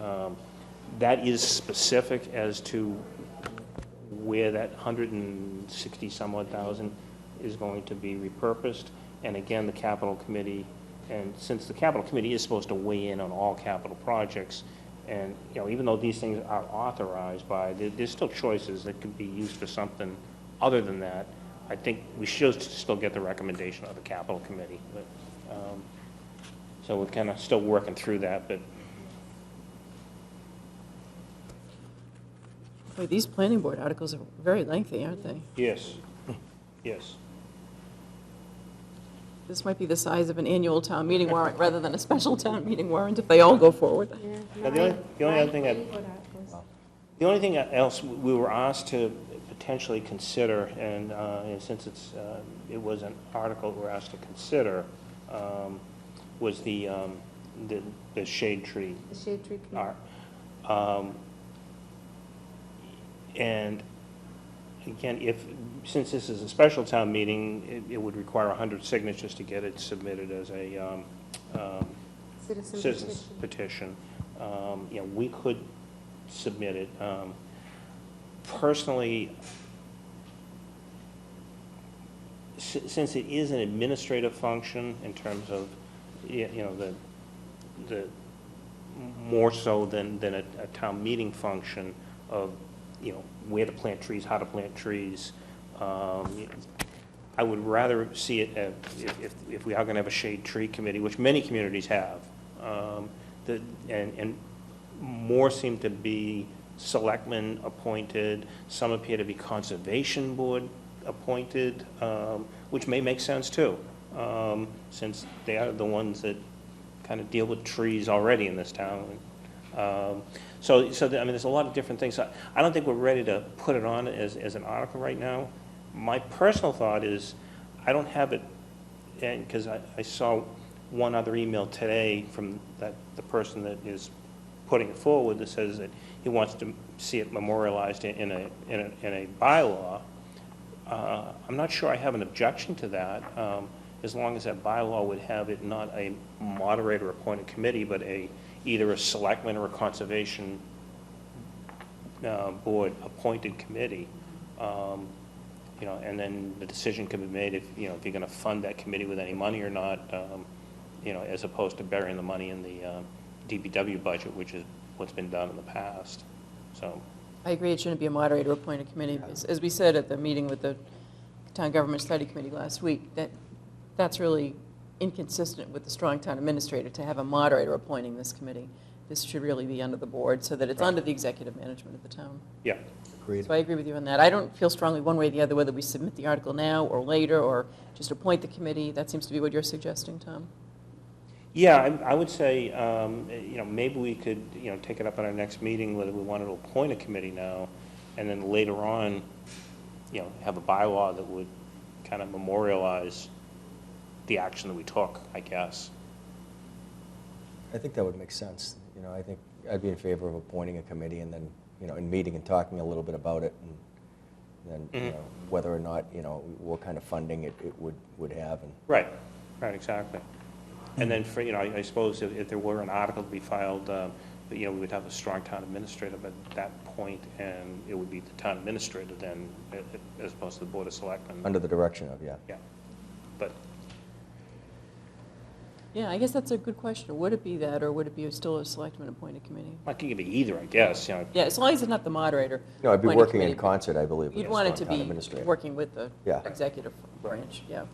that is specific as to where that 160-some-odd thousand is going to be repurposed. And again, the capital committee, and since the capital committee is supposed to weigh in on all capital projects, and even though these things are authorized by, there's still choices that could be used for something other than that. I think we should still get the recommendation of the capital committee. But, so we're kind of still working through that, but Boy, these planning board articles are very lengthy, aren't they? yes, yes. This might be the size of an annual town meeting warrant rather than a special town meeting warrant if they all go forward. Now, the only other thing the only thing else we were asked to potentially consider, and since it was an article we were asked to consider, was the shade tree. The shade tree committee. And again, since this is a special town meeting, it would require 100 signatures to get it submitted as a citizen's petition. we could submit it. Personally, since it is an administrative function in terms of, the more so than a town meeting function of, where to plant trees, how to plant trees, I would rather see it, if we are going to have a shade tree committee, which many communities have, and more seem to be selectmen appointed, some appear to be conservation board appointed, which may make sense too, since they are the ones that kind of deal with trees already in this town. So there's a lot of different things. I don't think we're ready to put it on as an article right now. My personal thought is, I don't have it, and because I saw one other email today from the person that is putting it forward that says that he wants to see it memorialized in a bylaw. I'm not sure I have an objection to that, as long as that bylaw would have it not a moderator-appointed committee, but either a selectman or a conservation board-appointed committee. And then the decision can be made if you're going to fund that committee with any money or not, as opposed to burying the money in the DPW budget, which is what's been done in the past. So, I agree, it shouldn't be a moderator-appointed committee. As we said at the meeting with the Town Government Study Committee last week, that's really inconsistent with the strong town administrator to have a moderator appointing this committee. This should really be under the board, so that it's under the executive management of the town. yeah. Agreed. So I agree with you on that. I don't feel strongly one way or the other whether we submit the article now or later, or just appoint the committee. That seems to be what you're suggesting, Tom. Yeah, I would say, maybe we could, take it up at our next meeting, whether we wanted to appoint a committee now, and then later on, have a bylaw that would kind of memorialize the action that we took, I guess. I think that would make sense. I think I'd be in favor of appointing a committee and then, in meeting and talking a little bit about it, and then, whether or not, what kind of funding it would have. And Right, exactly. And then for, I suppose if there were an article to be filed, we would have a strong town administrator at that point, and it would be the town administrator then, as opposed to the Board of Selectmen. under the direction of, yeah. Yeah, but, Yeah, I guess that's a good question. Would it be that, or would it be still a selectman-appointed committee? I think it could be either, I guess, Yeah, as long as it's not the moderator. No, I'd be appointed working in committee. concert, I believe, with You'd the want it to strong town be administrator. working with the Yeah. executive branch, yeah.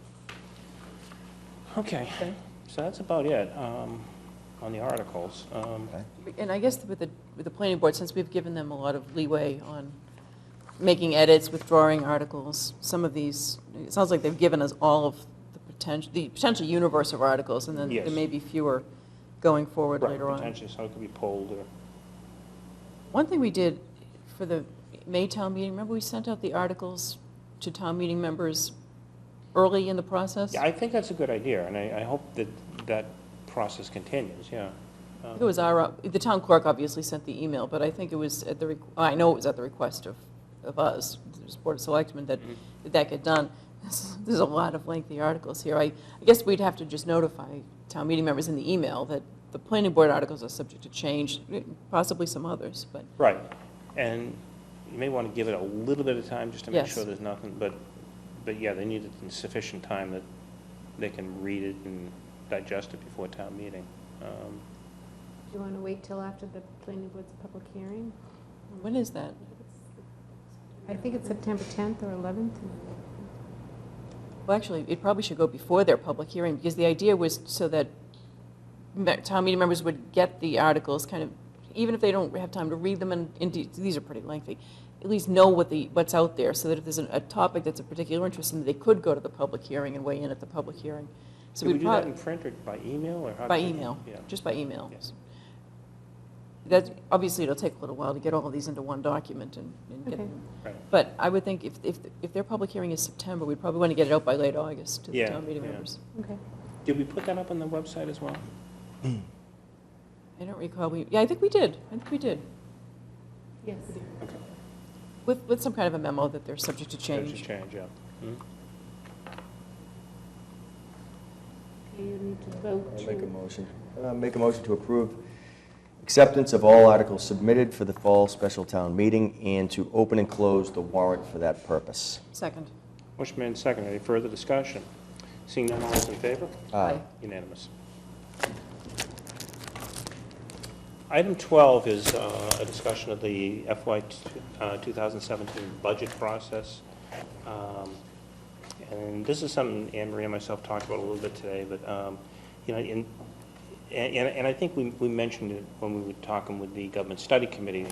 okay, so that's about it on the articles. And I guess with the planning board, since we've given them a lot of leeway on making edits, withdrawing articles, some of these, it sounds like they've given us all of the potential universe of articles, and then Yes. there may be fewer going forward Right, later on. potentially, so it could be pulled, or, One thing we did for the May town meeting, remember we sent out the articles to town meeting members early in the process? yeah, I think that's a good idea, and I hope that process continues, yeah. I think it was the town clerk obviously sent the email, but I think it was at I know it was at the request of us, the Board of Selectmen, that get done. There's a lot of lengthy articles here. I guess we'd have to just notify town meeting members in the email that the planning board articles are subject to change, possibly some others, but. Right, and you may want to give it a little bit of time just to make Yes. sure there's nothing, but yeah, they need it in sufficient time that they can read it and digest it before town meeting. Do you want to wait till after the planning board's public hearing? When is that? I think it's September 10th or 11th. Well, actually, it probably should go before their public hearing, because the idea was so that town meeting members would get the articles kind of, even if they don't have time to read them, and these are pretty lengthy, at least know what's out there, so that if there's a topic that's of particular interest, then they could go to the public hearing and weigh in at the public hearing. So Did we we'd do that probably, in print or by email, or how? by did we- email, Yeah. just by email. Yes. That, obviously, it'll take a little while to get all of these into one document and get Okay. them. Right. But I would think if their public hearing is September, we'd probably want to get it out by late August to the Yeah, town meeting yeah. members. Okay. Did we put that up on the website as well? I don't recall, yeah, I think we did. Yes. Okay. With some kind of a memo that they're subject to change. Change, yeah. Hmm? Okay, you need to vote I'll make a to, motion. Make a motion to approve acceptance of all articles submitted for the fall special town meeting, and to open and close the warrant for that purpose. Second. Motion made and seconded. Any further discussion? Seeing none, all those in favor? Aye. Unanimous. Item 12 is a discussion of the FY 2017 budget process. And this is something Anne Marie and myself talked about a little bit today, but, you know, and I think we mentioned it when we were talking with the Government Study Committee,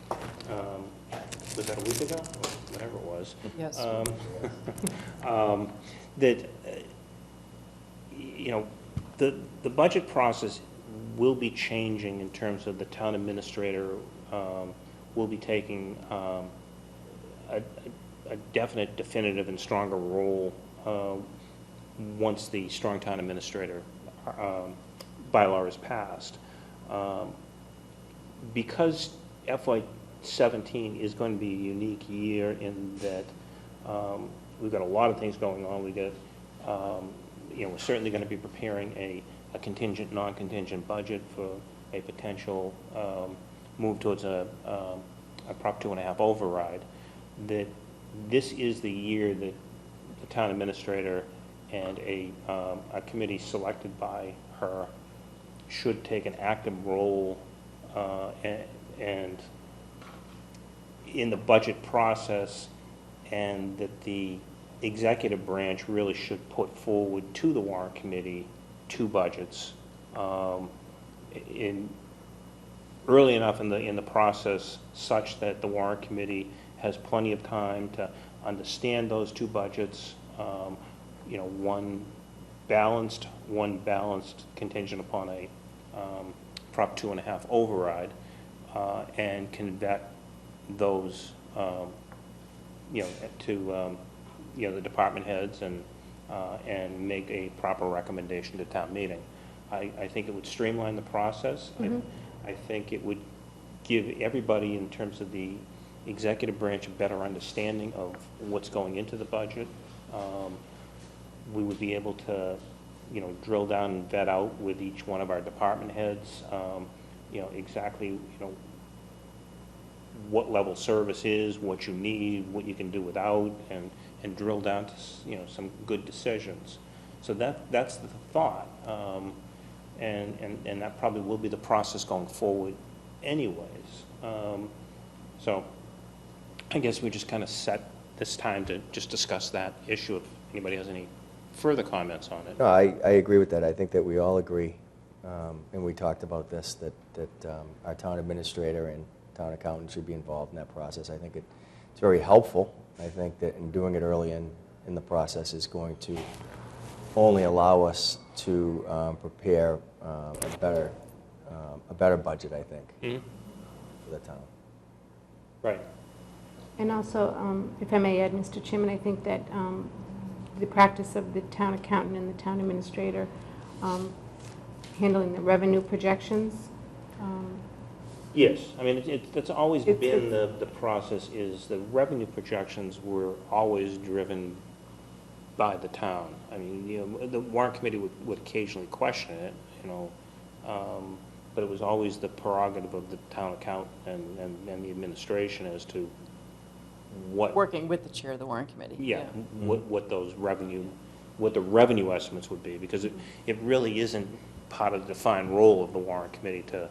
was that a week ago? Or whatever it was. Yes. That, you know, the budget process will be changing in terms of the town administrator will be taking a definite, definitive, and stronger role once the Strong Town Administrator bylaw is passed. Because FY17 is going to be a unique year in that we've got a lot of things going on. We got, you know, we're certainly going to be preparing a contingent, non-contingent budget for a potential move towards a Prop 2.5 override. That this is the year that the town administrator and a committee selected by her should take an active role and in the budget process, and that the executive branch really should put forward to the warrant committee 2 budgets early enough in the process such that the warrant committee has plenty of time to understand those 2 budgets, you know, one balanced contingent upon a Prop 2.5 override, and can vet those, you know, to you know, the department heads and make a proper recommendation to town meeting. I think it would streamline the process. I think it would give everybody, in terms of the executive branch, a better understanding of what's going into the budget. We would be able to, you know, drill down and vet out with each one of our department heads, you know, exactly, you know, what level service is, what you need, what you can do without, and drill down to, you know, some good decisions. So that's the thought, and that probably will be the process going forward anyways. So I guess we just kind of set this time to just discuss that issue. If anybody has any further comments on it. No, I agree with that. I think that we all agree, and we talked about this, that our town administrator and town accountant should be involved in that process. I think it's very helpful. I think that in doing it early in the process is going to only allow us to prepare a better budget, I think, for the town. Right. And also, if I may add, Mr. Chairman, I think that the practice of the town accountant and the town administrator handling the revenue projections. Yes, I mean, that's always been the process, is the revenue projections were always driven by the town. I mean, you know, the warrant committee would occasionally question it, you know, but it was always the prerogative of the town accountant and the administration as to what. Working with the chair of the warrant committee. Yeah, what those what the revenue estimates would be, because it really isn't part of the defined role of the warrant committee to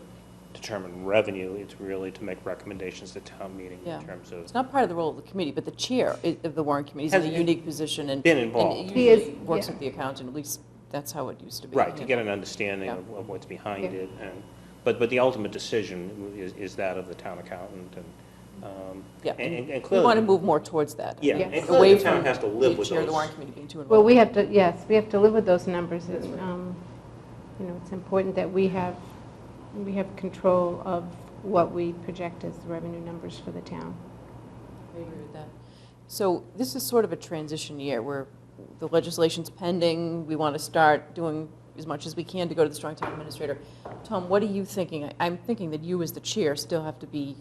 determine revenue. It's really to make recommendations to town meeting in terms of. It's not part of the role of the committee, but the chair of the warrant committee is in a unique position and been involved. And usually works with the accountant. At least that's how it used to be. Right, to get an understanding of what's behind it, and but the ultimate decision is that of the town accountant, and and clearly we want to move more towards that. Yeah, Yes. and clearly Away the town from has to live the with chair of the those. warrant committee being too involved. Well, we have to, yes, we have to live with those numbers. And, you know, it's important that we have control of what we project as the revenue numbers for the town. I agree with that. So this is sort of a transition year where the legislation's pending. We want to start doing as much as we can to go to the Strong Town Administrator. Tom, what are you thinking? I'm thinking that you as the chair still have to be,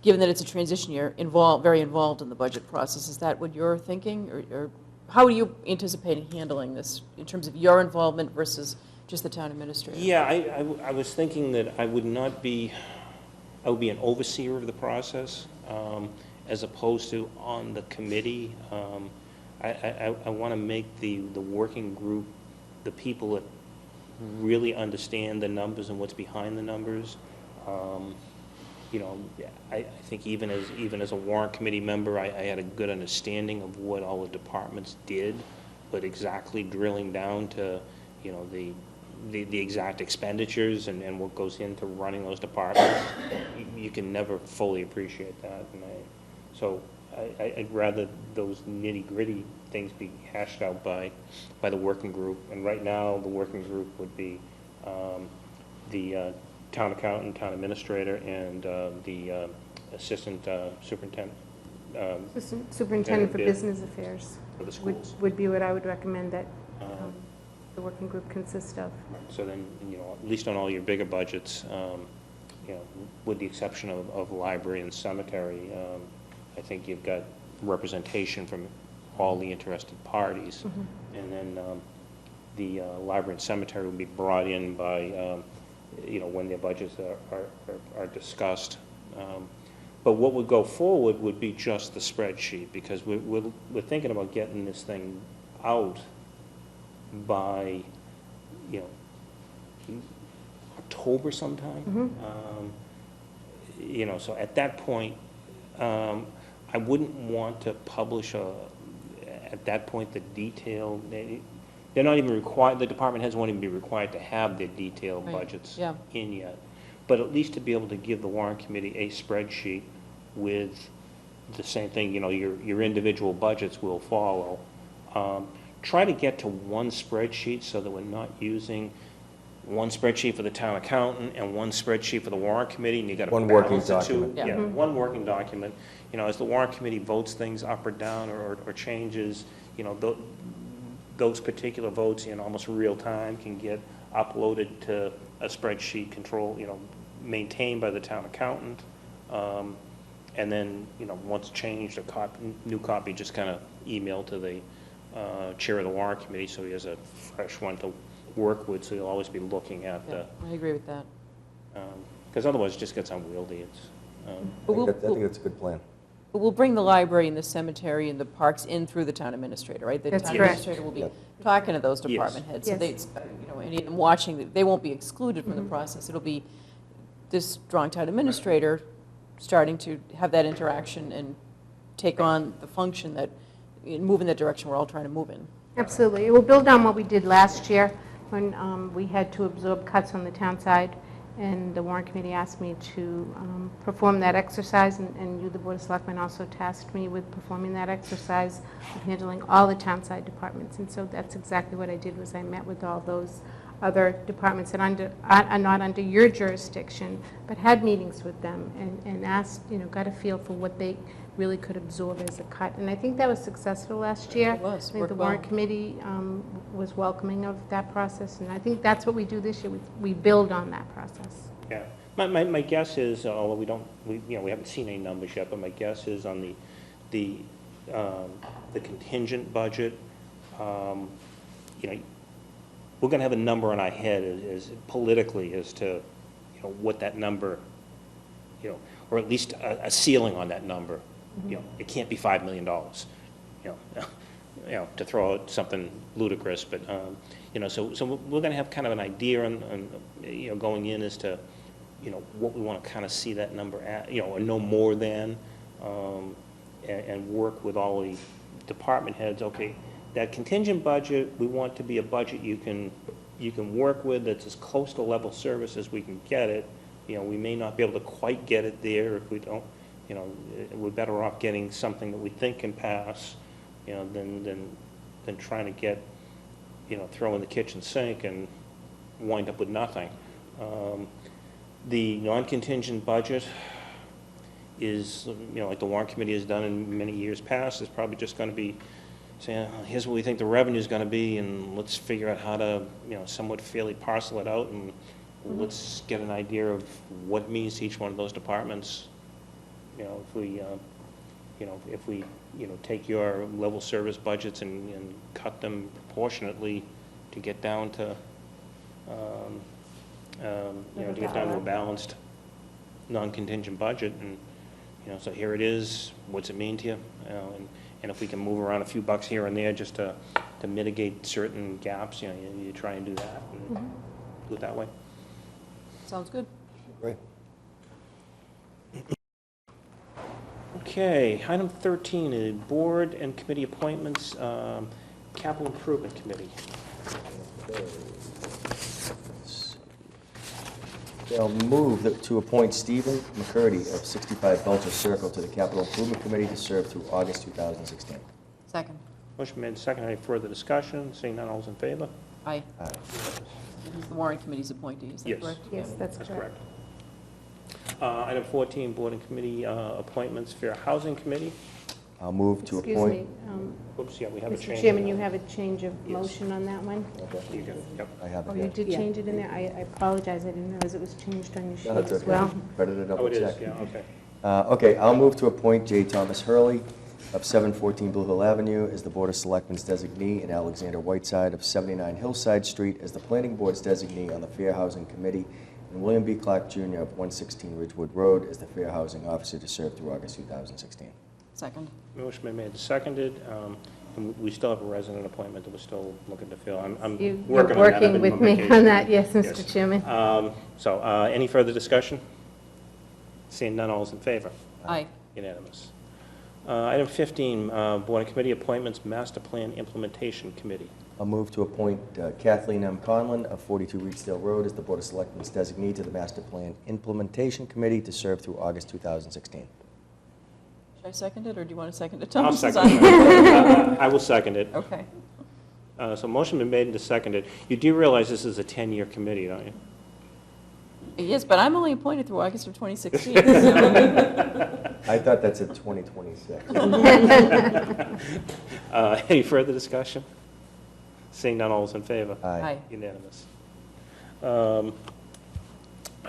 given that it's a transition year, very involved in the budget process. Is that what you're thinking? Or how are you anticipating handling this in terms of your involvement versus Just the town administrator? Yeah, I was thinking that I would be an overseer of the process, as opposed to on the committee. I want to make the working group, the people that really understand the numbers and what's behind the numbers. You know, I think even as a warrant committee member, I had a good understanding of what all the departments did, but exactly drilling down to, you know, the exact expenditures and what goes into running those departments, you can never fully appreciate that. And so I'd rather those nitty-gritty things be hashed out by the working group. And right now, the working group would be the town accountant, town administrator, and the assistant superintendent. Assistant Superintendent for Business Affairs For the schools. would be what I would recommend that the working group consist of. So then, you know, at least on all your bigger budgets, you know, with the exception of library and cemetery, I think you've got representation from all the interested parties. And then the library and cemetery will be brought in by, you know, when their budgets are discussed. But what would go forward would be just the spreadsheet, because we're thinking about getting this thing out by, you know, October sometime. You know, so at that point, I wouldn't want to publish at that point the detail. They're not even required, the department heads won't even be required to have their detailed Right. budgets Yeah. in yet. But at least to be able to give the warrant committee a spreadsheet with the same thing, you know, your individual budgets will follow. Try to get to one spreadsheet so that we're not using one spreadsheet for the town accountant and one spreadsheet for the warrant committee, and you got to One working balance the two. document. Yeah. Yeah, one working document. You know, as the warrant committee votes things up or down or changes, you know, those particular votes in almost real time can get uploaded to a spreadsheet control, you know, maintained by the town accountant. And then, you know, once changed, a new copy just kind of emailed to the chair of the warrant committee, so he has a fresh one to work with, so he'll always be looking at Yeah, the, I agree with that. because otherwise it just gets unwieldy. It's, But I think that's a good plan. But we'll bring the library and the cemetery and the parks in through the town administrator, right? The That's town correct. administrator will be Yep. talking to those Yes. department heads. So Yes. they, you know, any of them watching, they won't be excluded from the process. It'll be this strong town administrator starting to have that interaction and take on the function that, move in that direction we're all trying to move in. Absolutely. It will build on what we did last year when we had to absorb cuts on the town side, and the warrant committee asked me to perform that exercise, and you, the Board of Selectmen, also tasked me with performing that exercise of handling all the town side departments. And so that's exactly what I did, was I met with all those other departments that are not under your jurisdiction, but had meetings with them and asked, you know, got a feel for what they really could absorb as a cut. And I think that was successful last year. It was, I think worked the well. warrant committee was welcoming of that process, and I think that's what we do this year. We build on that process. yeah. My guess is, although we haven't seen any numbers yet, but my guess is on the contingent budget, you know, we're going to have a number in our head as politically as to, you know, what that number, you know, or at least a ceiling on that number. You know, it can't be $5 million, you know, to throw out something ludicrous, but, you know, so we're going to have kind of an idea on, you know, going in as to, you know, what we want to kind of see that number at, you know, or no more than, and work with all the department heads. Okay, that contingent budget, we want to be a budget you can work with, that's as close to level service as we can get it. You know, we may not be able to quite get it there if we don't, you know, we're better off getting something that we think can pass, you know, than trying to get, you know, throw in the kitchen sink and wind up with nothing. The non-contingent budget is, you know, like the warrant committee has done in many years past, is probably just going to be saying, here's what we think the revenue is going to be, and let's figure out how to, you know, somewhat fairly parcel it out, and let's get an idea of what it means to each one of those departments. You know, if we take your level service budgets and cut them proportionately to get down to, to get down to a balanced, non-contingent budget, and, so here it is, what's it mean to you? And if we can move around a few bucks here and there just to mitigate certain gaps, you try and do that, and do it that way. Sounds good. Great. Okay, item 13 is board and committee appointments, capital improvement committee. I'll move to appoint Stephen McCurdy of 65 Belcher Circle to the Capital Improvement Committee to serve through August 2016. Second. Motion made, second. Any further discussion? Seeing none, all's in favor? Aye. Aye. He's the warrant committee's appointee, is that Yes. correct? Yes, that's That's correct. correct. Item 14, board and committee appointments, Fair Housing Committee. I'll move to Excuse appoint. me, Oops, yeah, we have a change. Mr. Chairman, you have a change of Yes. motion on that one? You do, yep. I have Oh, it you here. did change it in there? I apologize, I didn't realize it was changed on your No, sheet that's as okay. well. Better to Oh, double it is, check. yeah, okay. Okay, I'll move to appoint J. Thomas Hurley of 714 Blue Hill Avenue as the Board of Selectmen's designee and Alexander Whiteside of 79 Hillside Street as the Planning Board's designee on the Fair Housing Committee, and William B. Clark Jr. of 116 Ridgewood Road as the Fair Housing Officer to serve through August 2016. Second. Motion been made and seconded. And we still have a resident appointment that we're still looking to fill. I'm You're working on that. I've working been with on me vacation. on that, yes, Mr. Yes. Chairman. So, any further discussion? Seeing none, all's in favor? Aye. Unanimous. Item 15, board and committee appointments, Master Plan Implementation Committee. I'll move to appoint Kathleen M. Conlon of 42 Reedsdale Road as the Board of Selectmen's designee to the Master Plan Implementation Committee to serve through August 2016. Should I second it, or do you want to second it, Tom? I'll Since second I'm- it. I will second it. Okay. So motion been made and seconded. You do realize this is a 10-year committee, don't you? Yes, but I'm only appointed through August of 2016. so- I thought that's at 2026. Any further discussion? Seeing none, all's in favor? Aye. Unanimous.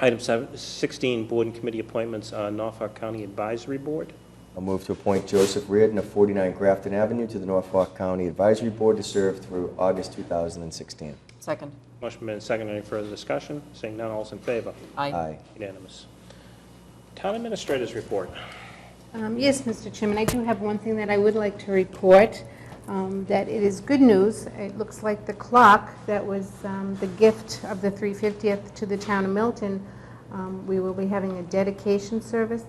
Item 16, board and committee appointments, Norfolk County Advisory Board. I'll move to appoint Joseph Reardon of 49 Grafton Avenue to the Norfolk County Advisory Board to serve through August 2016. Second. Motion made and seconded. Any further discussion? Seeing none, all's in favor? Aye. Unanimous. Town Administrator's Report. Yes, Mr. Chairman, I do have one thing that I would like to report, that it is good news. It looks like the clock that was the gift of the 350th to the town of Milton, we will be having a dedication service,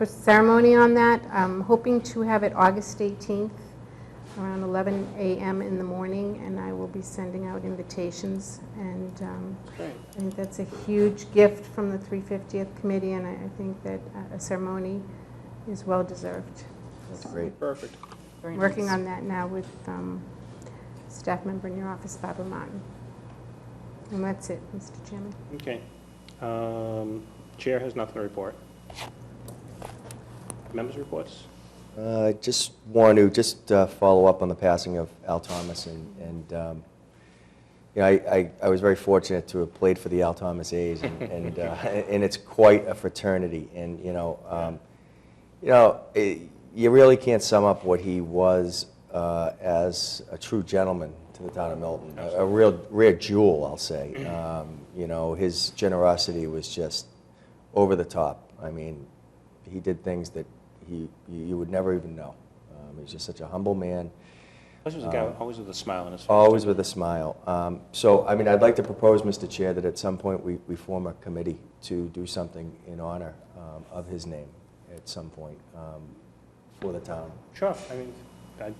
ceremony on that. I'm hoping to have it August 18th, around 11 a.m. in the morning, and I will be sending out invitations. And Great. I think that's a huge gift from the 350th committee, and I think that a ceremony is well deserved. That's great. Perfect. Very nice. Working on that now with staff member in your office, Barbara Martin. And that's it, Mr. Chairman. Okay. Chair has nothing to report. Members' reports? Just want to follow up on the passing of Al Thomas, and I was very fortunate to have played for the Al Thomas A's, and it's quite a fraternity, and you really can't sum up what he was as a true gentleman to the town of Milton, a real rare jewel, I'll say. His generosity was just over the top. I mean, he did things that you would never even know. He was just such a humble man. This was a guy always with a smile on his face. Always with a smile. So, I mean, I'd like to propose, Mr. Chair, that at some point we form a committee to do something in honor of his name at some point for the town. Sure. I mean, I'd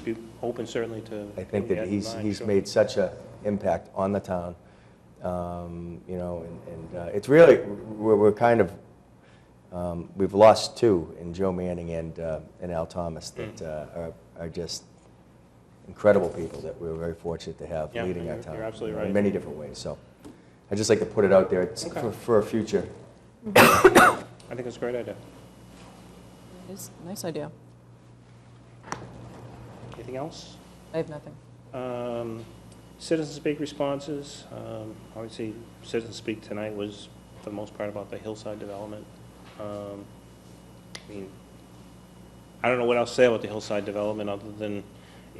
be open certainly to. I think doing that in mind, he's sure. made such an impact on the town, it's really, we're kind of, we've lost two in Joe Manning and Al Thomas that are just incredible people that we're very fortunate to have Yeah, leading our you're town. absolutely In right. many different ways, so I'd just like to put it out there for a future. I think it's a great idea. It's a nice idea. Anything else? I have nothing. Citizen speak responses. Obviously, citizen speak tonight was, for the most part, about the hillside development. I mean, I don't know what else to say about the hillside development other than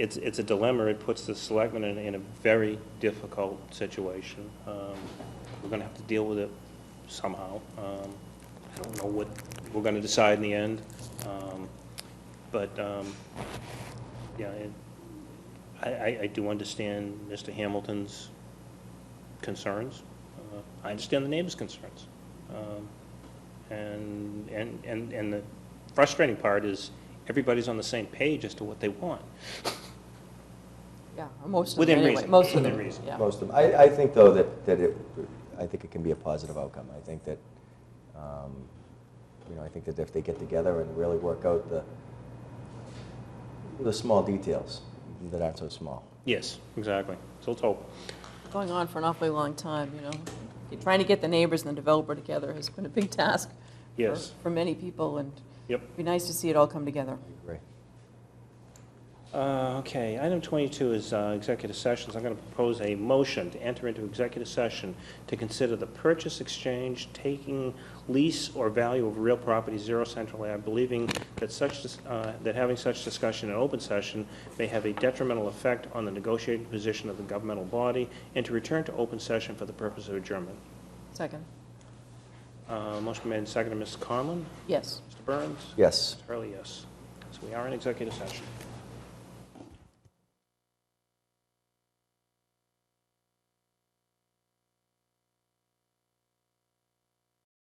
it's a dilemma. It puts the selectmen in a very difficult situation. We're going to have to deal with it somehow. I don't know what we're going to decide in the end. But, yeah, I do understand Mr. Hamilton's concerns. I understand the neighbors' concerns. And the frustrating part is everybody's on the same page as to what they want. Yeah, or most of them Within anyway. reason. Most of Within them, reason. yeah. Most of them. I think, though, I think it can be a positive outcome. I think that, I think that if they get together and really work out the small details that aren't so small. Yes, exactly. So let's hope. Going on for an awfully long time, Trying to get the neighbors and the developer together has been a big task Yes. for many people, and Yep. it'd be nice to see it all come together. I agree. Okay, item 22 is executive sessions. I'm going to propose a motion to enter into executive session to consider the purchase, exchange, taking, lease, or value of real property, 0 Central Ave, believing that having such discussion in open session may have a detrimental effect on the negotiating position of the governmental body, and to return to open session for the purpose of adjournment. Second. Motion made and seconded. Mrs. Conlon? Yes. Mr. Burns? Yes. Mr. Hurley, yes. So we are in executive session.